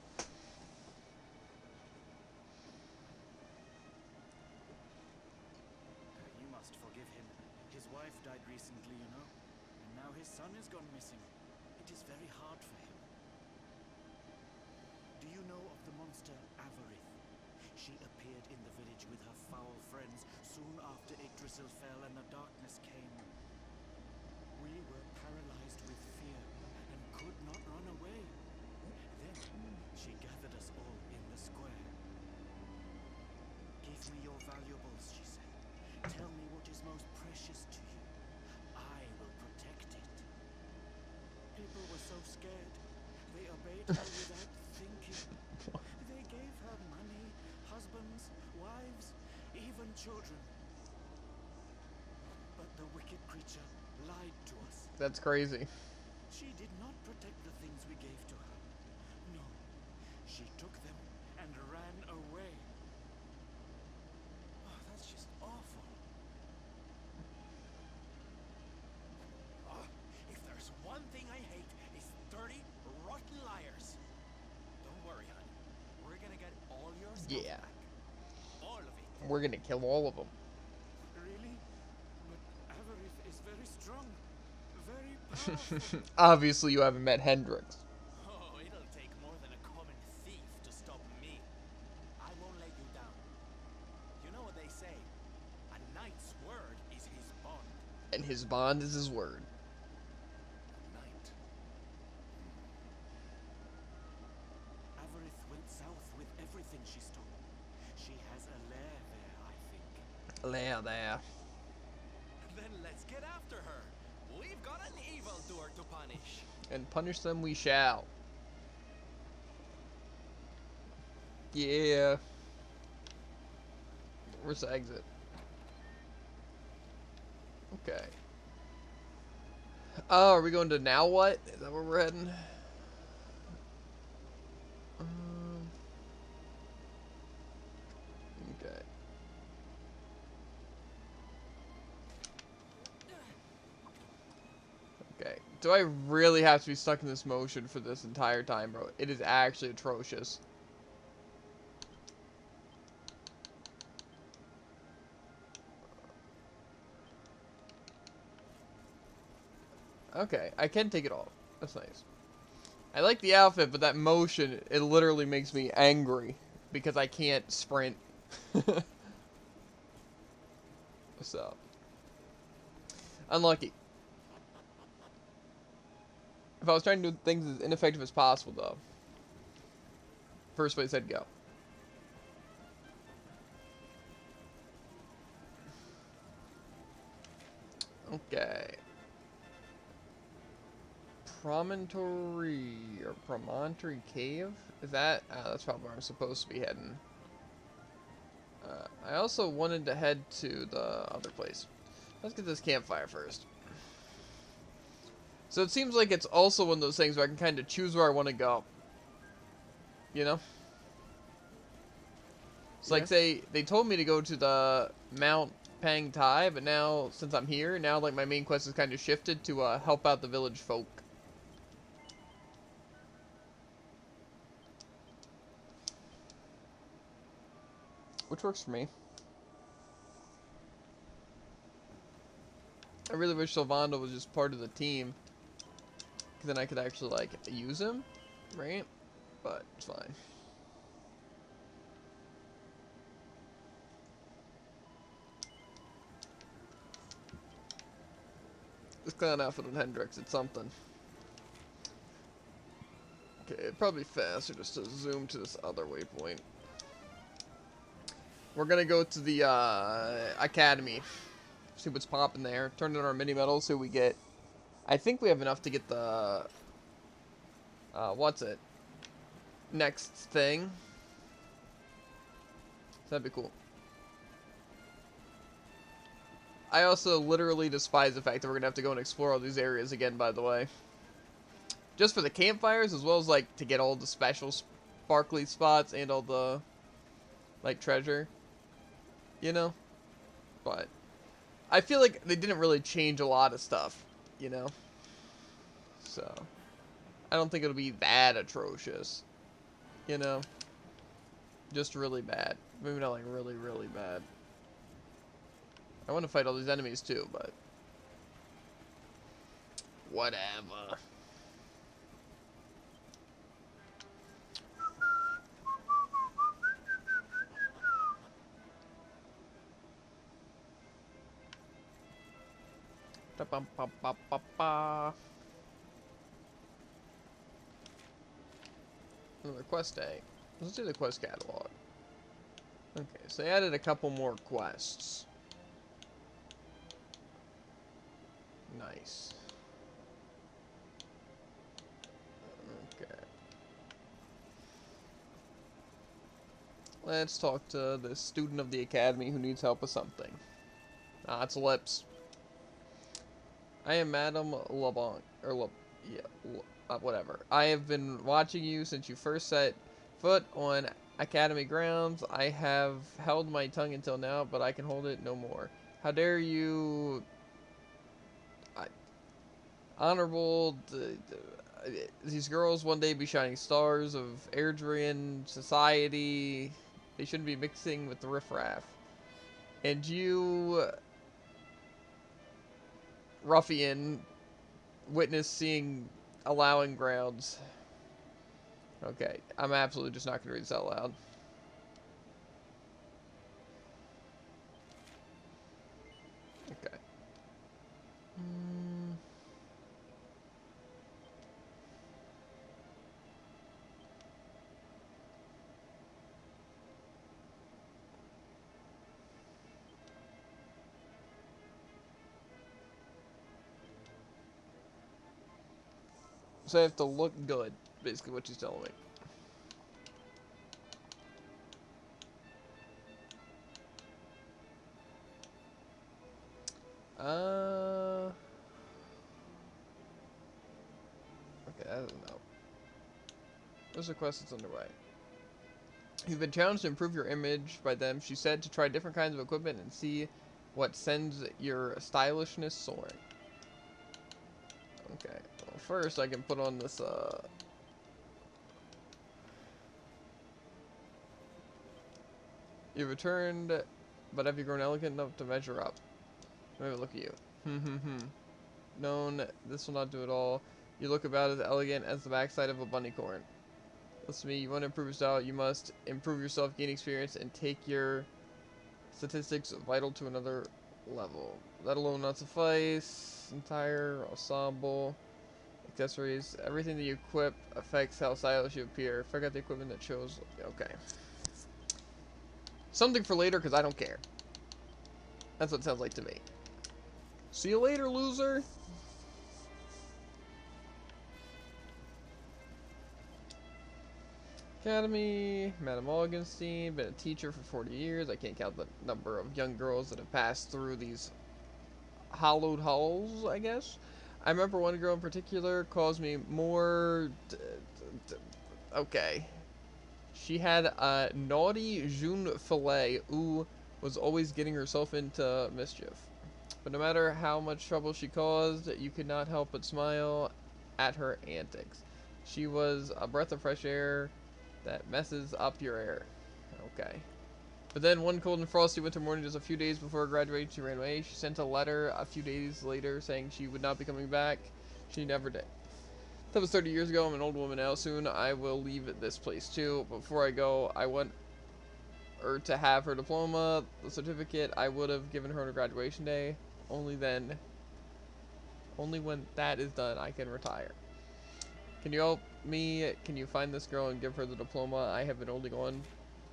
You must forgive him. His wife died recently, you know, and now his son has gone missing. It is very hard for him. Do you know of the monster Avarith? She appeared in the village with her foul friends soon after Yggdrasil fell and the darkness came. We were paralyzed with fear and could not run away. Then she gathered us all in the square. Give me your valuables, she said. Tell me what is most precious to you. I will protect it. People were so scared. They obeyed her without thinking. They gave her money, husbands, wives, even children. But the wicked creature lied to us. That's crazy. She did not protect the things we gave to her. No, she took them and ran away. It's just awful. If there's one thing I hate, it's dirty, rotten liars. Don't worry, honey. We're gonna get all your stuff Yeah. back. All of it. We're gonna kill all of them. Really? But Avarith is very strong. Very powerful. Obviously, you haven't met Hendrix. Oh, it'll take more than a common thief to stop me. I won't let you down. You know what they say? A knight's word is his bond. And his bond is his word. Night. Avarith went south with everything she stole. She has a lair there, I think. There. Then let's get after her. We've got an evildoer to punish. And punish them we shall. Yeah. Where's the exit? Okay. Oh, are we going to now what? Is that where we're heading? Okay. Okay. Do I really have to be stuck in this motion for this entire time, bro? It is actually atrocious. Okay, I can take it off. That's nice. I like the outfit, but that motion, it literally makes me angry because I can't sprint. So, unlucky. If I was trying to do things as ineffective as possible, though, first place I'd go. Okay. Promontory or Promontory Cave? Is that? That's probably where I'm supposed to be heading. I also wanted to head to the other place. Let's get this campfire first. So it seems like it's also one of those things where I can kind of choose where I want to go. You know? It's like, say, they told me to go to the Mount Pang Tai, but now, since I'm here, now, like, my main quest is kind of shifted to help out the village folk. Which works for me. I really wish Sylvando was just part of the team. Because then I could actually, like, use him, right? But it's fine. This clown outfit on Hendrix, it's something. Okay, it'd probably be faster just to zoom to this other waypoint. We're gonna go to the academy. See what's popping there. Turn in our mini medals, see what we get. I think we have enough to get the what's it? Next thing. That'd be cool. I also literally despise the fact that we're gonna have to go and explore all these areas again, by the way. Just for the campfires, as well as like to get all the special sparkly spots and all the like treasure. You know? But I feel like they didn't really change a lot of stuff, you know? So I don't think it'll be that atrocious. You know? Just really bad. Maybe not like really, really bad. I want to fight all these enemies too, but whatever. Another quest day. Let's do the quest catalog. Okay, so they added a couple more quests. Nice. Okay. Let's talk to the student of the academy who needs help with something. Ah, it's Lips. I am Madame LeBlanc, or whatever. I have been watching you since you first set foot on Academy grounds. I have held my tongue until now, but I can hold it no more. How dare you... Honorable... these girls one day be shining stars of Erdrian society. They shouldn't be mixing with the riffraff. And you... ruffian... witness seeing allowing grounds. Okay, I'm absolutely just not going to read this out loud. Okay. So I have to look good, basically what she's telling me. Okay, I don't know. There's a quest that's underway. You've been challenged to improve your image by them. She said to try different kinds of equipment and see what sends your stylishness soaring. Okay, well first I can put on this, You've returned, but have you grown elegant enough to measure up? Let me look at you. Known, this will not do it all. You look about as elegant as the backside of a bunnycorn. Listen to me, you want to improve your style, you must improve yourself, gain experience, and take your statistics vital to another level. That alone not suffice. Entire ensemble, accessories, everything that you equip affects how stylish you appear. Forget the equipment that shows. Okay. Something for later, because I don't care. That's what it sounds like to me. See you later, loser. Academy, Madame Augenstein, been a teacher for 40 years. I can't count the number of young girls that have passed through these hollowed halls, I guess. I remember one girl in particular calls me more... okay. She had a naughty Jeune Fillet who was always getting herself into mischief. But no matter how much trouble she caused, you could not help but smile at her antics. She was a breath of fresh air that messes up your air. Okay. But then one cold and frosty winter morning, just a few days before graduation, she ran away. She sent a letter a few days later saying she would not be coming back. She never did. That was 30 years ago. I'm an old woman now. Soon I will leave this place too. But before I go, I want her to have her diploma, the certificate I would have given her on her graduation day. Only then, only when that is done, I can retire. Can you help me? Can you find this girl and give her the diploma I have been holding on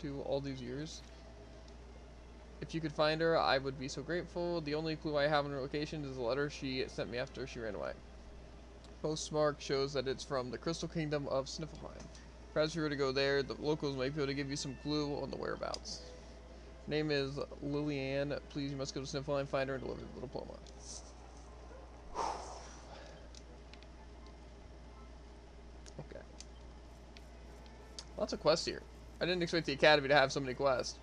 to all these years? If you could find her, I would be so grateful. The only clue I have on her location is the letter she sent me after she ran away. Postmark shows that it's from the Crystal Kingdom of Sniffleheim. Perhaps if you were to go there, the locals might be able to give you some clue on the whereabouts. Name is Lillian. Please, you must go to Sniffleheim, find her, and deliver the diploma. Okay. Lots of quests here. I didn't expect the Academy to have so many quests.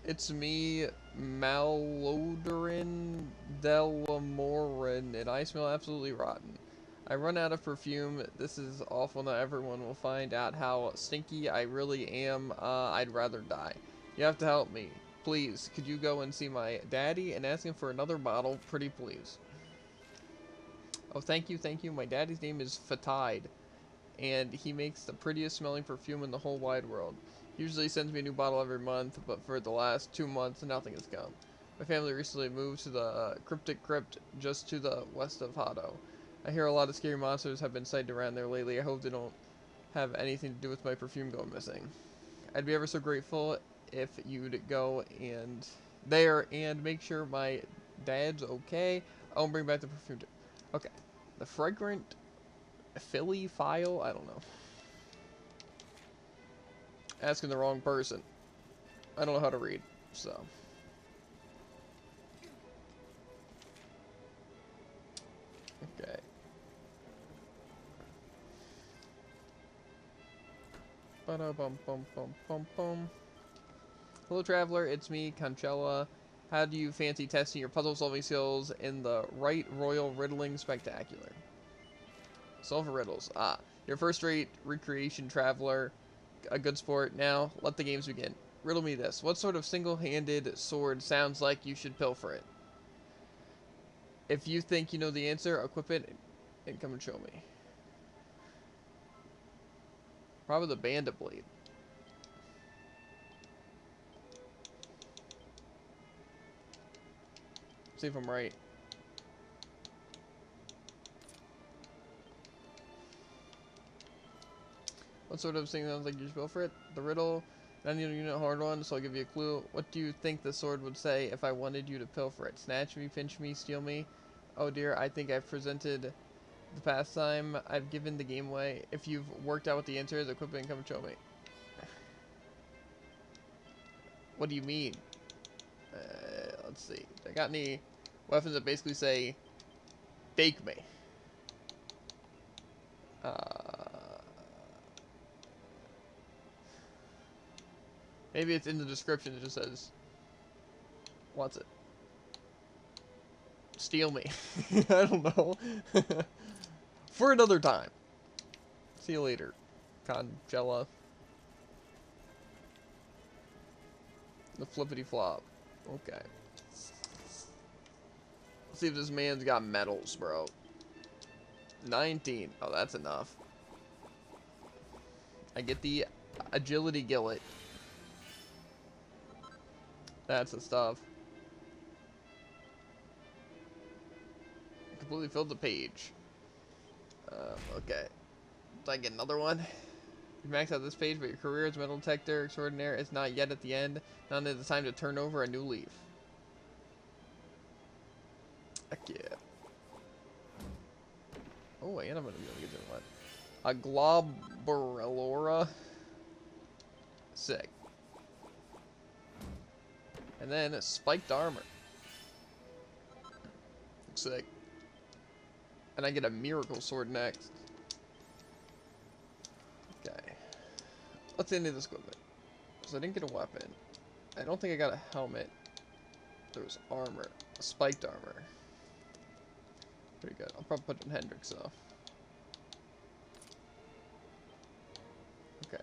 It's me, Malodorin Delamorin, and I smell absolutely rotten. I run out of perfume. This is awful. Not everyone will find out how stinky I really am. I'd rather die. You have to help me. Please, could you go and see my daddy and ask him for another bottle? Pretty please. Oh, thank you, thank you. My daddy's name is Fatide, and he makes the prettiest smelling perfume in the whole wide world. Usually sends me a new bottle every month, but for the last 2 months, nothing has come. My family recently moved to the Cryptic Crypt just to the west of Hado. I hear a lot of scary monsters have been sighted around there lately. I hope they don't have anything to do with my perfume going missing. I'd be ever so grateful if you'd go and there and make sure my dad's okay. I'll bring back the perfume too. Okay. The Fragrant Philly File? I don't know. Asking the wrong person. I don't know how to read, so. Okay. Ba-da-bum-bum-bum-bum-bum. Hello, traveler. It's me, Conchella. How do you fancy testing your puzzle-solving skills in the Right Royal Riddling Spectacular? Solve for riddles. Ah, your first-rate recreation traveler. A good sport. Now, let the games begin. Riddle me this. What sort of single-handed sword sounds like you should pilfer it? If you think you know the answer, equip it and come and show me. Probably the bandit blade. See if I'm right. What sort of thing sounds like you should go for it? The riddle. I need a unit hard one, so I'll give you a clue. What do you think the sword would say if I wanted you to pilfer it? Snatch me, pinch me, steal me? Oh dear, I think I've presented the pastime. I've given the game away. If you've worked out what the answer is, equip it and come and show me. What do you mean? Let's see. I got any weapons that basically say, bake me? Maybe it's in the description. It just says, what's it? Steal me. I don't know. For another time. See you later, Conchella. The flippity flop. Okay. Let's see if this man's got medals, bro. 19. Oh, that's enough. I get the agility gillet. That's the stuff. Completely filled the page. Okay. Did I get another one? You maxed out this page, but your career as metal detector extraordinaire is not yet at the end. Now is the time to turn over a new leaf. Heck yeah. Oh, and I'm gonna be able to get this one. A Globerellora. Sick. And then a spiked armor. Sick. And I get a miracle sword next. Okay. Let's end this equipment. So I didn't get a weapon. I don't think I got a helmet. There was armor. A spiked armor. Pretty good. I'll probably put it in Hendrix though. Okay.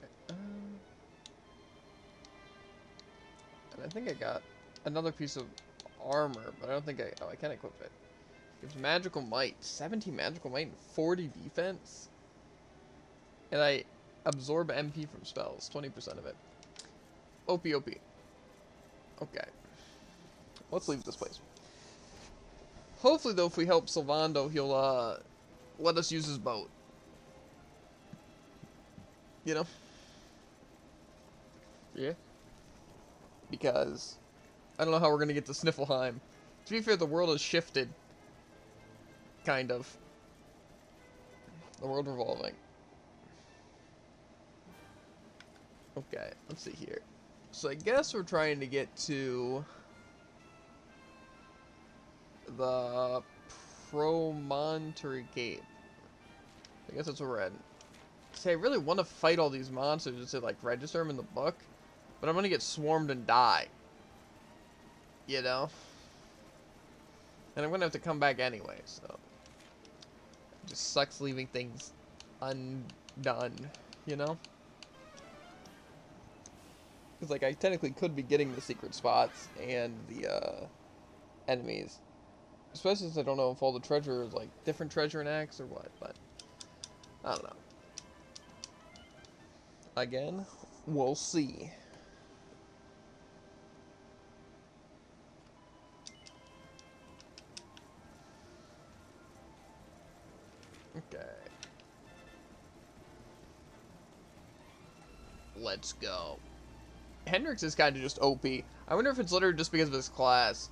And I think I got another piece of armor, but I don't think oh, I can equip it. Gives magical might. 17 magical might and 40 defense. And I absorb MP from spells. 20% of it. OP. Okay. Let's leave this place. Hopefully, though, if we help Sylvando, he'll, let us use his boat. You know? Yeah. Because I don't know how we're going to get to Sniffelheim. To be fair, the world has shifted. Kind of. The world revolving. Okay, let's see here. So I guess we're trying to get to the Promontory Cape. I guess that's where we're at. See, I really want to fight all these monsters just to, like, register them in the book. But I'm going to get swarmed and die. You know? And I'm going to have to come back anyway, so. It just sucks leaving things undone, you know? Because, like, I technically could be getting the secret spots and the, enemies. Especially since I don't know if all the treasure is, like, different treasure in Axe or what, but. I don't know. Again, we'll see. Okay. Let's go. Hendrix is kind of just OP. I wonder if it's literally just because of his class.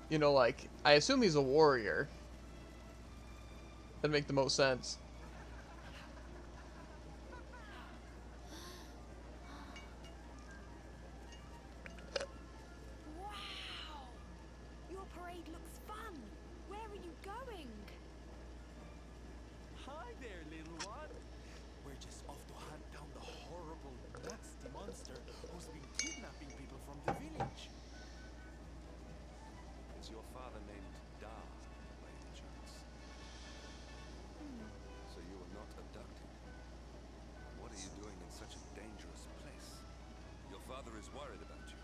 You know, like, I assume he's a warrior. That'd make the most sense. Wow! Your parade looks fun. Where are you going? Hi there, little one. We're just off to hunt down the horrible monster who's been kidnapping people from the village. Is your father named Dar, by any chance? So you were not abducted. What are you doing in such a dangerous place? Your father is worried about you.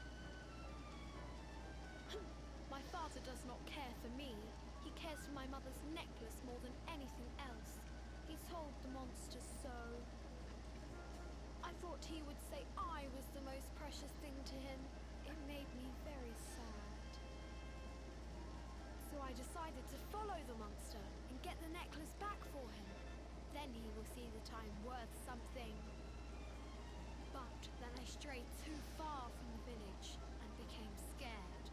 My father does not care for me. He cares for my mother's necklace more than anything else. He told the monster so. I thought he would say I was the most precious thing to him. It made me very sad. So I decided to follow the monster and get the necklace back for him. Then he will see that I'm worth something. But then I strayed too far from the village and became scared.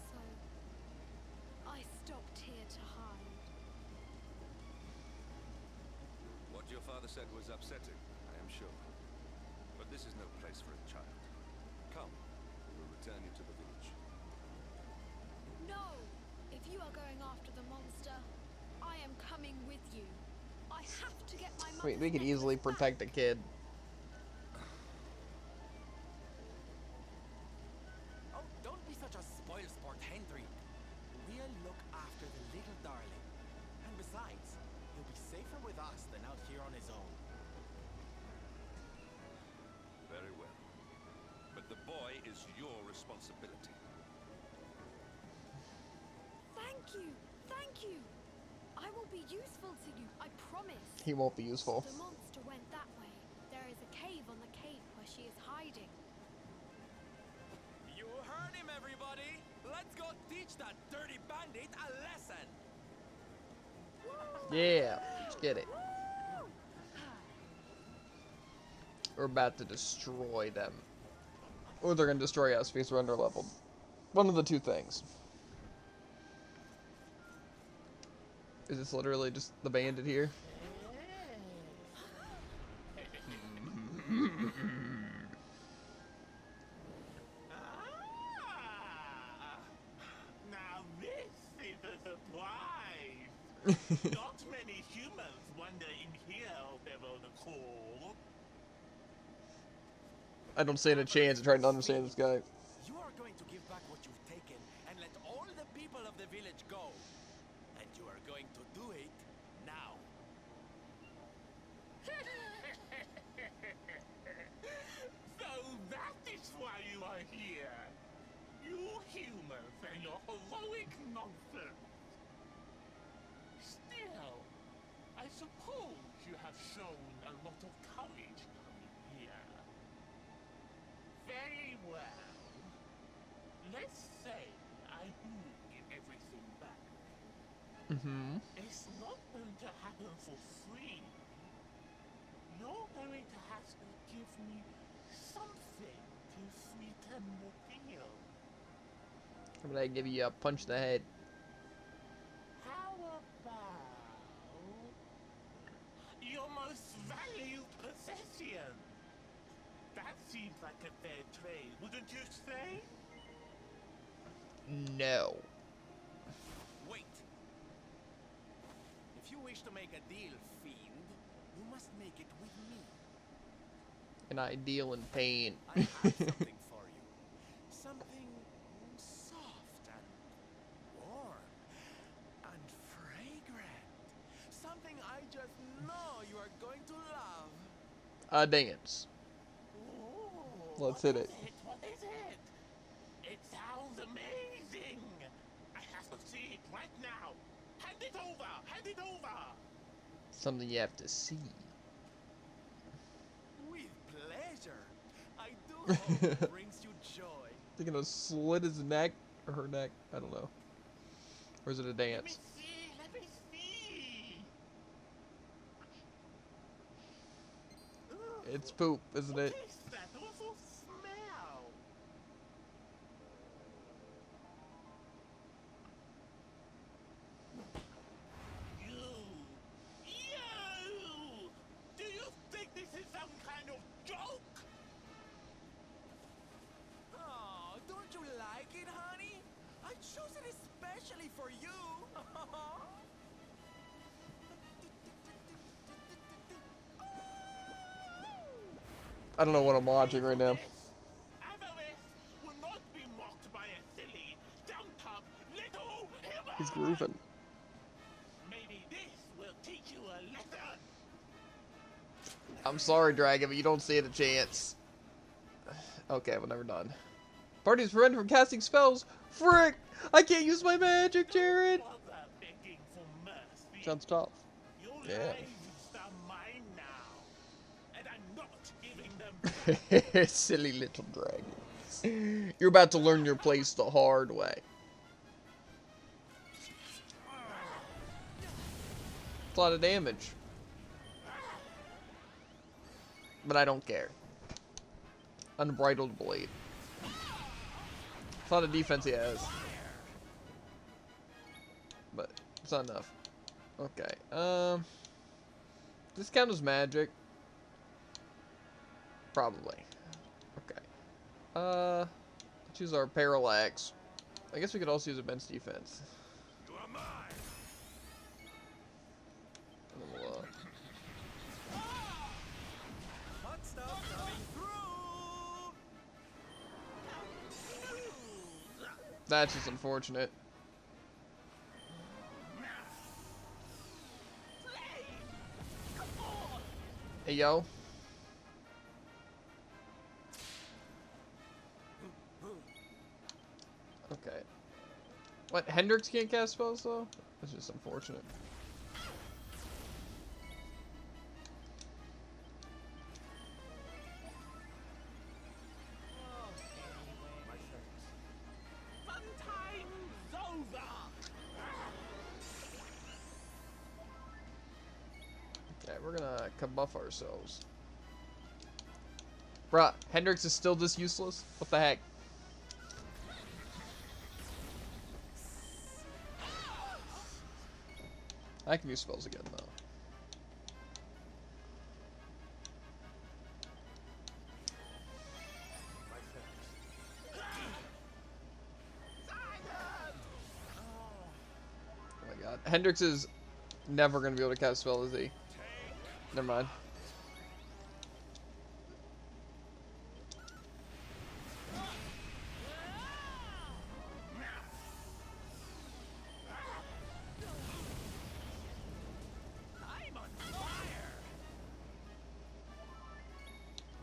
So I stopped here to hide. What your father said was upsetting, I am sure. But this is no place for a child. Come, we will return you to the village. No! If you are going after the monster, I am coming with you. I have to get my mother's Wait, we could easily necklace protect a kid. Oh, don't be such a spoilsport, Hendry. We'll look after the little darling. And besides, he'll be safer with us than out here on his own. Very well. But the boy is your responsibility. Thank you! Thank you! I will be useful to you, I promise. He won't be useful. The monster went that way. There is a cave on the cape where she is hiding. You heard him, everybody! Let's go teach that dirty bandit a lesson! Yeah, let's get it. We're about to destroy them. Or they're gonna destroy us because we're underleveled. One of the two things. Is this literally just the bandit here? Now this is a surprise. Not many humans wander in here of their own accord. I don't stand a chance of trying to understand this guy. You are going to give back what you've taken and let all the people of the village go. And you are going to do it now. So that is why you are here. You humans and your heroic nonsense. Still, I suppose you have shown a lot of courage coming here. Very well. Let's say I do give everything back. Mm-hmm. It's not going to happen for free. You're going to have to give me something to sweeten the deal. I'm gonna give you a punch in the head. How about your most valued possession? That seems like a fair trade, wouldn't you say? No. Wait. If you wish to make a deal, fiend, you must make it with me. An ideal in pain. I have something for you. Something soft and warm and fragrant. Something I just know you are going to love. Dance. Ooh, Let's hit it. What is it? It sounds amazing. I have to see it right now. Hand it over. Hand it over. Something you have to see. With pleasure. I do hope it brings you joy. They're gonna slit his neck or her neck. I don't know. Or is it a Let me dance? see. Let me see. Ooh, It's poop, isn't what it? is that awful smell? You! Do you think this is some kind of joke? Oh, don't you like it, honey? I chose it especially for you. I don't know what I'm watching right now. proven. Maybe this will teach you a lesson. I'm sorry, Dragon, but you don't stand a chance. Okay, well, never done. Party is prevented from casting spells. Frick! I can't use my magic, Jared. Bother begging for mercy. Sounds tough. Your Yeah. lives are mine now, and I'm not giving them. Silly little dragons. You're about to learn your place the hard way. It's a lot of damage. But I don't care. Unbridled blade. It's a lot of defense he has. But it's not enough. Okay. This count as magic? Probably. Okay. Let's use our parallax. I guess we could also use immense defense. You are mine. And then we'll, Hot stuff coming through. that's just unfortunate. Hey, yo. Okay. What? Hendrix can't cast spells, though? That's just unfortunate. Fun time's over. Okay, we're gonna buff ourselves. Bruh, Hendrix is still this useless? What the heck? I can use spells again, though. Oh my god. Hendrix is never gonna be able to cast spell, is he? Never mind.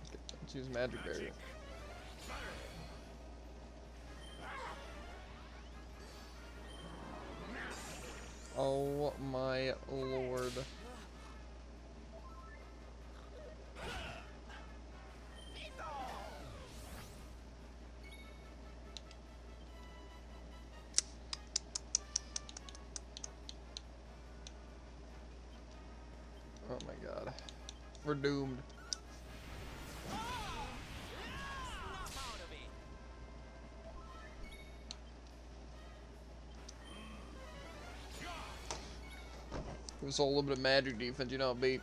Okay, let's use magic barrier. Oh my lord. Oh my god. We're doomed. Give us all a little bit of magic defense, you know, beat.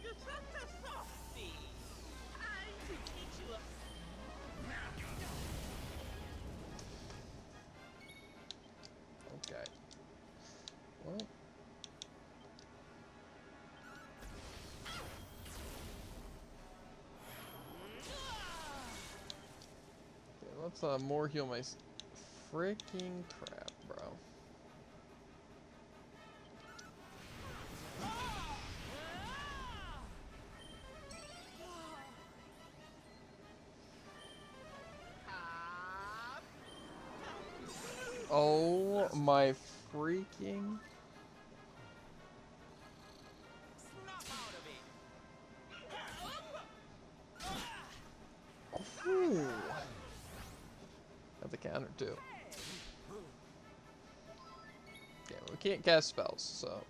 You're such a softie. Time to teach you a. Okay. Well. Okay, let's more heal my freaking crap, bro. Oh my freaking. Ooh. Got the counter too. Okay, we can't cast spells, so.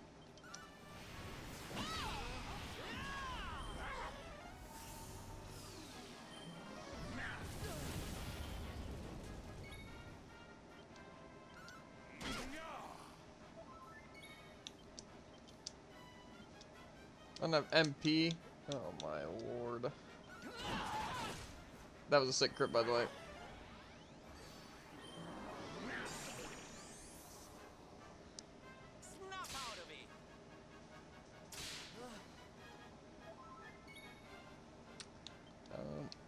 I don't have MP. Oh my lord. That was a sick crit, by the way.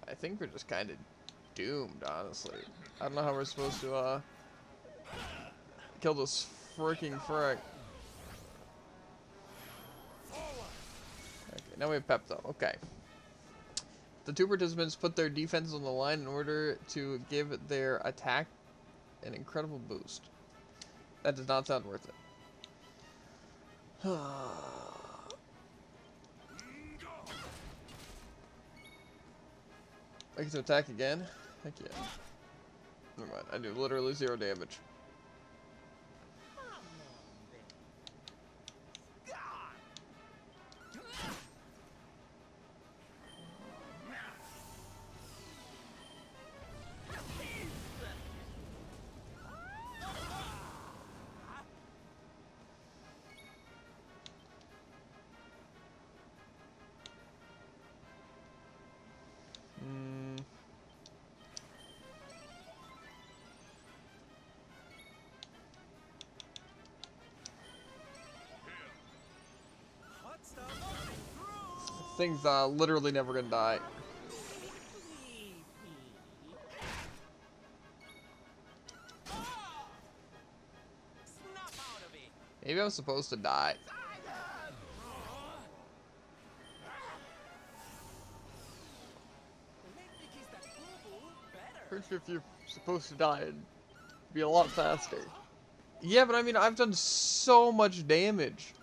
I think we're just kind of doomed, honestly. I don't know how we're supposed to, kill this freaking frick. Okay, now we have Pepto. Okay. The two participants put their defenses on the line in order to give their attack an incredible boost. That does not sound worth it. I get to attack again? Heck yeah. Never mind, I do literally 0 damage. Thing's literally never gonna die. Maybe I was supposed to die. Pretty sure if you're supposed to die, it'd be a lot faster. Yeah, but I mean, I've done so much damage.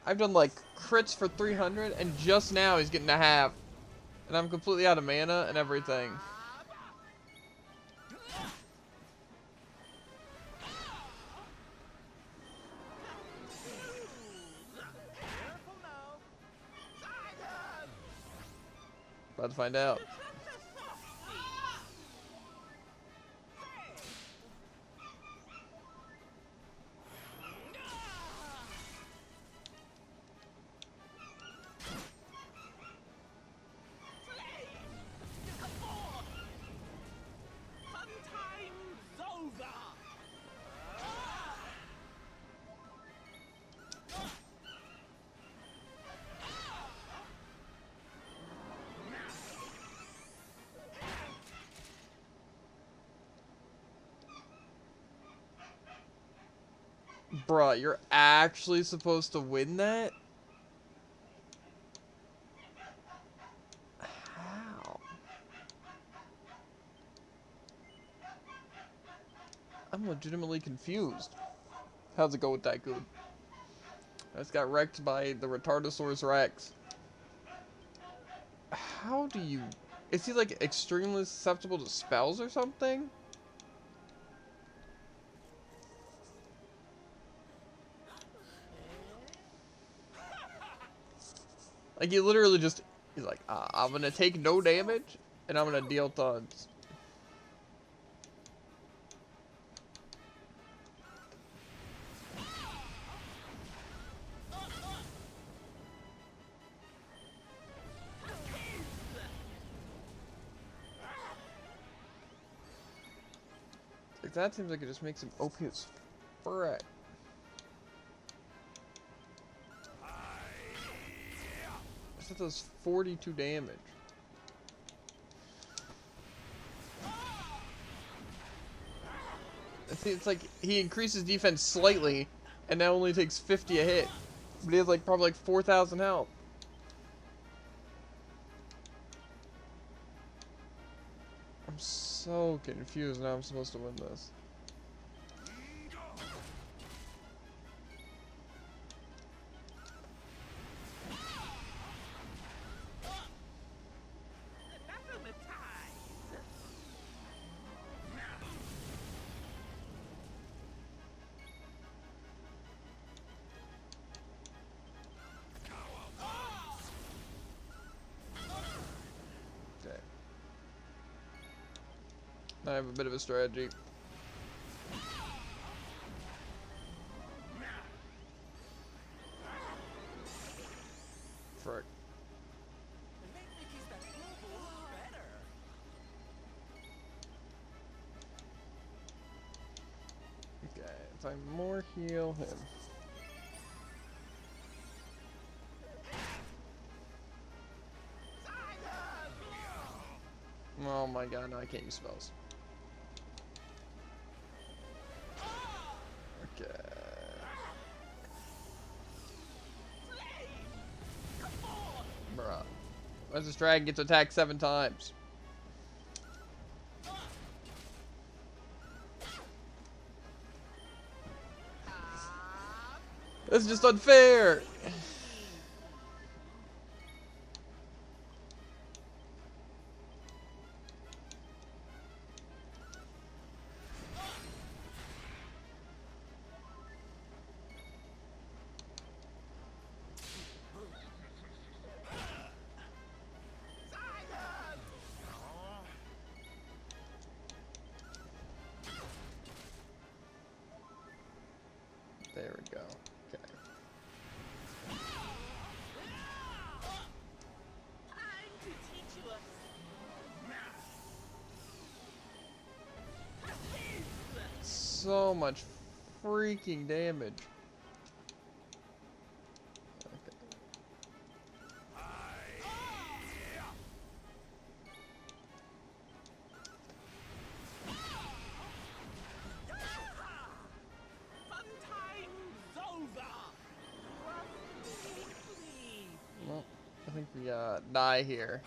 I've done like crits for 300, and just now he's getting a half. And I'm completely out of mana and everything. About to find out. Bruh, you're actually supposed to win that? How? I'm legitimately confused. How's it go with Tycoon? I just got wrecked by the Retardosaurus Rex. How do you... Is he like extremely susceptible to spells or something? Like, he literally just, he's like, I'm gonna take no damage, and I'm gonna deal tons. Like, that seems like it just makes him OP as frick. That does 42 damage. See, it's like he increases defense slightly, and now only takes 50 a hit, but he has like probably like 4,000 health. I'm so confused now. I'm supposed to win this. I have a bit of a strategy. Frick. Okay, if I more heal him. Oh Oh my god, no, I can't use spells. Okay. Bruh. Why does this dragon get to attack 7 times? This is just unfair! There we go. Okay. So much freaking damage. Okay. Well, I think we die here.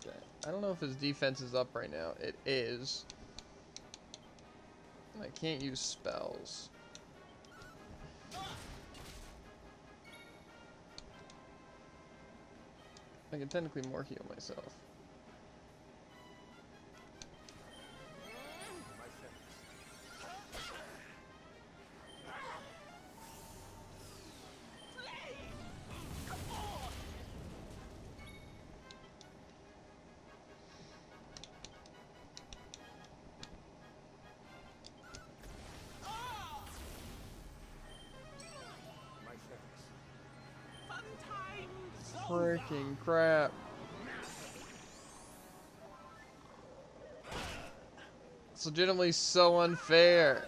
Okay. I don't know if his defense is up right now. It is. I can't use spells. I can technically more heal myself. Freaking crap. It's legitimately so unfair.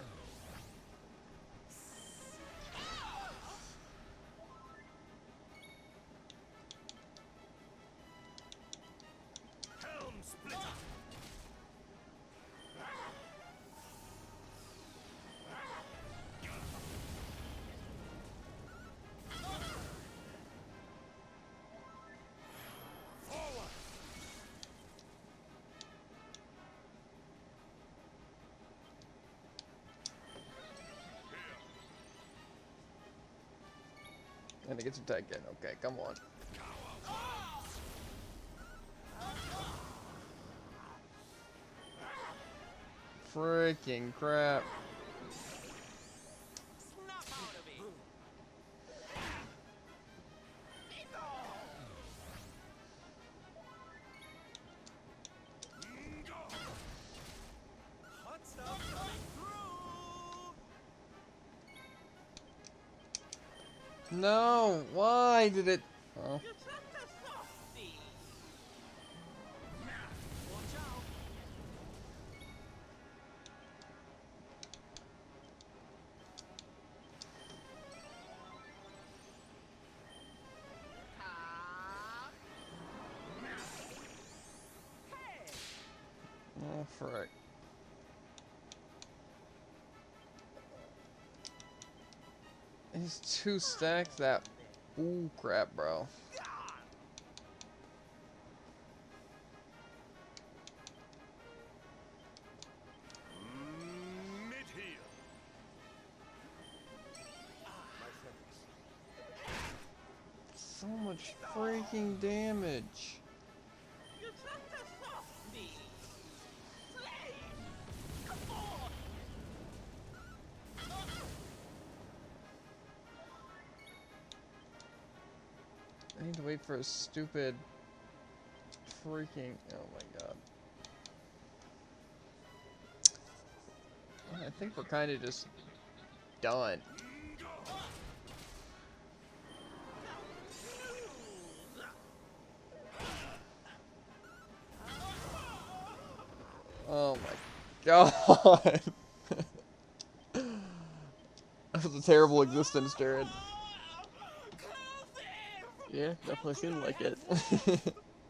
And it gets attacked again. Okay, come on. Freaking crap. No, why did it? Oh. Oh, frick. He's 2 stacks that. Ooh, crap, bro. So much freaking damage. I need to wait for a stupid freaking. Oh my god. I think we're kind of just done. Oh my god. That was a terrible existence, Jared. Yeah, definitely seemed like it.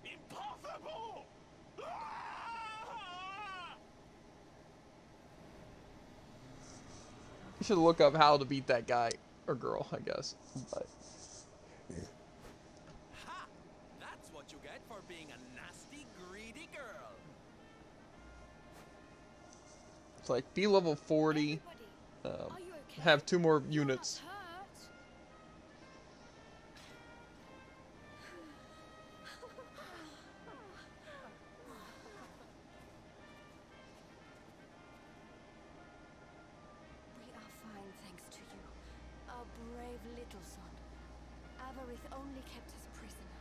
Impossible! You should look up how to beat that guy or girl, I guess. But Ha! That's what you get for being a nasty, greedy girl. it's like be level 40, Everybody, are you okay? have 2 more You're not units. hurt? We are fine, thanks to you. Our brave little son. Avarith only kept us prisoner.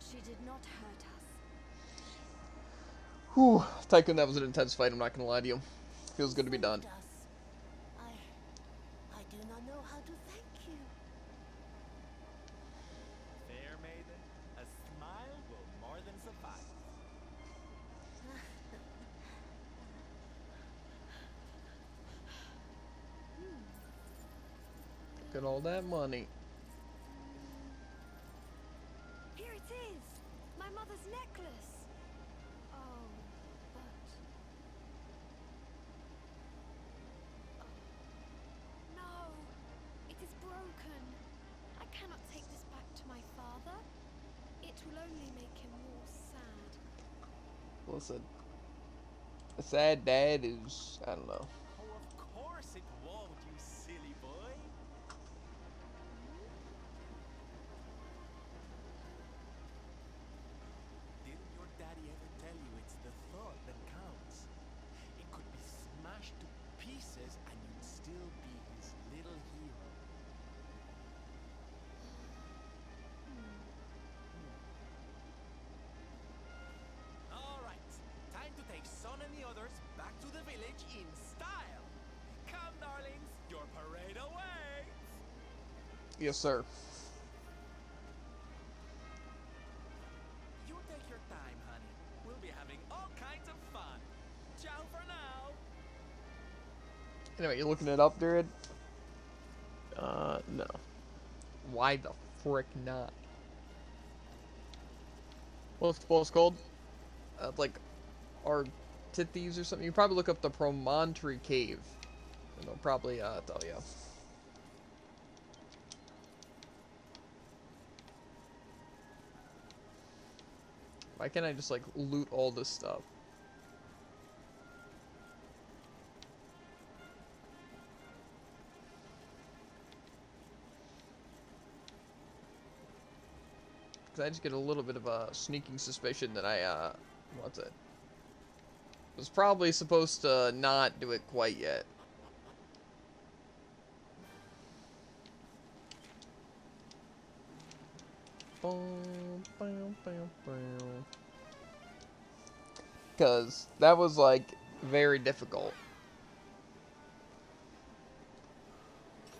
She did not hurt us. Whew, Tycoon, that was an intense fight, I'm not gonna lie to you. Feels good to be done. Saved us. I do not know how to thank you. Fair maiden, a smile will more than suffice. Look at all that money. Here it is! My mother's necklace! Oh, but... Oh. No! It is broken! I cannot take this back to my father. It will only make him more sad. Listen, a sad dad is, I don't know. Oh, of course it won't, you silly boy. Didn't your daddy ever tell you it's the thought that counts? It could be smashed to pieces and you'd still be his little hero. All right, time to take Son and the others back to the village in style. Come, darlings, your parade awaits. Yes, sir. You take your time, honey. We'll be having all kinds of fun. Ciao for now. Anyway, you looking it up, dude? No. Why the frick not? What's called? Like, Artithes or something. You probably look up the Promontory Cave. And they'll probably, tell you. Why can't I just, like, loot all this stuff? Because I just get a little bit of a sneaking suspicion that I, what's it? Was probably supposed to not do it quite yet. Because that was, like, very difficult.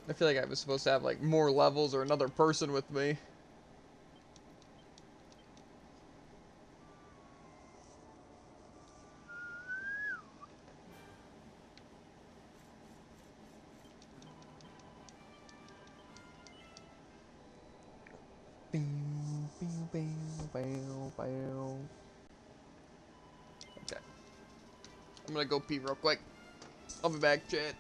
I feel like I was supposed to have, like, more levels or another person with me. Okay. I'm gonna go pee real quick. I'll be back, chat.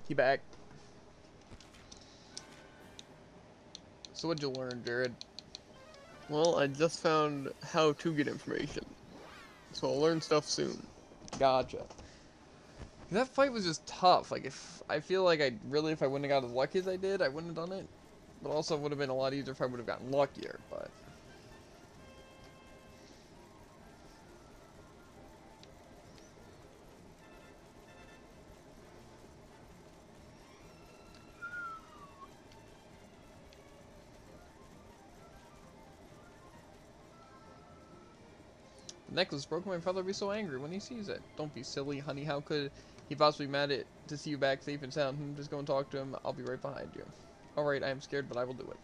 He back. So what'd you learn, Jared? Well, I just found how to get information. So I'll learn stuff soon. Gotcha. That fight was just tough. Like, if I feel like if I wouldn't have got as lucky as I did, I wouldn't have done it. But also, it would have been a lot easier if I would have gotten luckier, but... The necklace broke. My father would be so angry when he sees it. Don't be silly, honey. How could he possibly be mad to see you back safe and sound? Just go and talk to him. I'll be right behind you. Alright, I am scared, but I will do it.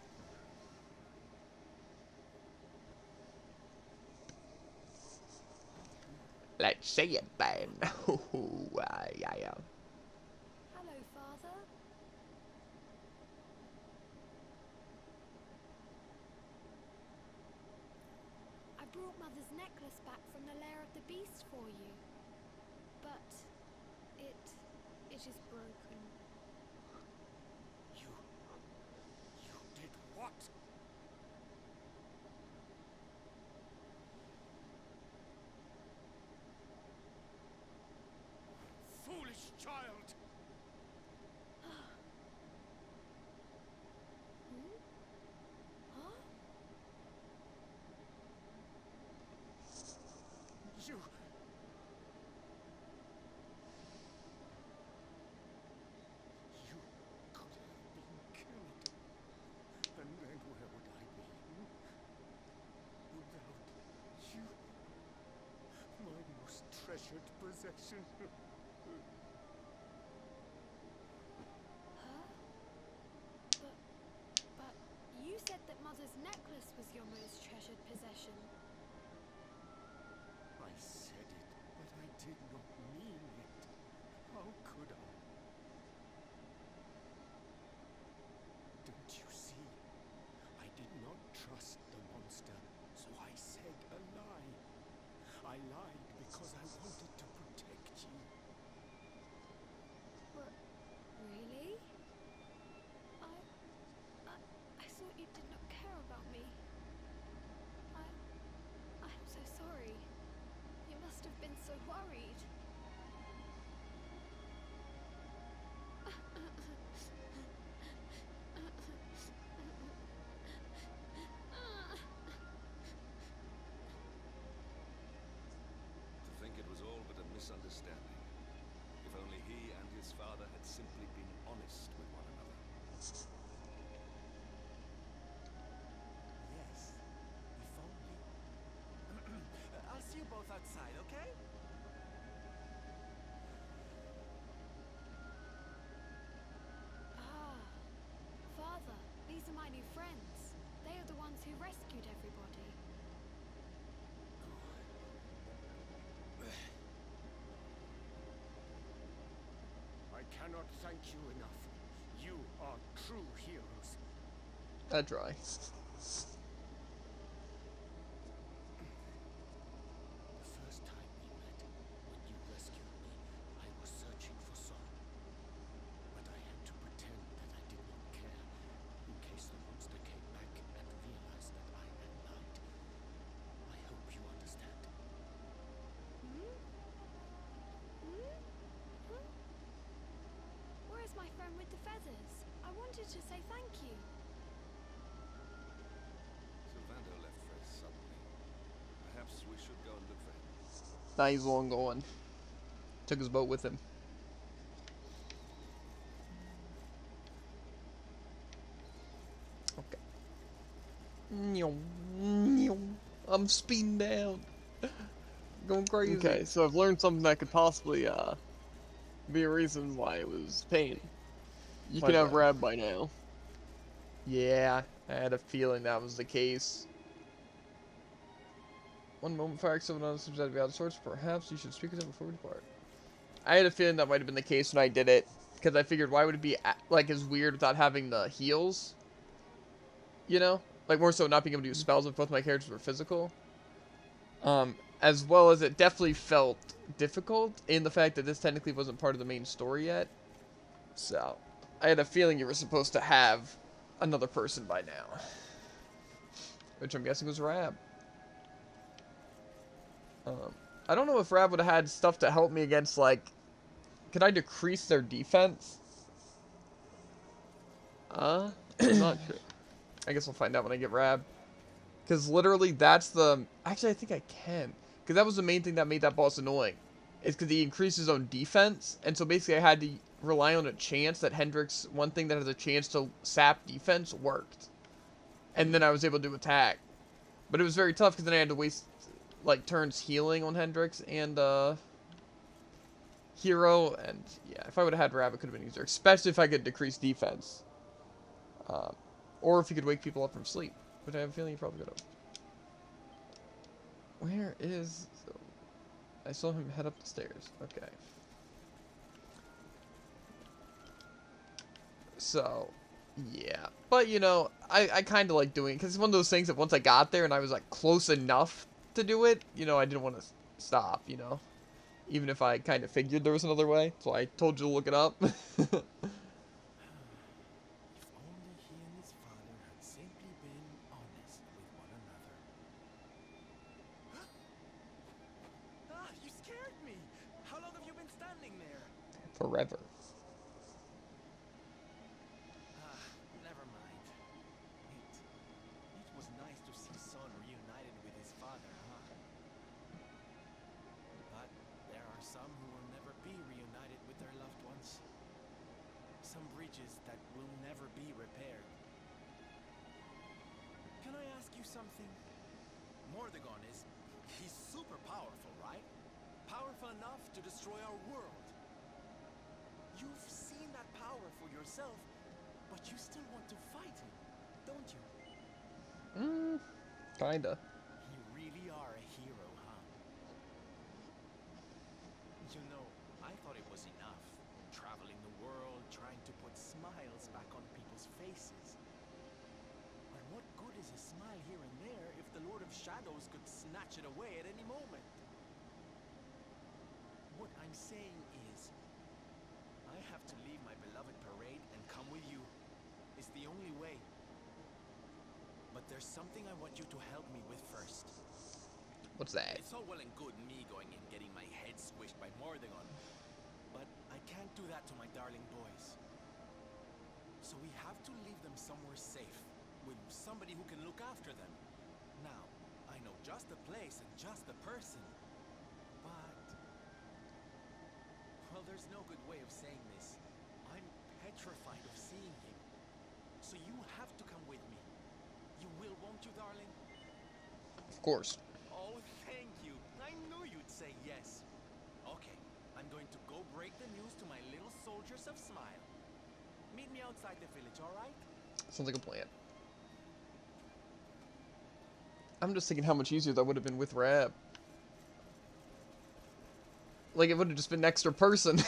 Let's see it, then. Yeah. Hello, Father. I brought Mother's necklace back from the lair of the beast for you. But it is broken. You did what? Foolish child! Huh? You... You could have been killed. And then where would I be? Without you, my most treasured possession. Huh? But you said that Mother's necklace was your most treasured possession. I said it, but I did not mean it. How could I? Don't you see? I did not trust the monster, so I said a lie. I lied because I wanted to protect you. Really? I thought you did not care about me. I'm so sorry. You must have been so worried. To think it was all but a misunderstanding. If only he and his father had simply been honest with one another. Yes, if only. I'll see you both outside, okay? Ah, Father, these are my new friends. They are the ones who rescued everybody. I cannot thank you enough. You are true heroes. I try. The first time we met, when you rescued me, I was searching for Sorrow. But I had to pretend that I did not care, in case the monster came back and realized that I had lied. I hope you understand. Where is my friend with the feathers? I wanted to say thank you. Sylvando left very suddenly. Perhaps we should go and look for him. Now he's long gone. Took his boat with him. Okay. I'm speeding down. Going crazy. Okay, so I've learned something that could possibly be a reason why it was pain. You Why can have that? Rab by now. Yeah, I had a feeling that was the case. One moment, Fire someone else seems to be out of sorts. Perhaps you should speak with him before we depart. I had a feeling that might have been the case when I did it, because I figured why would it be like as weird without having the heals? You know, like more so not being able to use spells if both my characters were physical. As well as it definitely felt difficult in the fact that this technically wasn't part of the main story yet. So, I had a feeling you were supposed to have another person by now. Which I'm guessing was Rab. I don't know if Rab would have had stuff to help me against, like... Could I decrease their defense? I'm not sure. I guess we'll find out when I get Rab. Because literally, that's the... Actually, I think I can. Because that was the main thing that made that boss annoying. Is because he increased his own defense. And so basically, I had to rely on a chance that Hendrix, one thing that has a chance to sap defense, worked. And then I was able to attack. But it was very tough because then I had to waste, like, turns healing on Hendrix and, Hero. And, yeah, if I would have had Rab, it could have been easier. Especially if I could decrease defense. Or if you could wake people up from sleep. But I have a feeling you probably could have. Where is... I saw him head up the stairs. Okay. So, yeah. But, you know, I kind of like doing it. Because it's one of those things that once I got there and I was, like, close enough to do it, you know, I didn't want to stop, you know. Even if I kind of figured there was another way. So I told you to look it up. Forever. Never mind. It was nice to see Son reunited with his father, huh? But there are some who will never be reunited with their loved ones. Some bridges that will never be repaired. Can I ask you something? Mordegon he's super powerful, right? Powerful enough to destroy our world. You've seen that power for yourself, but you still want to fight him, don't you? Kinda. You really are a hero, huh? You know, I thought it was enough. Traveling the world, trying to put smiles back on people's faces. But what good is a smile here and there if the Lord of Shadows could snatch it away at any moment? What I'm saying is, I have to leave my beloved parade and come with you. It's the only way. But there's something I want you to help me with first. What's that? It's all well and good me going and getting my head squished by Mordegon, but I can't do that to my darling boys. So we have to leave them somewhere safe, with somebody who can look after them. Now, I know just the place and just the person, but... Well, there's no good way of saying this. I'm petrified of seeing him. So you have to come with me. You will, won't you, darling? Of course. Oh, thank you. I knew you'd say yes. Okay, I'm going to go break the news to my little soldiers of Smile. Meet me outside the village, all right? Sounds like a plan. I'm just thinking how much easier that would have been with Rab. Like, it would have just been an extra person.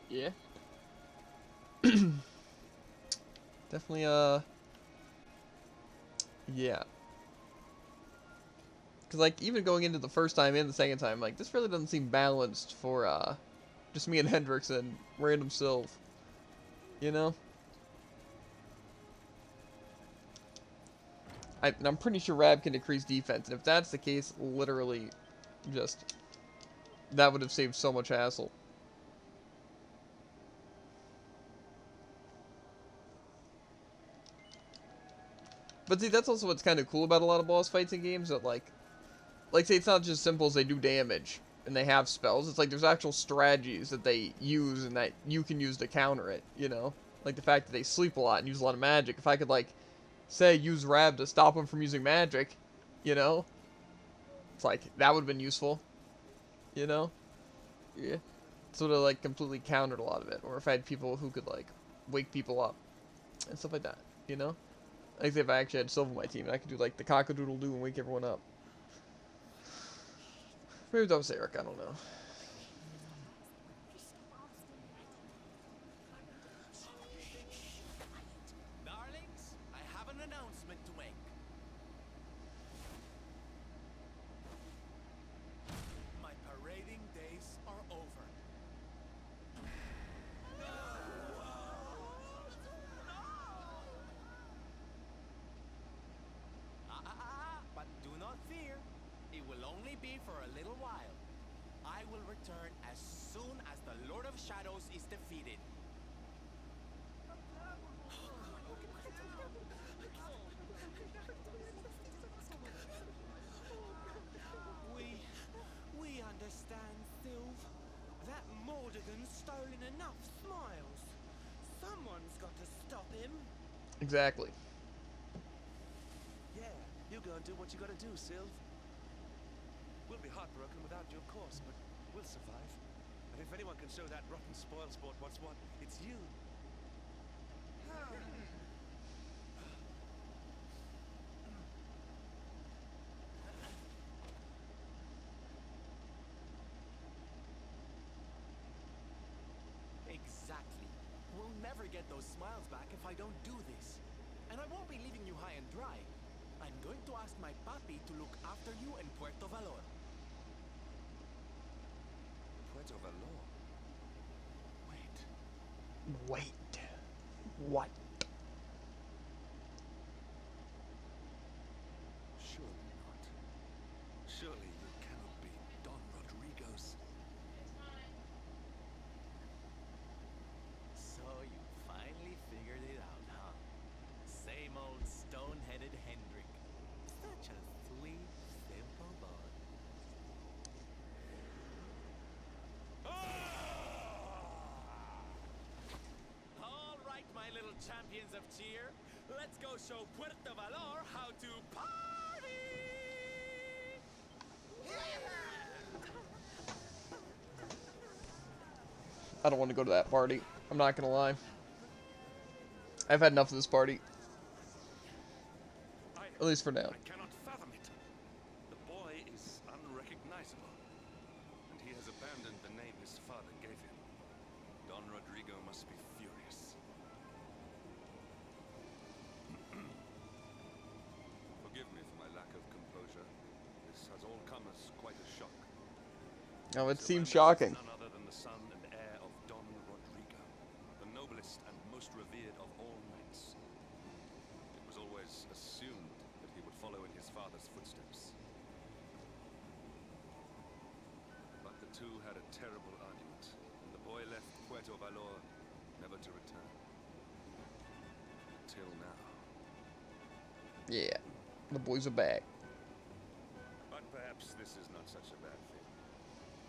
Yeah. Definitely, yeah. Because, like, even going into the first time and the second time, like, this really doesn't seem balanced for, just me and Hendrix and random Sylv. You know? I'm pretty sure Rab can decrease defense, and if that's the case, literally, just... That would have saved so much hassle. But see, that's also what's kind of cool about a lot of boss fights in games, that like say it's not just simple as they do damage and they have spells. It's like there's actual strategies that they use and that you can use to counter it, you know? Like the fact that they sleep a lot and use a lot of magic. If I could, like, say, use Rab to stop them from using magic, you know? It's like, that would have been useful. You know? Yeah. Sort of, like, completely countered a lot of it. Or if I had people who could, like, wake people up. And stuff like that, you know? Like, if I actually had Sylv on my team, and I could do, like, the cock-a-doodle-doo and wake everyone up. Maybe that was Eric, I don't know. Darlings, I have an announcement to make. My parading days are over. only be for a little while. I will return as soon as the Lord of Shadows is defeated. We understand, Sylve. That Mordegon's stolen enough smiles. Someone's got to stop him. Exactly. Yeah, you go and do what you gotta do, Sylve. We'll be heartbroken without you, of course, but we'll survive. And if anyone can show that rotten spoil sport what's what, it's you. Exactly. We'll never get those smiles back if I don't do this. And I won't be leaving you high and dry. I'm going to ask my papi to look after you in Puerto Valor. Puerto Valor? Wait. What? Surely not. Surely you cannot be Don Rodrigo's. So you finally figured it out, huh? Same old stone-headed Hendrik. Such a sweet, simple boy. All right, my little champions of cheer. Let's go show Puerto Valor how to party! I don't want to go to that party. I'm not gonna lie. I've had enough of this party. At least for now. I cannot fathom it. The boy is unrecognizable, and he has abandoned the name his father gave him. Don Rodrigo must be furious. Forgive me for my lack of composure. This has all come as quite a shock. Oh, it Sir seems Randall is shocking. None other than the son and heir of Don Rodrigo, the noblest and most revered of all knights. It was always assumed that he would follow in his father's footsteps. But the two had a terrible argument, and the boy left Puerto Valor, never to return. Until now. Yeah. The boys are back. But perhaps this is not such a bad thing.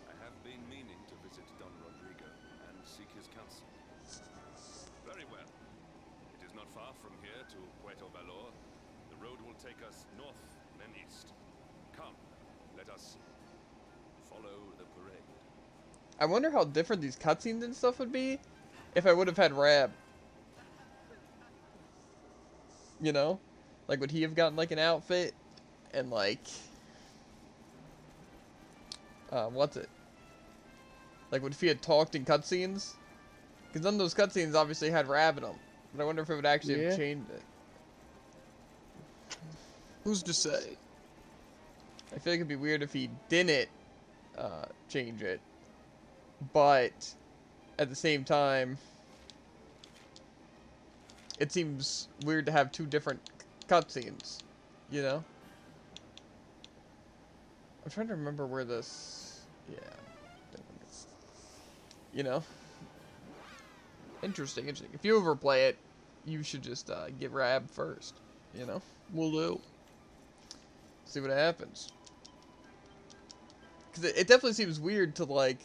I have been meaning to visit Don Rodrigo and seek his counsel. Very well. It is not far from here to Puerto Valor. The road will take us north, then east. Come, let us follow the parade. I wonder how different these cutscenes and stuff would be if I would have had Rab. You know? Like, would he have gotten, like, an outfit? And, like... what's it? Like, would if he had talked in cutscenes? Because none of those cutscenes obviously had Rab in them. But I wonder if it would actually have changed it. Who's to say? I feel like it'd be weird if he didn't change it. But at the same time, it seems weird to have two different cutscenes, you know? I'm trying to remember where this... Yeah. You know? Interesting, interesting. If you overplay it, you should just get Rab first, you know? Will do. See what happens. Because it definitely seems weird to, like,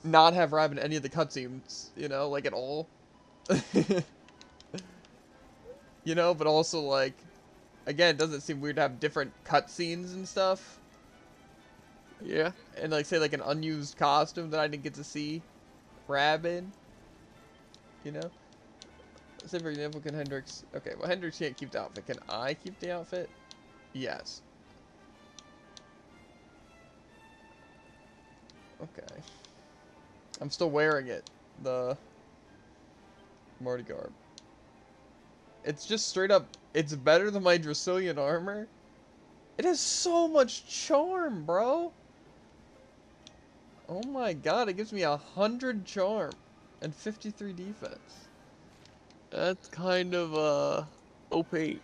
not have Rab in any of the cutscenes, you know, like, at all. You know, but also, like, again, doesn't it seem weird to have different cutscenes and stuff? Yeah. And, like, say, like, an unused costume that I didn't get to see Rab in? You know? Say, for example, can Hendrix... Okay, well, Hendrix can't keep the outfit. Can I keep the outfit? Yes. Okay. I'm still wearing it. The Marty garb. It's just straight up, it's better than my Dracilian armor. It has so much charm, bro. Oh my god, it gives me 100 charm and 53 defense. That's kind of, OP. I'm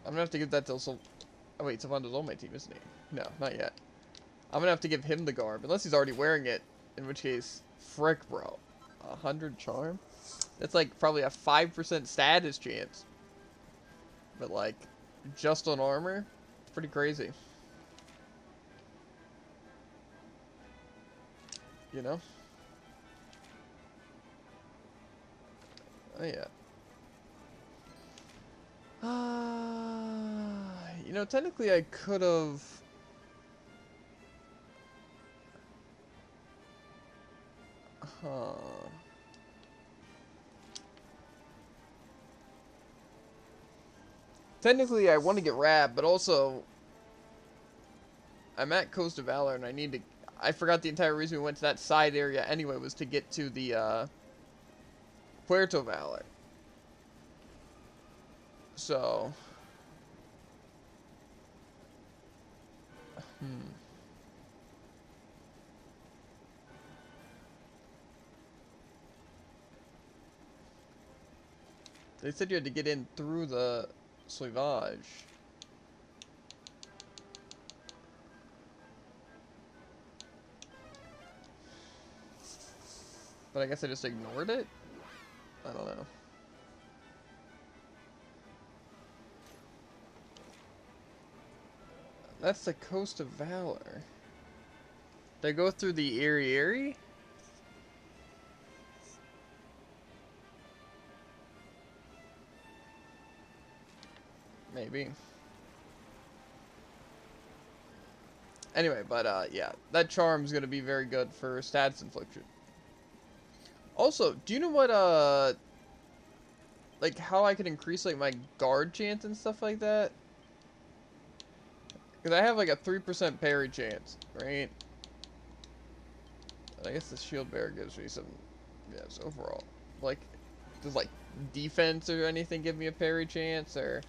gonna have to give that to Oh wait, Sylvando's on my team, isn't he? No, not yet. I'm gonna have to give him the garb, unless he's already wearing it, in which case, frick, bro. 100 charm? That's like probably a 5% status chance. But like, just on armor, it's pretty crazy. You know? Oh yeah. You know, technically I could have... Technically I want to get Rab, but also... I'm at Coast of Valor and I need to... I forgot the entire reason we went to that side area anyway was to get to the, Puerto Valor. So... They said you had to get in through the Sauvage. But I guess I just ignored it? I don't know. That's the Coast of Valor. Did I go through the Erie? Maybe. Anyway, but yeah, that charm's gonna be very good for stats infliction. Also, do you know what like how I can increase like my guard chance and stuff like that? Because I have like a 3% parry chance, right? I guess the shield bearer gives me some, yes, overall. Like, does like defense or anything give me a parry chance or?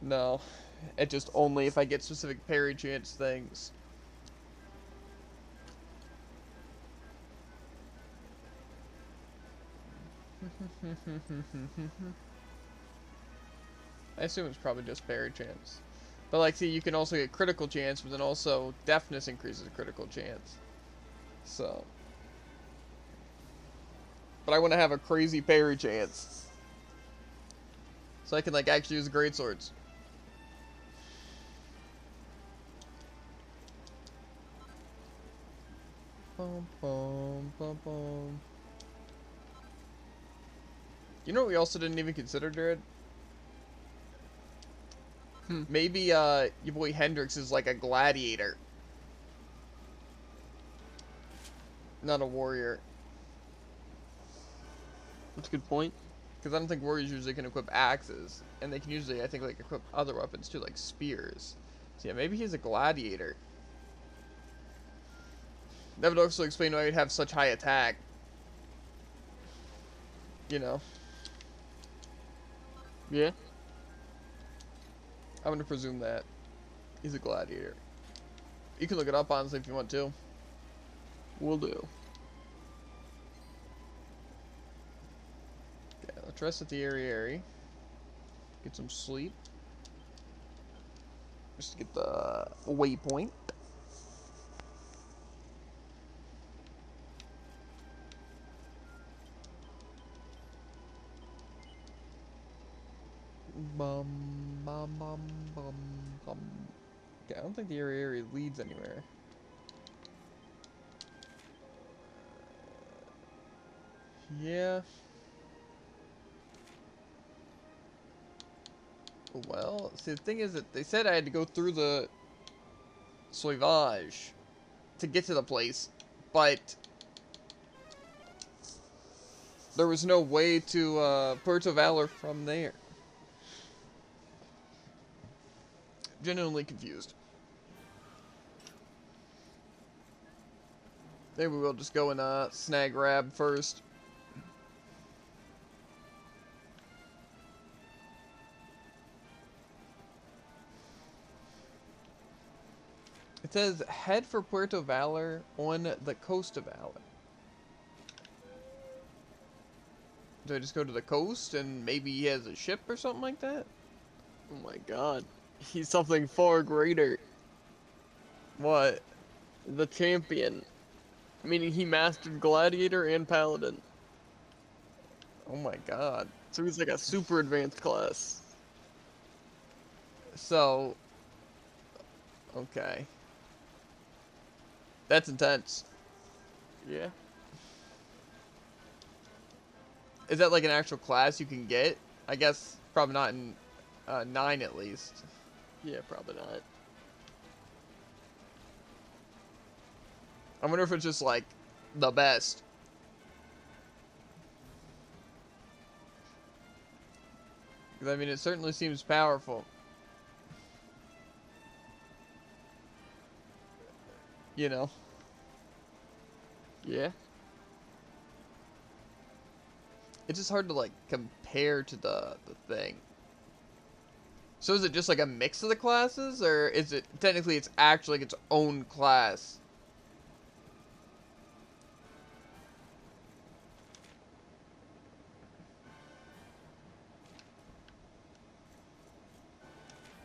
No, it just only if I get specific parry chance things. I assume it's probably just parry chance. But like, see, you can also get critical chance, but then also deafness increases critical chance. So. But I want to have a crazy parry chance. So I can like actually use greatswords. Boom, boom, boom, boom. You know what we also didn't even consider, Jared? Maybe, your boy Hendrix is like a gladiator. Not a warrior. That's a good point. Because I don't think warriors usually can equip axes. And they can usually, I think, like, equip other weapons too, like spears. So yeah, maybe he's a gladiator. That would also explain why he'd have such high attack. You know. Yeah. I'm gonna presume that he's a gladiator. You can look it up, honestly, if you want to. Will do. Okay, let's rest at the Erie. Get some sleep. Just to get the waypoint. Bum, bum, bum, bum, bum. Okay, I don't think the area leads anywhere. Yeah. Well, see, the thing is that they said I had to go through the Sauvage to get to the place, but there was no way to Puerto Valor from there. Genuinely confused. Maybe we'll just go and snag Rab first. It says head for Puerto Valor on the coast of Valor. Do I just go to the coast and maybe he has a ship or something like that? Oh my god. He's something far greater. What? The champion. Meaning he mastered Gladiator and Paladin. Oh my god. So he's like a super advanced class. So... Okay. That's intense. Yeah. Is that like an actual class you can get? I guess probably not in 9 at least. Yeah, probably not. I wonder if it's just like the best. Because I mean, it certainly seems powerful. You know. Yeah. It's just hard to like compare to the thing. So is it just like a mix of the classes, or is it technically it's actually like its own class?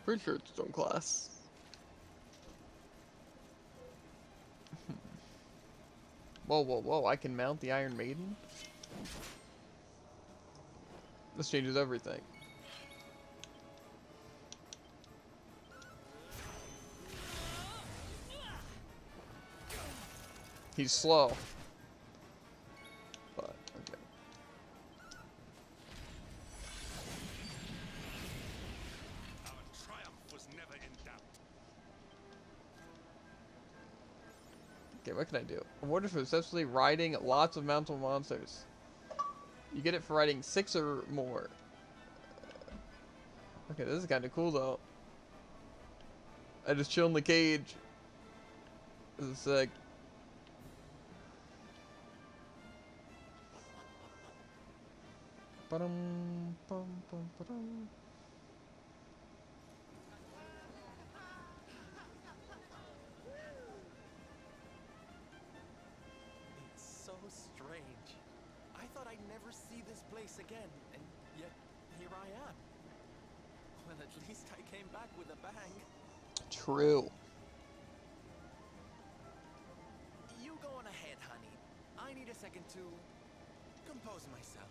Pretty sure it's its own class. Whoa, whoa, whoa, I can mount the Iron Maiden? This changes everything. He's slow. But, okay. Our triumph was never in doubt. Okay, what can I do? Awarded for successfully riding lots of mountain monsters. You get it for riding 6 or more. Okay, this is kind of cool though. I just chill in the cage. This is sick. Ba-dum, bum, bum, ba-dum. It's so strange. I thought I'd never see this place again, and yet here I am. Well, at least I came back with a bang. True. You go on ahead, honey. I need a second to compose myself.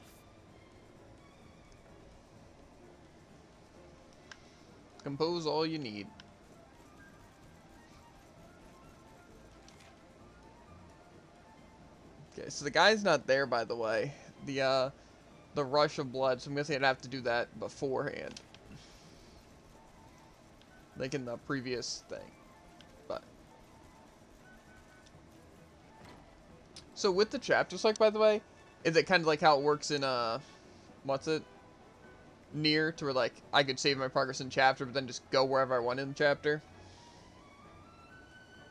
Compose all you need. Okay, so the guy's not there, by the way. The rush of blood, so I'm guessing I'd have to do that beforehand. Like in the previous thing. But. So with the chapter select, by the way, is it kind of like how it works in, what's it? Near, to where, like, I could save my progress in chapter, but then just go wherever I want in the chapter?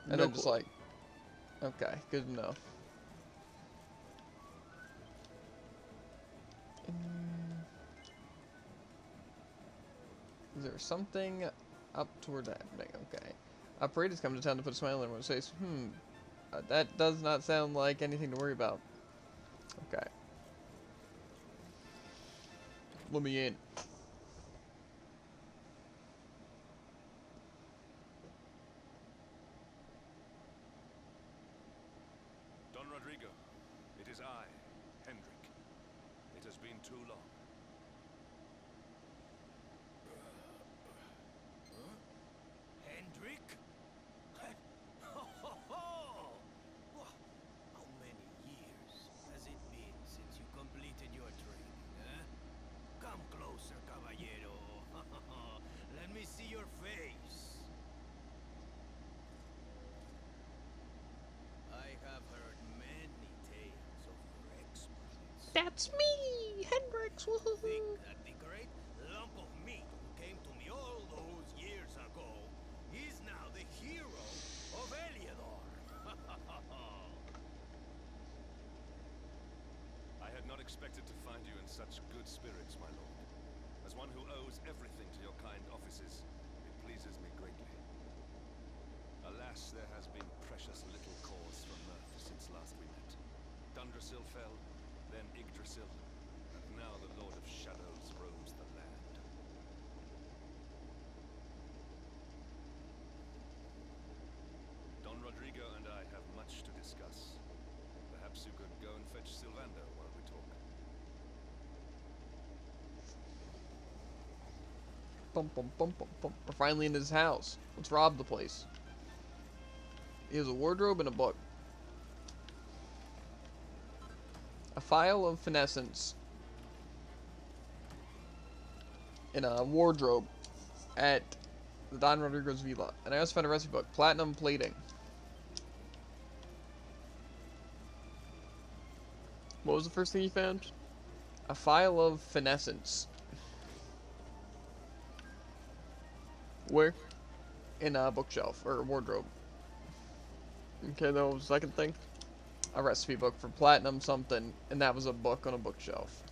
And No then just clue. like, okay, good to know. Is there something up toward that? Okay. A parade has come to town to put a smile on everyone's face. That does not sound like anything to worry about. Okay. Let me in. Don Rodrigo, it is I, Hendrik. It has been too long. Hendrik? How many years has it been since you completed your training, eh? Come closer, caballero. Let me see your face. I have heard many tales of your exploits. That's me, Hendrix. Woohoo! Think that the great lump of meat who came to me all those years ago is now the hero of Eliador. I had not expected to find you in such good spirits, my lord. As one who owes everything to your kind offices, it pleases me greatly. Alas, there has been precious little cause for mirth since last we met. Dundrasil fell, then Yggdrasil, and now the Lord of Shadows roams the land. Bum, bum, bum, bum, bum. We're finally in his house. Let's rob the place. He has a wardrobe and a book. A file of finessence. In a wardrobe at the Don Rodrigo's Villa. And I also found a recipe book. Platinum plating. What was the first thing you found? A file of finessence. Where? In a bookshelf or a wardrobe. Okay, that was the second thing. A recipe book for platinum something, and that was a book on a bookshelf.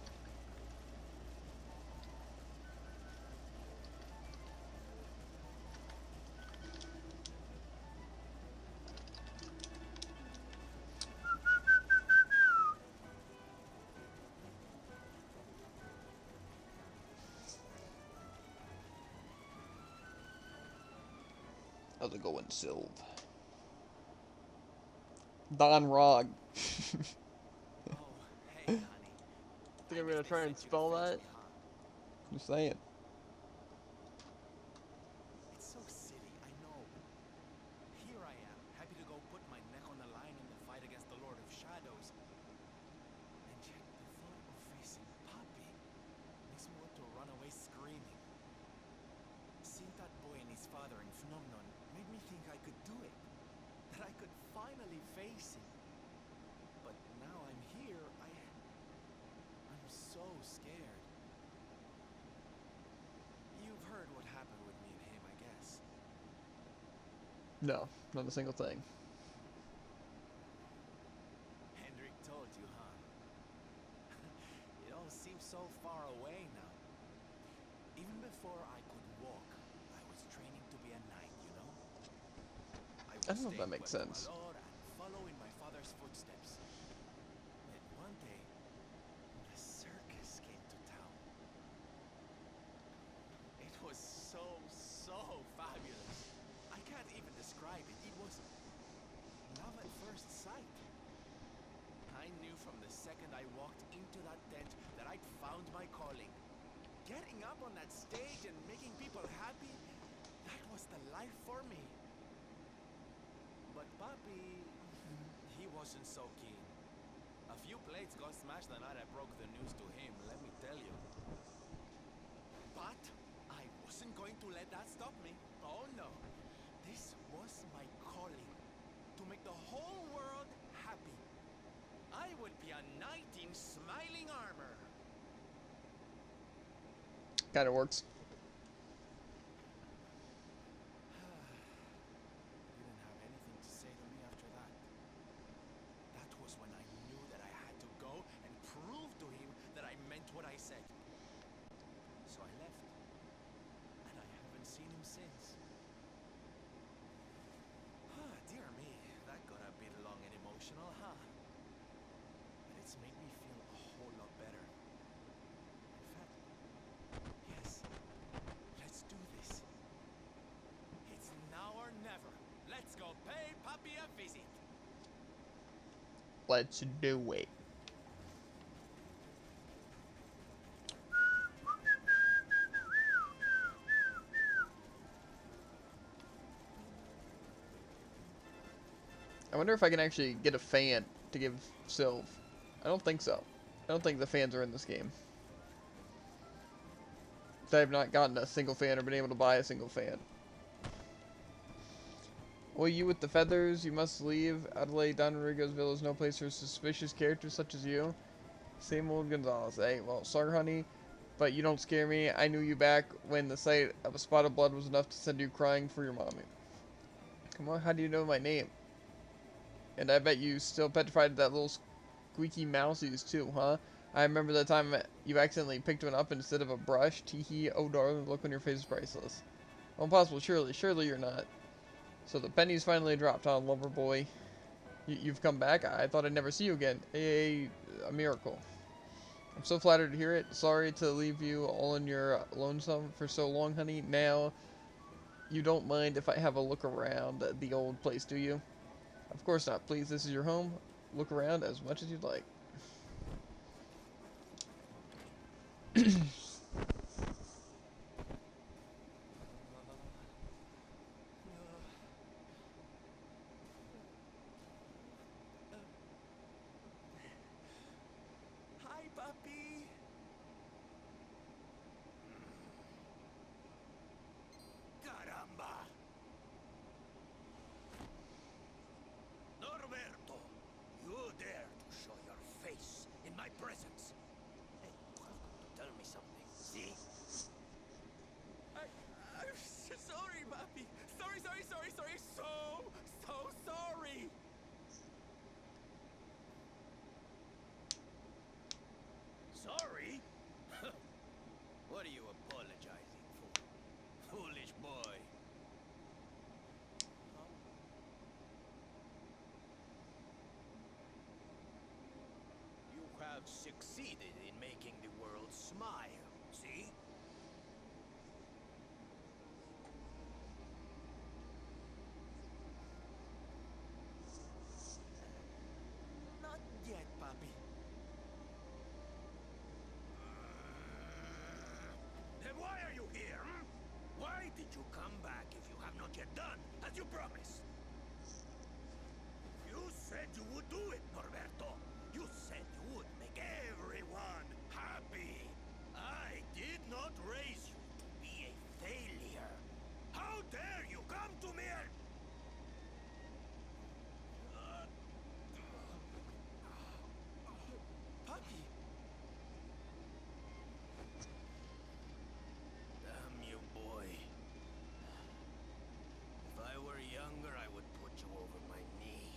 How's it going, Sylve? Don Rog. Oh, hey, honey. Think I'm gonna try and spell that? Just saying. It's so silly, I know. Here I am, happy to go put my neck on the line in the fight against the Lord of Shadows. And yet the thought of facing Papi makes me want to run away screaming. Seeing that boy and his father in Phenomenon made me think I could do it. That I could finally face him. But now I'm here, I'm so scared. You've heard what happened with me and him, I guess. No, not a single thing. Hendrik told you, huh? It all seems so far away now. Even before I could walk, I was training to be a knight, you know? I don't know if that makes sense. And follow in my father's footsteps. And one day, the circus came to town. It was so fabulous. I can't even describe it. It was love at first sight. I knew from the second I walked into that tent that I'd found my calling. Getting up on that stage and making people happy, that was the life for me. But Papi, he wasn't so keen. A few plates got smashed the night I broke the news to him, let me tell you. But I wasn't going to let that stop me. Oh no. This was my calling. To make the whole world happy. I would be a knight in smiling armor. Kinda works. He didn't have anything to say to me after that. That was when I knew that I had to go and prove to him that I meant what I said. So I left. And I haven't seen him since. Dear me, that got a bit long and emotional, huh? But it's made me feel a whole lot better. In fact, yes, let's do this. It's now or never. Let's go pay Papi a visit. Let's do it. I wonder if I can actually get a fan to give Sylve. I don't think so. I don't think the fans are in this game. I have not gotten a single fan or been able to buy a single fan. Well, you with the feathers, you must leave. Adelaide, Don Rodrigo's Villa is no place for suspicious characters such as you. Same old Gonzalez, eh? Well, sorry, honey, but you don't scare me. I knew you back when the sight of a spot of blood was enough to send you crying for your mommy. Come on, how do you know my name? And I bet you still petrified of that little squeaky mousies too, huh? I remember that time you accidentally picked one up instead of a brush. Teehee, oh darling, the look on your face is priceless. Oh, impossible, surely you're not. So the pennies finally dropped on lover boy. You've come back? I thought I'd never see you again. A miracle. I'm so flattered to hear it. Sorry to leave you all in your lonesome for so long, honey. Now, you don't mind if I have a look around the old place, do you? Of course not. Please, this is your home. Look around as much as you'd like. have succeeded in making the world smile, see? Not yet, Papi. Then why are you here, hmm? Why did you come back if you have not yet done as you promised? You said you would do it, Norberto. You said you would make everyone happy. I did not raise you to be a failure. How dare you come to me and... Papi! Damn you, boy. If I were younger, I would put you over my knee.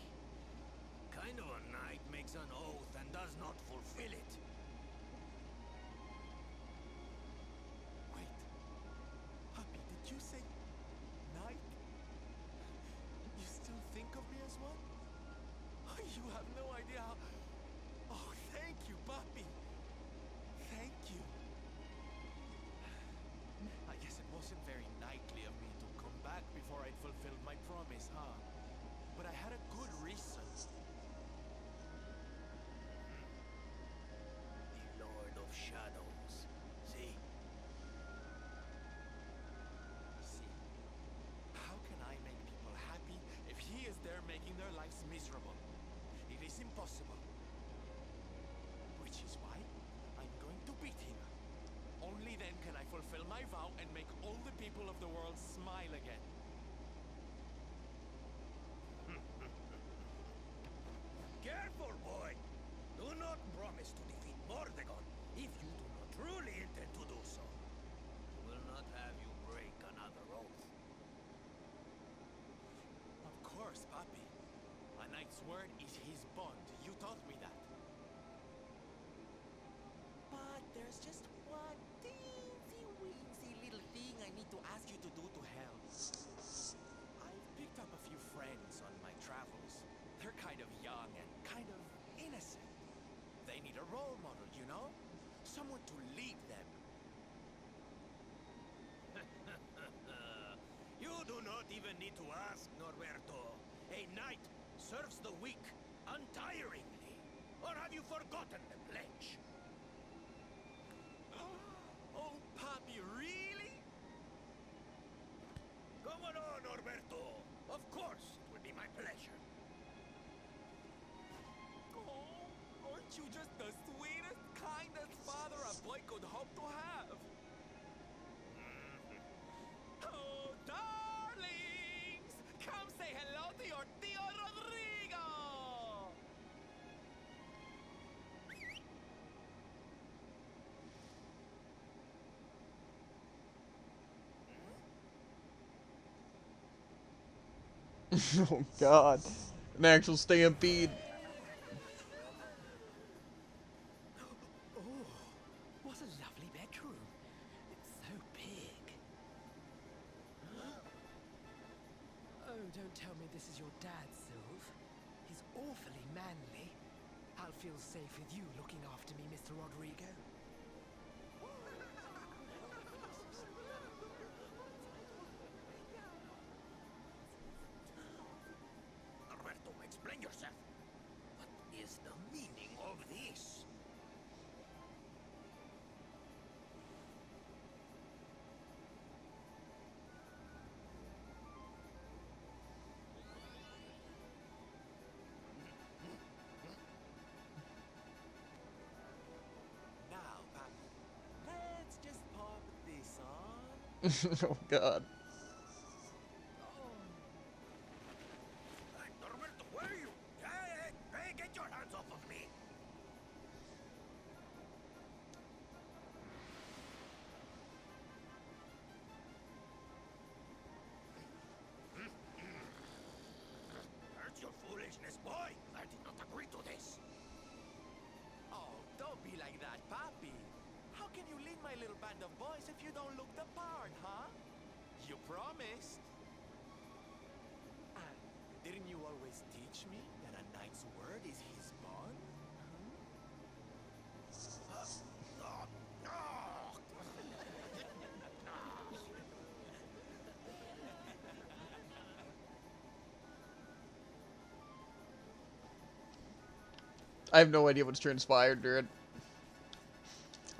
Kind of a knight makes an oath and does not fulfill it. Wait. Papi, did you say knight? You still think of me as one? Oh, you have no idea how... Oh, thank you, Papi. Thank you. I guess it wasn't very knightly of me to come back before I'd fulfilled my promise, huh? But I had a good reason. The Lord of Shadows. See? See? How can I make people happy if he is there making their lives miserable? It is impossible. Which is why I'm going to beat him. Only then can I fulfill my vow and make all the people of the world smile again. Careful, boy! Do not promise to defeat Mordegon if you do not truly intend to do so. I will not have you break another oath. Of course, Papi. A knight's word is his bond. You taught me that. But there's just one teensy-weensy little thing I need to ask you to do to help. I've picked up a few friends on my travels. They're kind of young and kind of innocent. They need a role model, you know? Someone to lead them. You do not even need to ask, Norberto. A knight serves the weak untiringly. Or have you forgotten the pledge? Oh, Papi, really? Come on, Norberto. Of course, it will be my pleasure. Oh, aren't you just the sweetest, kindest father a boy could hope to have? Oh, darlings! Come say hello to your Tio Rodrigo! Oh god. An actual stampede. Oh, what a lovely bedroom. It's so big. Oh, don't tell me this is your dad, Sylve. He's awfully manly. I'll feel safe with you looking after me, Mr. Rodrigo. Norberto, explain yourself. What is the meaning of this? Now, Papi, let's just pop this on. Oh god. Hey, Norberto, where are you? Hey, get your hands off of me! That's your foolishness, boy! I did not agree to this! Oh, don't be like that, Papi. How can you lead my little band of boys if you don't look the part, huh? You promised. And didn't you always teach me that a knight's word is his bond? I have no idea what's transpired, dude.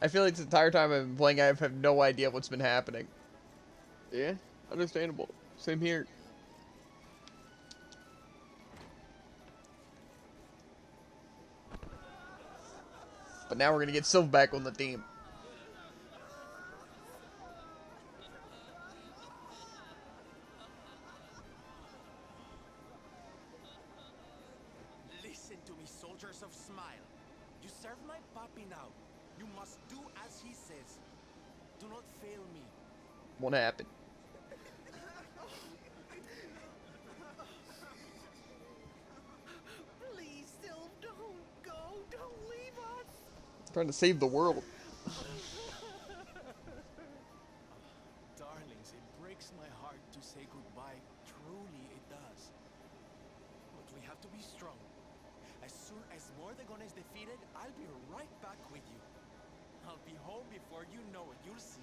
I feel like the entire time I've been playing, I have no idea what's been happening. Yeah, understandable. Same here. But now we're gonna get Sylv back on the team. Listen to me, soldiers of Smile. You serve my papi now. You must do as he says. Do not fail me. Won't happen. Please, Sylv, don't go. Don't leave us. Trying to save the world. Darlings, it breaks my heart to say goodbye. Truly, it does. But we have to be strong. As soon as Mordegon is defeated, I'll be right back with you. I'll be home before you know it. You'll see.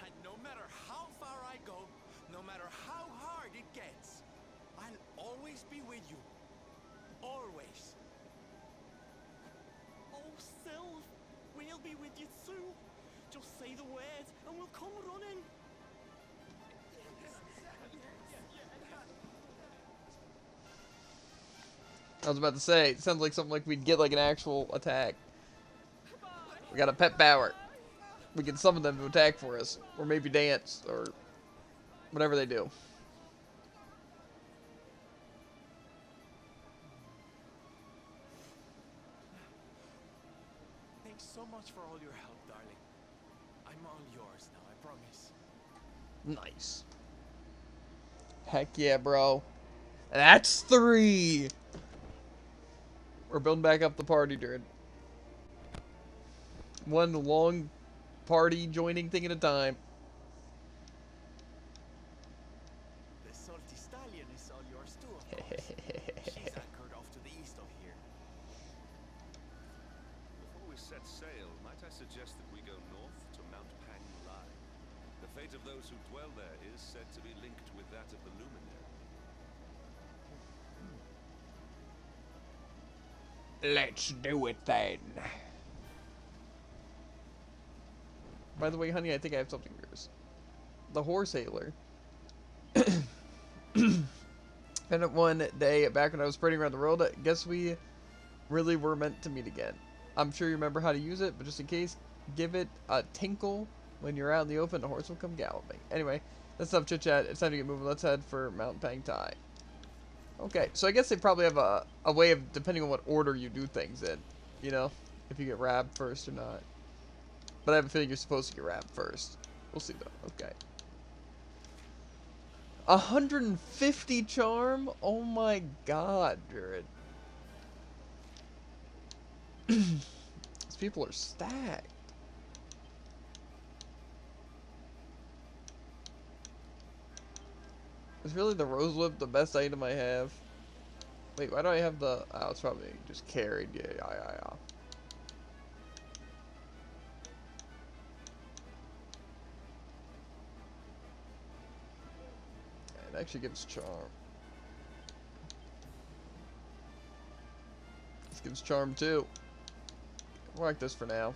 And no matter how far I go, no matter how hard it gets, I'll always be with you. Always. Oh, Sylv, we'll be with you soon. Just say the word and we'll come running. I was about to say, it sounds like something like we'd get like an actual attack. We got a pet power. We can summon them to attack for us. Or maybe dance, or whatever they do. Thanks so much for all your help, darling. I'm all yours now, I promise. Nice. Heck yeah, bro. That's 3! We're building back up the party, dude. One long party joining thing at a time. The salty stallion is all yours too, of course. She's anchored off to the east of here. Before we set sail, might I suggest that we go north to Mount Pang Lai? The fate of those who dwell there is said to be linked with that of the Luminary. Let's do it then. By the way, honey, I think I have something for yours. The horse hailer. And one day, back when I was spreading around the world, I guess we really were meant to meet again. I'm sure you remember how to use it, but just in case, give it a tinkle. When you're out in the open, the horse will come galloping. Anyway, that's enough chit-chat. It's time to get moving. Let's head for Mount Pang Tai. Okay, so I guess they probably have a way of, depending on what order you do things in, you know, if you get Rab first or not. But I have a feeling you're supposed to get Rab first. We'll see though. Okay. 150 charm? Oh my god, Jared. These people are stacked. Is really the rose whip the best item I have? Wait, why do I have the... Oh, it's probably just carried. Yeah. It actually gives charm. This gives charm too. We'll like this for now.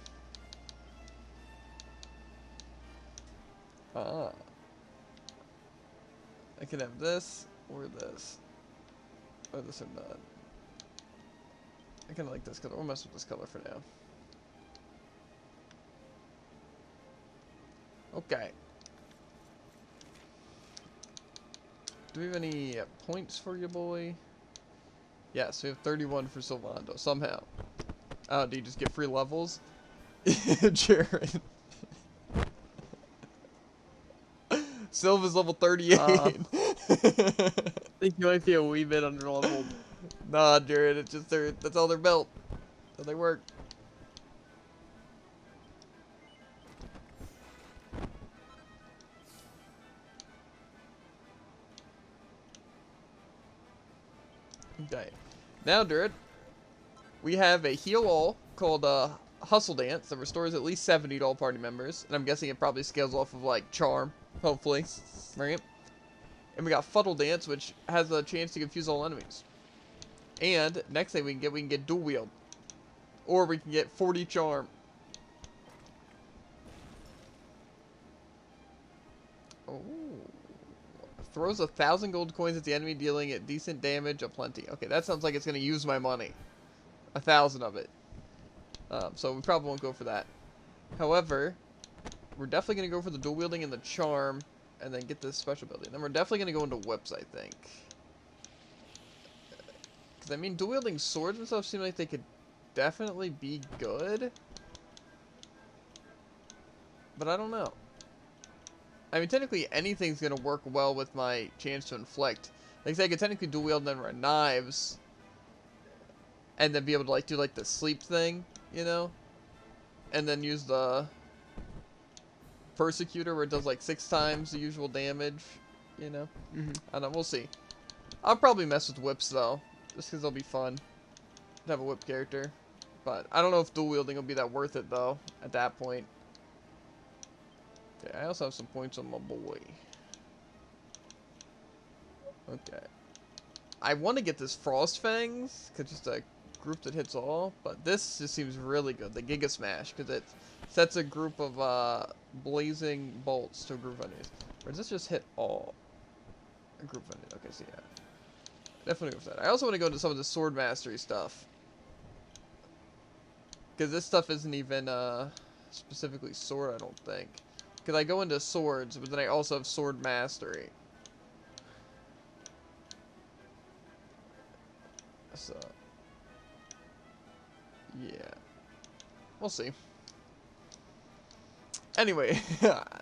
Ah. I can have this, or this. Or this or none. I kinda like this color. We'll mess with this color for now. Okay. Do we have any points for you, boy? Yes, we have 31 for Sylvando, somehow. Oh, do you just get free levels? Jared. Sylv is level 38. I think you might be a wee bit under leveled. Nah, Jared, it's just that's all they're built. That's how they work. Okay. Now, Jared, we have a heal all called Hustle Dance that restores at least 70 to all party members. And I'm guessing it probably scales off of like charm, hopefully. Right? And we got Fuddle Dance, which has a chance to confuse all enemies. And next thing we can get Dual Wield. Or we can get 40 Charm. Oh. Throws 1,000 gold coins at the enemy, dealing it decent damage aplenty. Okay, that sounds like it's going to use my money. 1,000 of it. So we probably won't go for that. However, we're definitely going to go for the dual wielding and the charm, and then get this special ability. Then we're definitely going to go into whips, I think. Because, I mean, dual wielding swords and stuff seem like they could definitely be good. But I don't know. I mean, technically, anything's going to work well with my chance to inflict. Like I said, I could technically dual wield and then run knives. And then be able to, like, do, like, the sleep thing, you know? And then use the Persecutor where it does, like, 6 times the usual damage, you know? Mm-hmm. I don't know, we'll see. I'll probably mess with whips, though. Just because they'll be fun to have a whip character. But I don't know if dual wielding will be that worth it, though, at that point. Okay, I also have some points on my boy. Okay. I want to get this Frost Fangs, because just a group that hits all, but this just seems really good, the Giga Smash, because it sets a group of blazing bolts to a group of enemies. Or does this just hit all? A group of enemies, okay, so yeah. Definitely go for that. I also want to go into some of the sword mastery stuff. Because this stuff isn't even specifically sword, I don't think. Because I go into swords, but then I also have sword mastery. So, yeah. We'll see. Anyway,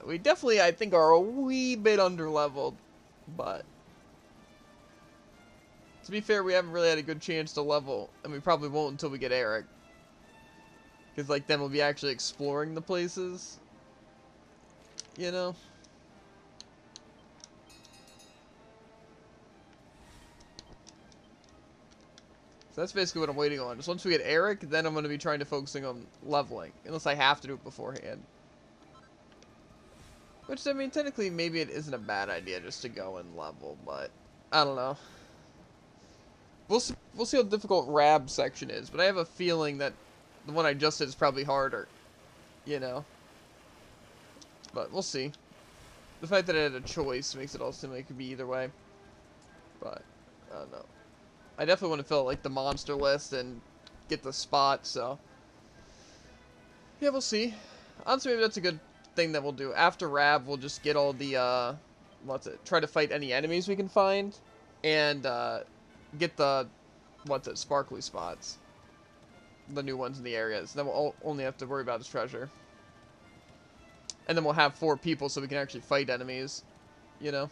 we definitely, I think, are a wee bit underleveled. But, to be fair, we haven't really had a good chance to level. And we probably won't until we get Eric. Because, like, then we'll be actually exploring the places. You know? So that's basically what I'm waiting on. Just once we get Eric, then I'm going to be trying to focusing on leveling. Unless I have to do it beforehand. Which, I mean, technically, maybe it isn't a bad idea just to go and level, but I don't know. We'll see how difficult Rab section is, but I have a feeling that the one I just did is probably harder. You know? But we'll see. The fact that I had a choice makes it all seem like it could be either way. But, I don't know. I definitely want to fill out, like, the monster list and get the spot, so. Yeah, we'll see. Honestly, maybe that's a good thing that we'll do. After Rab, we'll just get all the, try to fight any enemies we can find. And, get the, sparkly spots. The new ones in the areas. Then we'll only have to worry about his treasure. And then we'll have 4 people so we can actually fight enemies. You know?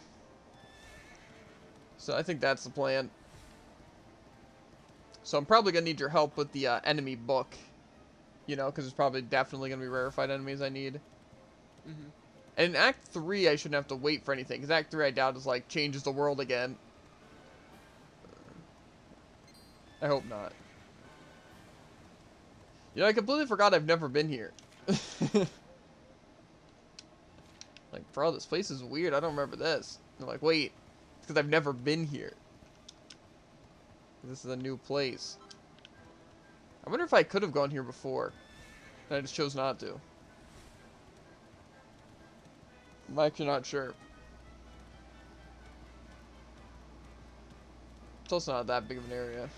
So I think that's the plan. So I'm probably going to need your help with the enemy book. You know, because it's probably definitely going to be rarefied enemies I need. Mm-hmm. And in Act 3, I shouldn't have to wait for anything. Because Act 3, I doubt, is like, changes the world again. I hope not. You know, I completely forgot I've never been here. Like, bro, this place is weird. I don't remember this. And I'm like, wait. It's because I've never been here. This is a new place. I wonder if I could have gone here before. And I just chose not to. I'm actually not sure. It's also not that big of an area.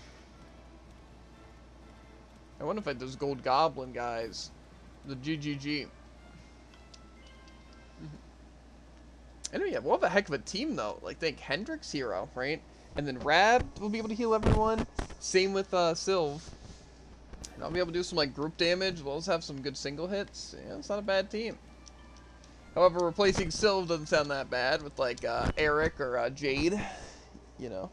I want to fight those gold goblin guys. The GGG. And yeah, we'll have a heck of a team though. Like, think Hendrix hero, right? And then Rab will be able to heal everyone. Same with Sylv. And I'll be able to do some like group damage, as well as have some good single hits. Yeah, it's not a bad team. However, replacing Sylv doesn't sound that bad with like Eric or Jade. You know.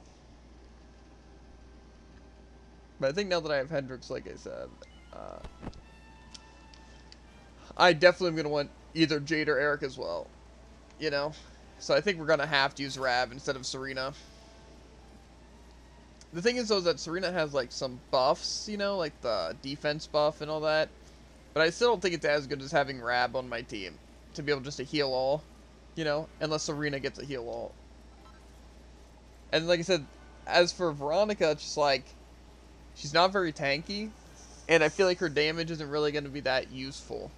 But I think now that I have Hendrix, like I said, I definitely am going to want either Jade or Eric as well. You know? So I think we're going to have to use Rab instead of Serena. The thing is, though, is that Serena has, like, some buffs, you know? Like the defense buff and all that. But I still don't think it's as good as having Rab on my team. To be able just to heal all. You know? Unless Serena gets a heal all. And like I said, as for Veronica, it's just like, she's not very tanky, and I feel like her damage isn't really going to be that useful.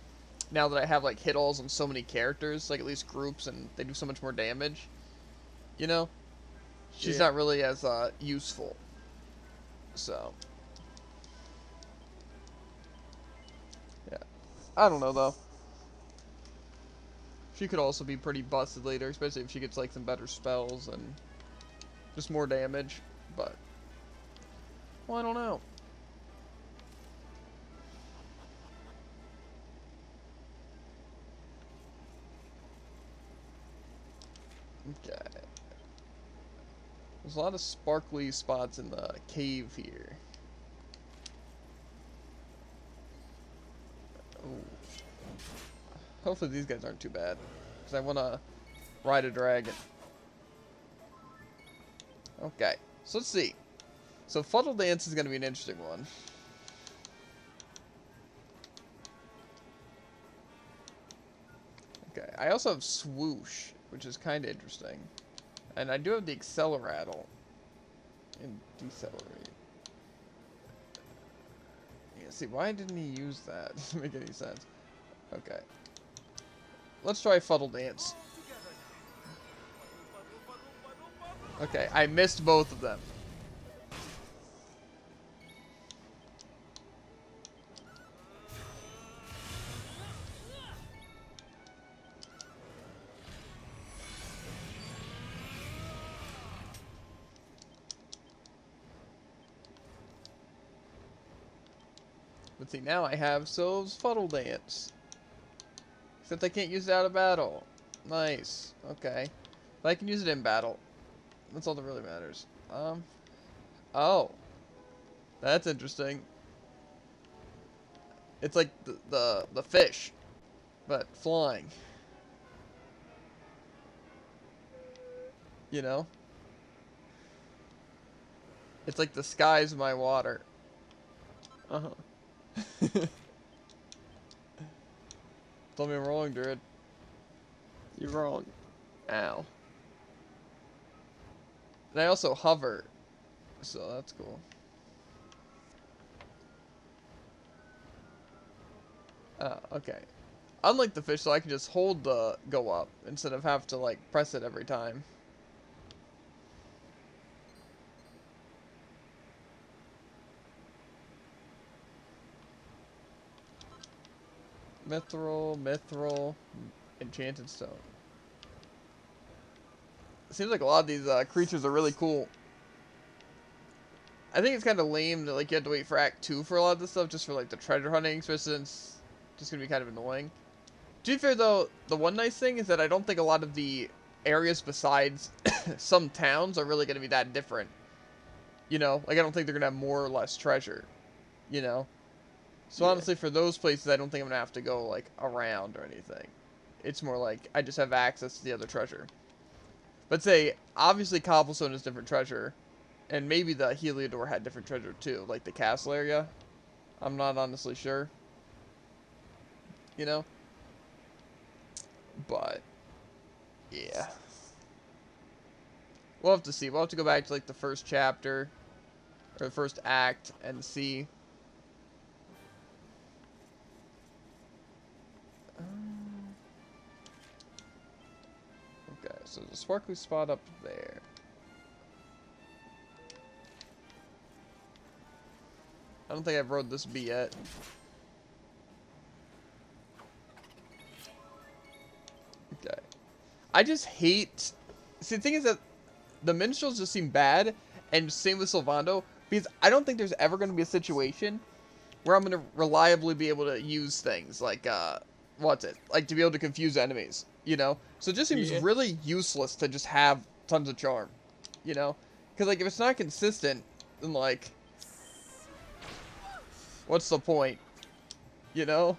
Now that I have like hit alls on so many characters, like at least groups, and they do so much more damage, you know? She's not really as useful. So, yeah. I don't know though. She could also be pretty busted later, especially if she gets like some better spells and just more damage. But, well, I don't know. Okay. There's a lot of sparkly spots in the cave here. Ooh. Hopefully these guys aren't too bad, because I want to ride a dragon. Okay, so let's see. So Fuddle Dance is going to be an interesting one. Okay, I also have Swoosh, which is kind of interesting. And I do have the Acceleratle and Decelerate. Yeah, see, why didn't he use that? Doesn't make any sense. Okay. Let's try Fuddle Dance. Okay, I missed both of them. But see, now I have Sylve's Fuddle Dance. Except I can't use it out of battle. Nice. Okay. But I can use it in battle. That's all that really matters. Oh. That's interesting. It's like the fish, but flying. You know? It's like the sky's my water. Uh-huh. Tell me I'm wrong, Druid. You're wrong. Ow. And I also hover, so that's cool. Okay. Unlike the fish, so I can just hold the go up instead of have to like press it every time. Mithril, Enchanted Stone. It seems like a lot of these creatures are really cool. I think it's kind of lame that like you have to wait for Act 2 for a lot of this stuff, just for like the treasure hunting, especially since it's just gonna be kind of annoying. To be fair though, the one nice thing is that I don't think a lot of the areas besides some towns are really gonna be that different. You know, like I don't think they're gonna have more or less treasure. You know? So honestly, for those places, I don't think I'm gonna have to go like around or anything. It's more like I just have access to the other treasure. But say, obviously Cobblestone is different treasure, and maybe the Heliodor had different treasure too, like the castle area. I'm not honestly sure. You know? But, yeah. We'll have to see. We'll have to go back to like the first chapter, or the first act, and see. Okay, so there's a sparkly spot up there. I don't think I've rode this bee yet. Okay. I just hate... See, the thing is that the minstrels just seem bad, and same with Sylvando, because I don't think there's ever going to be a situation where I'm going to reliably be able to use things like, what's it? Like, to be able to confuse enemies, you know? So it just seems really useless to just have tons of charm, you know? Because, like, if it's not consistent, then, like, what's the point? You know?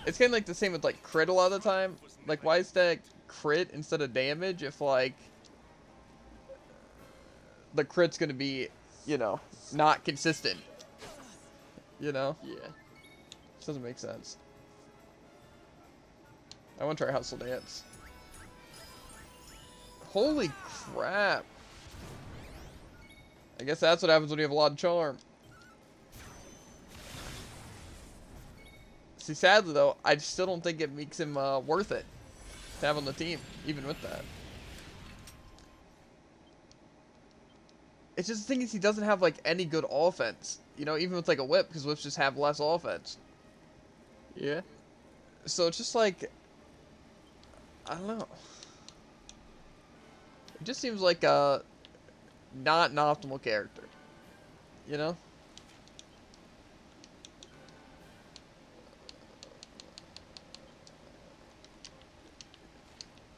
It's kind of like the same with, like, crit a lot of the time. Like, why is that crit instead of damage if, like, the crit's going to be, you know, not consistent? You know? Yeah. This doesn't make sense. I want to try Hustle Dance. Holy crap. I guess that's what happens when you have a lot of charm. See, sadly though, I still don't think it makes him worth it to have on the team, even with that. It's just the thing is he doesn't have like any good offense. You know, even with like a whip, because whips just have less offense. Yeah. So it's just like, I don't know. It just seems like a not an optimal character. You know?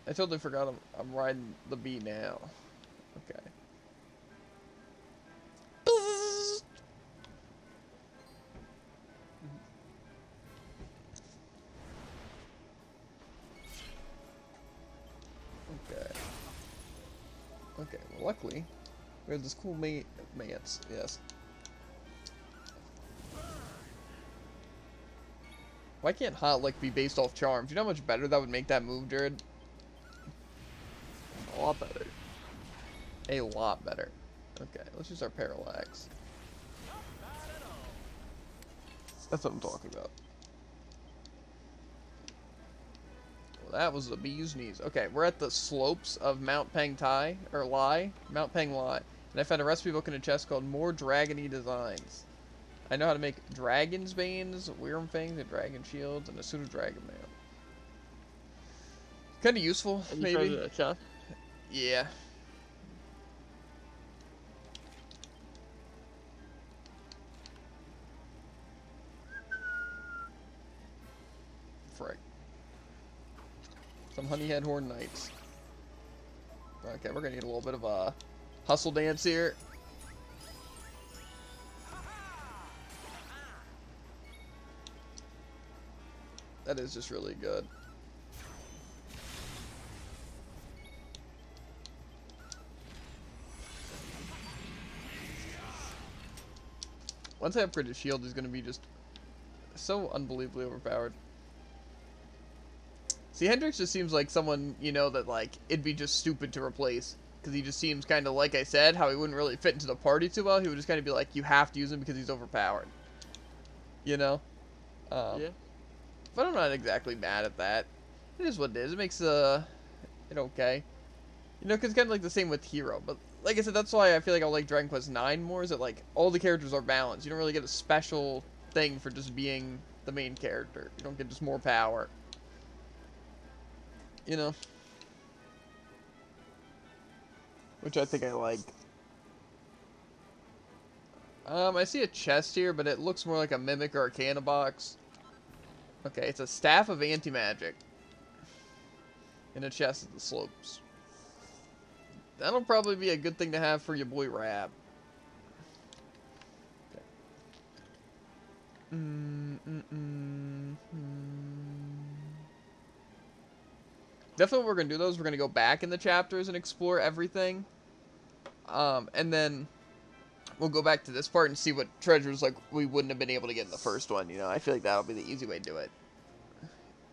I totally forgot I'm riding the bee now. Okay. Okay. Okay, well luckily, we have this cool mance, yes. Why can't Hot Lick be based off charm? Do you know how much better that would make that move, Jared? A lot better. A lot better. Okay, let's use our Parallax. That's what I'm talking about. Well, that was the bee's knees. Okay, we're at the slopes of Mount Peng Tai, or Lai, Mount Peng Lai. And I found a recipe book in a chest called More Dragony Designs. I know how to make Dragon's Banes, Wyrm Fangs, and Dragon Shields, and a Pseudo Dragon Man. Kind of useful, And you maybe. found it in a chest? Yeah. Frick. Some Honeyhead Horn Knights. Okay, we're gonna need a little bit of a hustle dance here. That is just really good. Once I upgrade his shield, he's gonna be just so unbelievably overpowered. See, Hendrix just seems like someone, you know, that, like, it'd be just stupid to replace. Because he just seems kind of, like I said, how he wouldn't really fit into the party too well. He would just kind of be like, you have to use him because he's overpowered. You know? Yeah. But I'm not exactly mad at that. It is what it is. It makes, it okay. You know, because it's kind of like the same with Hero. But, like I said, that's why I feel like I like Dragon Quest IX more, is that, like, all the characters are balanced. You don't really get a special thing for just being the main character. You don't get just more power. You know? Which I think I like. I see a chest here, but it looks more like a Mimic or Arcana box. Okay, it's a Staff of Anti-Magic. In a chest at the slopes. That'll probably be a good thing to have for your boy Rab. Okay. Definitely what we're going to do, though, is we're going to go back in the chapters and explore everything. And then we'll go back to this part and see what treasures, like, we wouldn't have been able to get in the first one, you know? I feel like that'll be the easy way to do it.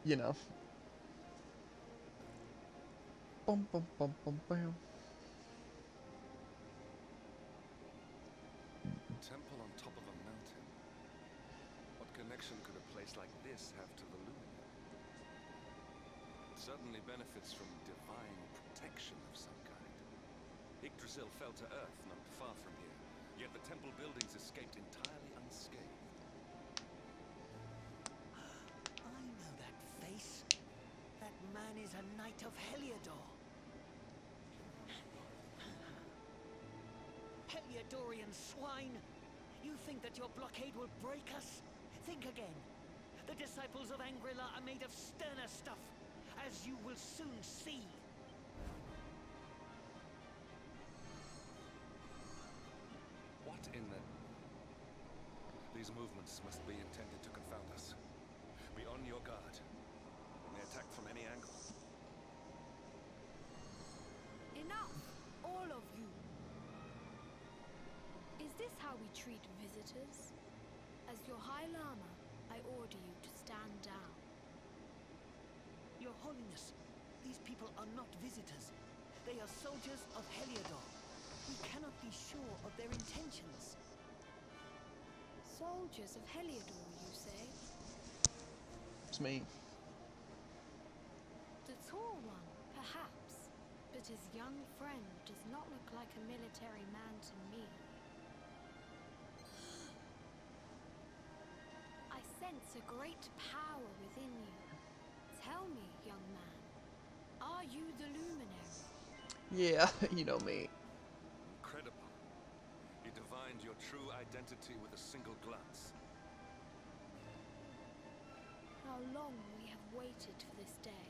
You know? Bum, bum, bum, bum, bam. Temple on top of a mountain. What connection could a place like this have to the Luminary? It certainly benefits from divine protection of some kind. Yggdrasil fell to earth not far from here, yet the temple buildings escaped entirely unscathed. I know that face. That man is a knight of Heliodor. Heliodorian swine! You think that your blockade will break us? Think again. The disciples of Angrila are made of sterner stuff, as you will soon see. What in the... These movements must be intended to confound us. Be on your guard. We may attack from any angle. Enough, all of you. Is this how we treat visitors? As your High Lama, I order you to stand down. Your Holiness, these people are not visitors. They They are soldiers of Heliodor. We cannot be sure of their intentions. Soldiers of Heliodor, you say? It's me. The tall one, perhaps. But his young friend does not look like a military man to me. I sense a great power within you. Tell me, young man, are you the Luminary? Yeah, you know me. Incredible. You divined your true identity with a single glance. How long we have waited for this day.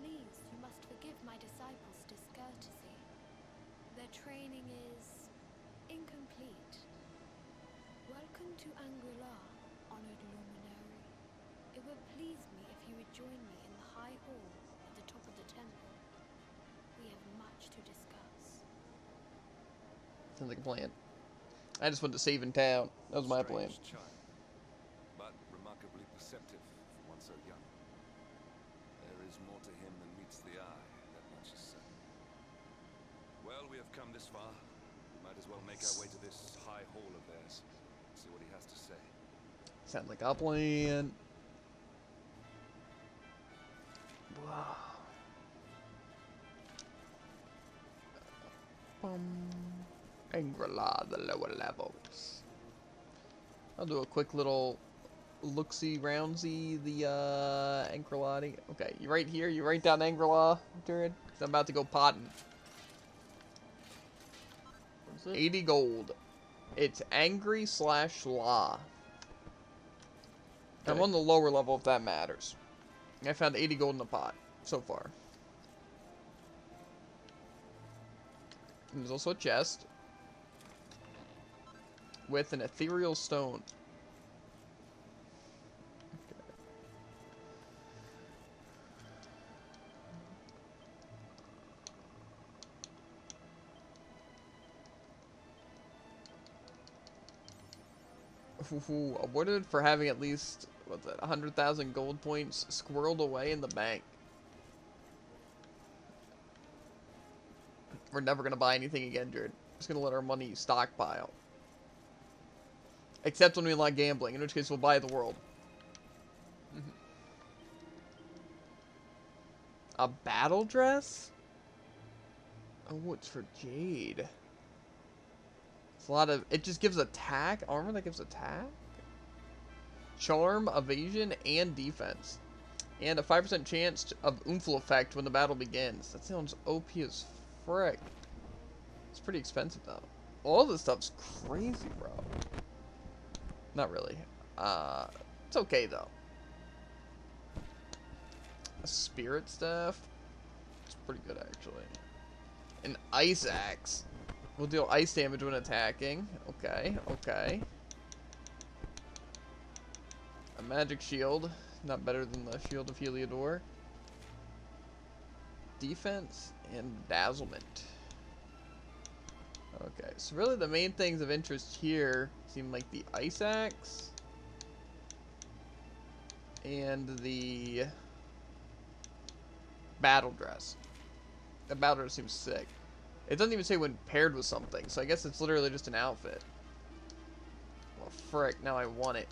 Please, you must forgive my disciples' discourtesy. Their training is incomplete. Welcome to Angular, honored luminary. It would please me if you would join me in the high hall at the top of the temple. We have much to discuss. Sounds like a plan. I just wanted to save in town. That was my plan. Strange child, but remarkably perceptive for one so young. There is more to him than meets the eye, that much is certain. Well, we have come this far. We might as well make our way to this high hall of theirs. See what he has to say. Sounds like a plan. Wow. Angrila, the lower levels. I'll do a quick little look-see, round-see, the Angrila. Okay, you right here? You right down Angrila, Jared? 'Cause I'm about to go potting. What's it? 80 gold. It's angry/law. I'm Okay. on the lower level if that matters. I found 80 gold in the pot so far. And there's also a chest with an ethereal stone. Ooh, awarded for having at least, what's that, 100,000 gold points squirreled away in the bank. We're never going to buy anything again, Jared. Just going to let our money stockpile. Except when we like gambling, in which case we'll buy the world. A battle dress? Oh, it's for Jade. It's a lot of... It just gives attack? Armor that gives attack? Charm, evasion, and defense. And a 5% chance of Umful effect when the battle begins. That sounds OP as frick. It's pretty expensive, though. All this stuff's crazy, bro. Not really. It's okay, though. A spirit staff. It's pretty good, actually. An ice axe. Will deal ice damage when attacking. Okay, okay. A magic shield. Not better than the shield of Heliodor. Defense and dazzlement. Okay, so really the main things of interest here seem like the ice axe and the battle dress. The battle dress seems sick. It doesn't even say when paired with something, so I guess it's literally just an outfit. Well, frick, now I want it.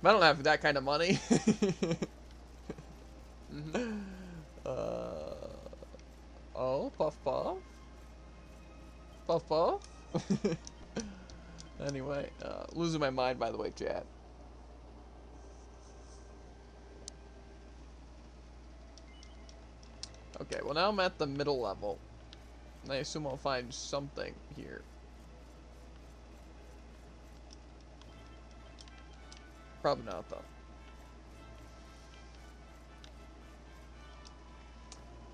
But I don't have that kind of money. Oh, puff puff. Puff puff. Anyway, losing my mind, by the way, chat. Okay, well now I'm at the middle level. And I assume I'll find something here. Probably not, though.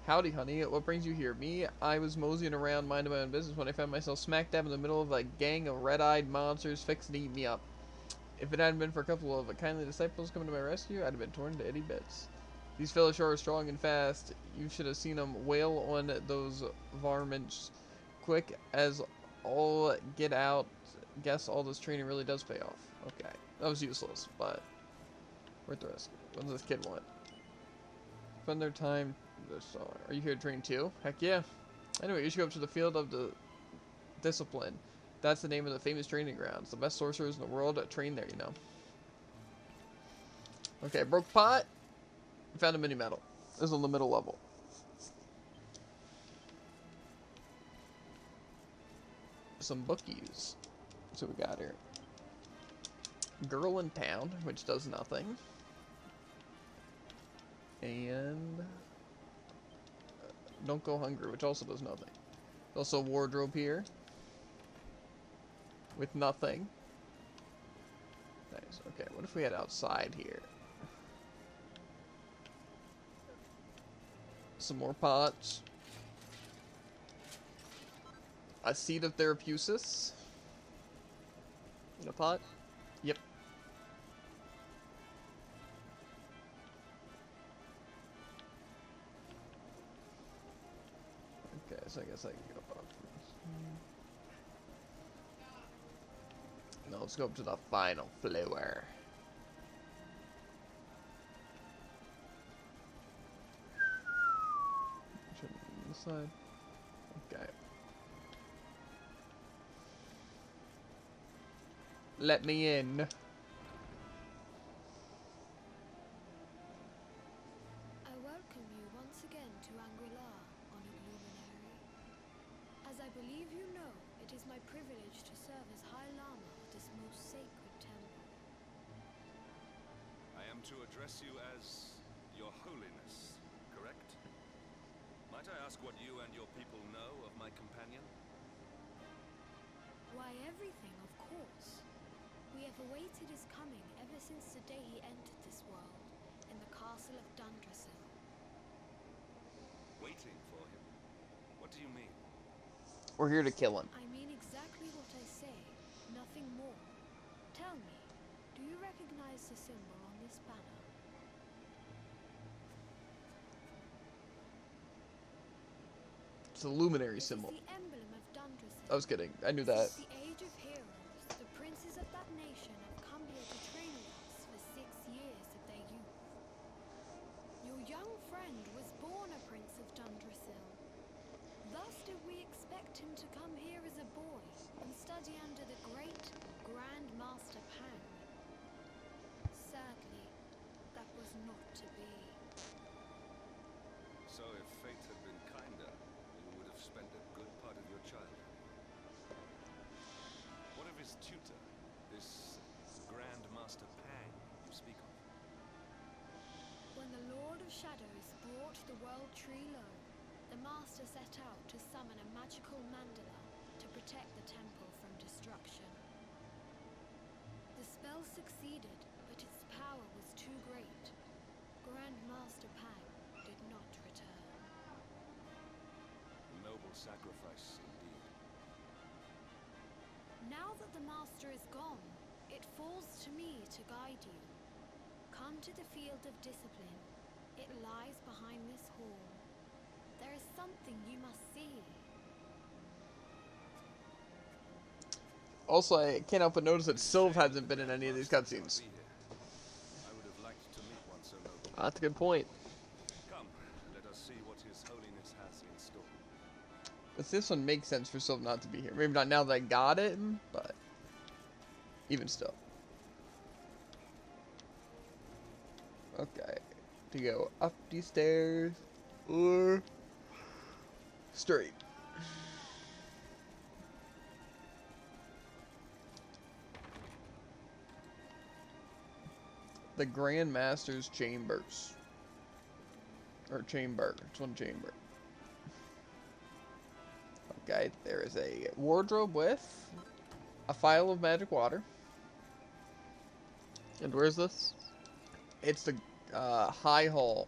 Howdy, honey. What brings you here? Me? I was moseying around minding my own business when I found myself smack dab in the middle of a gang of red-eyed monsters fixing to eat me up. If it hadn't been for a couple of kindly disciples coming to my rescue, I'd have been torn to 80 bits. These fellas sure are strong and fast. You should have seen them wail on those varmints quick as all get out. Guess all this training really does pay off. Okay. That was useless, but worth the risk. What does this kid want? Spend their time. Are you here to train too? Heck yeah. Anyway, you should go up to the field of the discipline. That's the name of the famous training grounds. The best sorcerers in the world train there, you know. Okay, broke pot. Found a mini medal. This is on the middle level. Some bookies. So we got here. Girl in Town, which does nothing. And Don't Go Hungry, which also does nothing. Also a wardrobe here. With nothing. Nice. Okay, what if we had outside here? Some more pots. A seed of Therapusis. In a pot? Yep. Okay, so I guess I can go up first. No, let's go up to the final floor. Shouldn't be on this side. Okay. Let me in. I welcome you once again to Anguilar, honored luminary. As I believe you know, it is my privilege to serve as High Lama of this most sacred temple. I am to address you as Your Holiness, correct? Might I ask what you and your people know of my companion? Why, everything, of course. We have awaited his coming ever since the day he entered this world, in the castle of Dundrasil. Waiting for him? What do you mean? We're here to kill him. I mean exactly what I say, nothing more. Tell me, do you recognize the symbol on this banner? It's a luminary symbol. It is the emblem of Dundrasil. I was kidding. I knew that. Since the age of heroes, the princes of that nation have come here to train with us for 6 years of their youth. Your young friend was born a prince of Dundrasil. Thus did we expect him to come here as a boy and study under the great Grand Master Pang. Sadly, that was not to be. So if fate had been kinder, you would have spent a good part of your childhood. What of his tutor, this Grand Master Pang you speak of? When the Lord of Shadows brought the World Tree low, the Master set out to summon a magical mandala to protect the temple from destruction. The spell succeeded, but its power was too great. Grand Master Pang did not return. A noble sacrifice, indeed. Now that the Master is gone, it falls to me to guide you. Come to the field of discipline. It lies behind this hall. There is something you must see. Also, I can't help but notice that Sylve hasn't been in any of these cutscenes. I would have liked to meet one so noble. That's a good point. Come, let us see what His Holiness has in store. But this one makes sense for Sylve not to be here. Maybe not now that I got it, but even still. Okay. To go up these stairs or straight. The Grand Master's chambers. Or chamber. It's one chamber. Okay, there is a wardrobe with a phial of magic water. And where's this? It's the High Hall.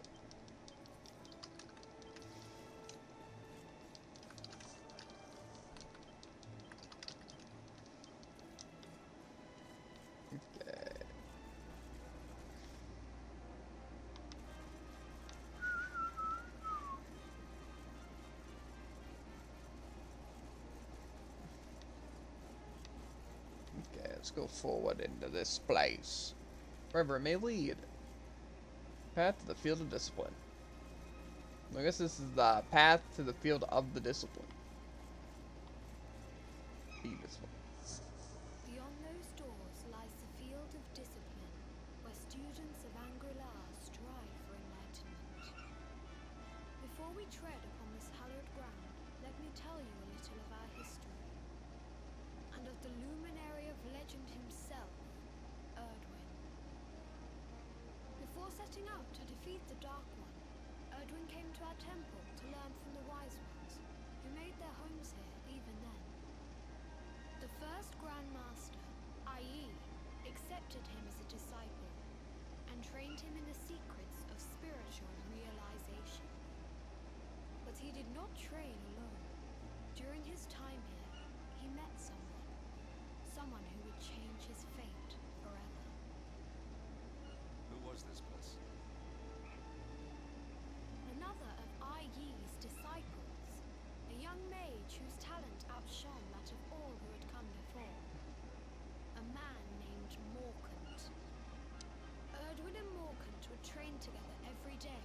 Okay. Okay, let's go forward into this place. Wherever it may lead. Path to the field of discipline. I guess this is the path to the field of the discipline. The discipline. Beyond those doors lies the field of discipline, where students of Angrilar strive for enlightenment. Before we tread upon this hallowed ground, let me tell you a little of our history, and of the luminary of legend himself, Erdwin. Before setting out to defeat the Dark One, Erdwin came to our temple to learn from the Wise Ones, who made their homes here even then. The first Grand Master, i.e., accepted him as a disciple, and trained him in the secrets of spiritual realization. But he did not train alone. During his time here, he met someone who would change his fate forever. Who was this person? Another of Ai Yi's disciples, a young mage whose talent outshone that of all who had come before. A man named Morkant. Erdwin and Morkant would train together every day,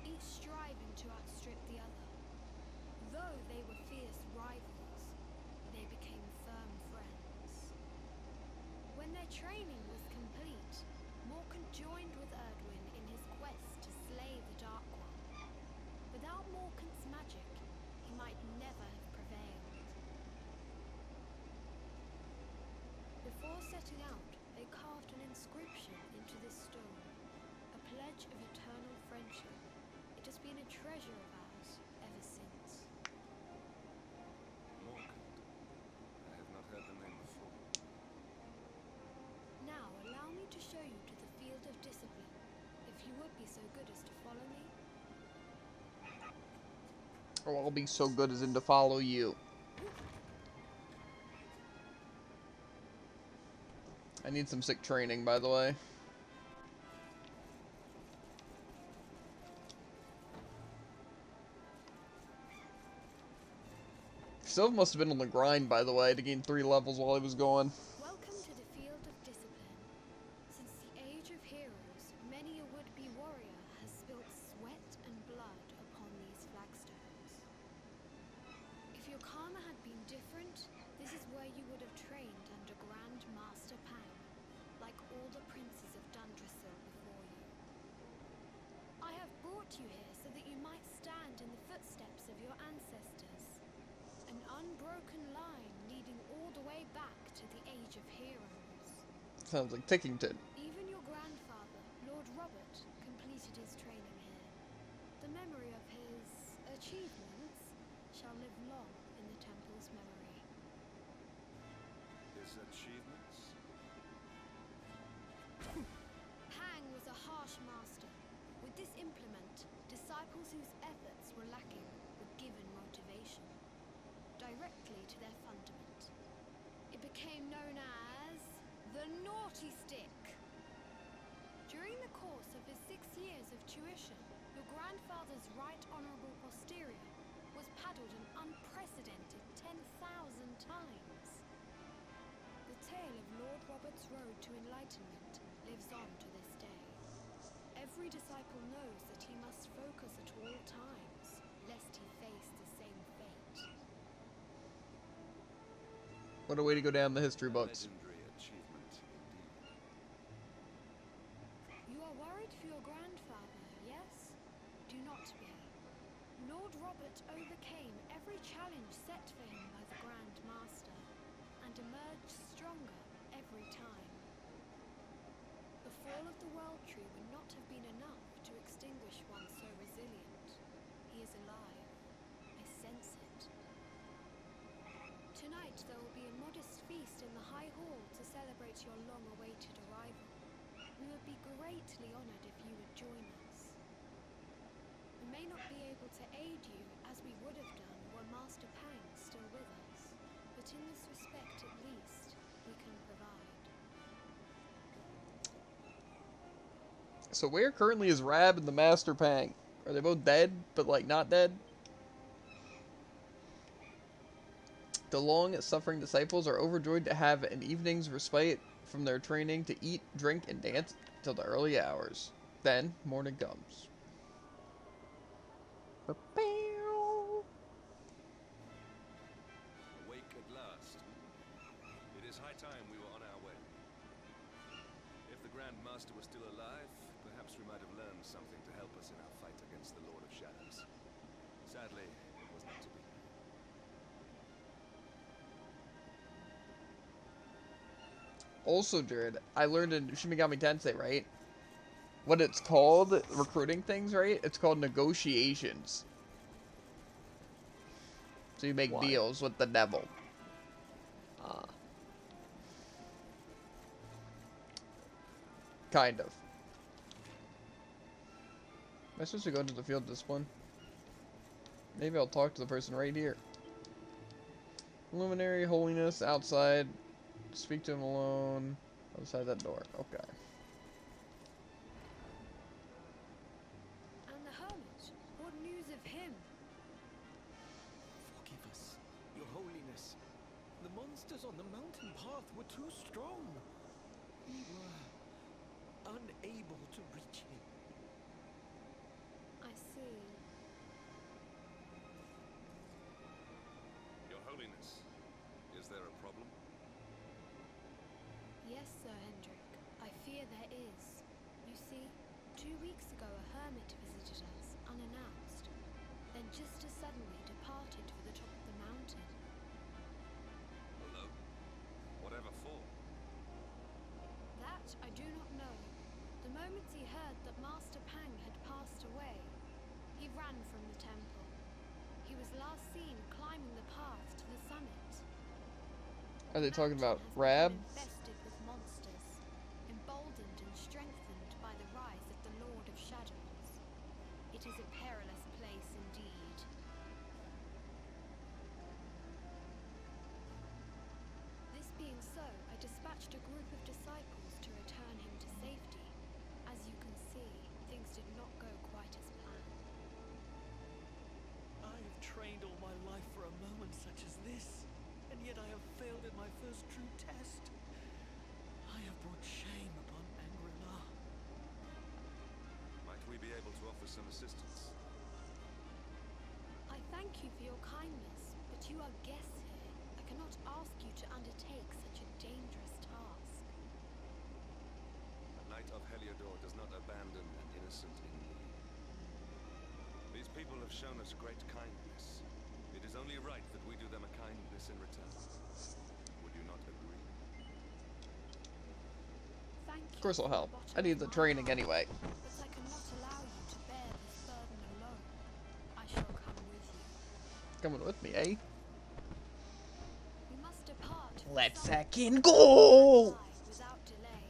each striving to outstrip the other. Though they were fierce rivals, they became firm friends. When their training was complete, Morkant joined with Erdwin in his quest to slay the Dark One. Without Morkant's magic, he might never have prevailed. Before setting out, they carved an inscription into this stone, a pledge of eternal friendship. It has been a treasure of ours ever since. Morkant. I have not heard the name before. Now, allow me to show you to the field of discipline, if you would be so good as to follow me. Oh, I'll be so good as in to follow you. I need some sick training, by the way. Sylv must have been on the grind, by the way, to gain 3 levels while he was going. Welcome to the field of discipline. Since the age of heroes, many a would-be warrior has spilt sweat and blood upon these flagstones. If your karma had been different, this is where you would have trained under Grand Master Pang, like all the princes of Dundrasil before you. I have brought you here so that you might stand in the footsteps of your ancestors. An unbroken line leading all the way back to the Age of Heroes. Sounds like Tickington. Even your grandfather, Lord Robert, completed his training here. The memory of his achievements shall live long in the temple's memory. His achievements? Pang was a harsh master. With this implement, disciples whose efforts were lacking were given motivation, directly to their fundament. It became known as the Naughty Stick. During the course of his 6 years of tuition, your grandfather's right honourable posterior was paddled an unprecedented 10,000 times. The tale of Lord Robert's road to enlightenment lives on to this day. Every disciple knows that he must focus at all times, lest he face the same fate. What a way to go down the history books. Legendary achievement, indeed. You are worried for your grandfather, yes? Do not be. Lord Robert overcame every challenge set for him by the Grand Master, and emerged stronger every time. The fall of the World Tree would not have been enough to extinguish one so resilient. He is alive. I sense it. Tonight there will be a modest feast in the High Hall to celebrate your long-awaited arrival. We would be greatly honored if you would join us. We may not be able to aid you as we would have done were Master Pang still with us, but in this respect at least, we can provide. So where currently is Rab and the Master Pang? Are they both dead, but like not dead? The long-suffering disciples are overjoyed to have an evening's respite from their training to eat, drink, and dance till the early hours. Then, morning comes. Awake at last. It is high time we were on our way. If the Grand Master was still alive, perhaps we might have learned something to help us in our fight against the Lord of Shadows. Sadly, it was not to be. Also, Jared, I learned in Shin Megami Tensei, right? What it's called, recruiting things, right? It's called negotiations. So you make Why? deals with the devil. Kind of. Am I supposed to go into the field discipline? Maybe I'll talk to the person right here. Luminary, holiness, outside. Speak to him alone. Outside that door. Okay. And the hermit? What news of him? Forgive us, Your Holiness. The monsters on the mountain path were too strong. We were unable to reach him. I see. Your Holiness, is there a problem? Yes, Sir Hendrik. I fear there is. You see, 2 weeks ago a hermit visited us, unannounced. Then just as suddenly departed for the top of the mountain. Alone? Whatever for? That I do not know. The moment he heard that Master Pang had passed away, he ran from the temple. He was last seen climbing the path to the summit. Are they talking about Mountain has Rab? become infested with monsters, emboldened and strengthened by the rise of the Lord of Shadows. It is a perilous place indeed. This being so, I dispatched a group of disciples to return him to safety. As you can see, things did not go quite as planned. I have trained all my life for a moment such as this, and yet I have failed at my first true test. I have brought shame upon Angri-La. Might we be able to offer some assistance? I thank you for your kindness, but you are guests here. I cannot ask you to undertake such a dangerous task. A Knight of Heliodor does not abandon an innocent in need. These people have shown us great kindness. It is only right that we do them a kindness in return. Would you not agree? Thank you. Of course I'll help. from the I need the bottom of my training heart, anyway. But I cannot allow you to bear this burden alone. I shall come with you. Coming with me, eh? We must depart. for Let's the summit. second go! Without delay.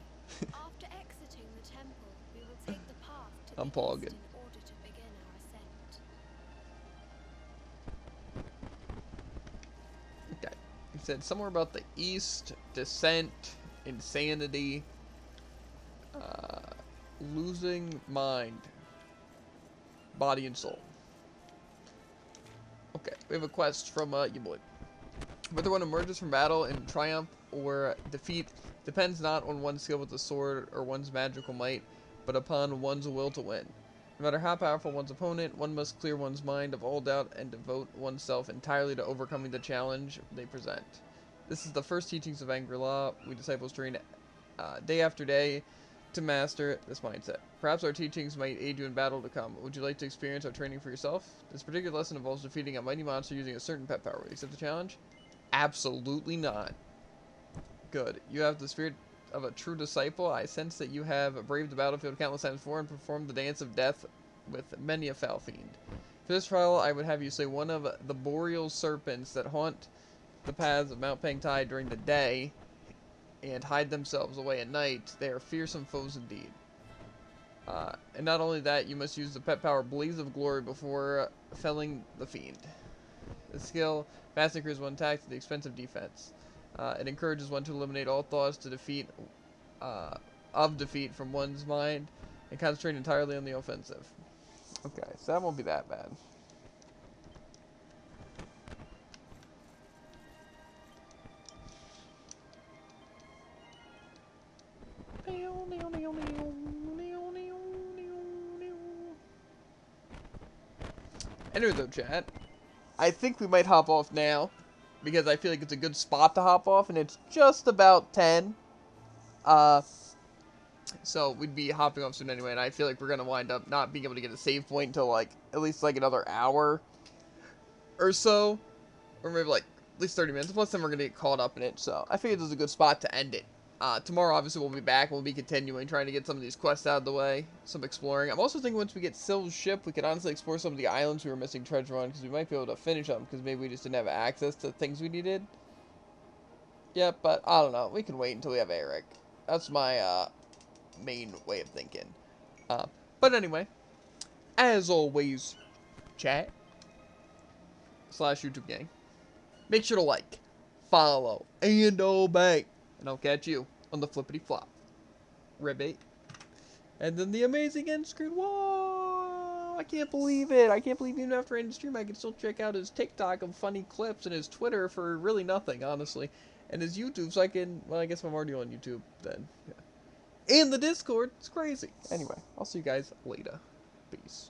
After exiting the temple, we will take the path to I'm the pogging. east in order to begin our ascent. Okay. He said somewhere about the east, descent, insanity, losing mind, body and soul. Okay, we have a quest from you boy. Whether one emerges from battle in triumph or defeat depends not on one's skill with the sword or one's magical might, but upon one's will to win. No matter how powerful one's opponent, one must clear one's mind of all doubt and devote oneself entirely to overcoming the challenge they present. This is the first teachings of Angri-La. We disciples train day after day to master this mindset. Perhaps our teachings might aid you in battle to come. Would you like to experience our training for yourself? This particular lesson involves defeating a mighty monster using a certain pet power. Will you accept the challenge? Absolutely not. Good. You have the spirit of a true disciple. I sense that you have braved the battlefield countless times before and performed the dance of death with many a foul fiend. For this trial, I would have you slay one of the boreal serpents that haunt the paths of Mount Pangtai during the day and hide themselves away at night. They are fearsome foes indeed. And not only that, you must use the pet power Blaze of Glory before felling the fiend. The skill massacres one attack to the expense of defense. It encourages one to eliminate all thoughts to defeat from one's mind and concentrate entirely on the offensive. Okay, so that won't be that bad. Anyway, though, chat, I think we might hop off now, because I feel like it's a good spot to hop off, and it's just about 10. So we'd be hopping off soon anyway, and I feel like we're going to wind up not being able to get a save point until, like, at least, like, another hour or so, or maybe, like, at least 30 minutes, plus then we're going to get caught up in it, so I figured this was a good spot to end it. Tomorrow, obviously, we'll be back, we'll be continuing, trying to get some of these quests out of the way, some exploring. I'm also thinking once we get Syl's ship, we could honestly explore some of the islands we were missing treasure on, because we might be able to finish them, because maybe we just didn't have access to things we needed. Yeah, but, I don't know, we can wait until we have Eric. That's my, main way of thinking. But anyway, as always, chat, / YouTube gang, make sure to like, follow, and obey. And I'll catch you on the flippity flop. Ribbit. And then the amazing end screen. Whoa! I can't believe it. I can't believe even after ending stream I can still check out his TikTok of funny clips and his Twitter for really nothing, honestly. And his YouTube, so I can, well, I guess I'm already on YouTube then. Yeah. And the Discord. It's crazy. Anyway, I'll see you guys later. Peace.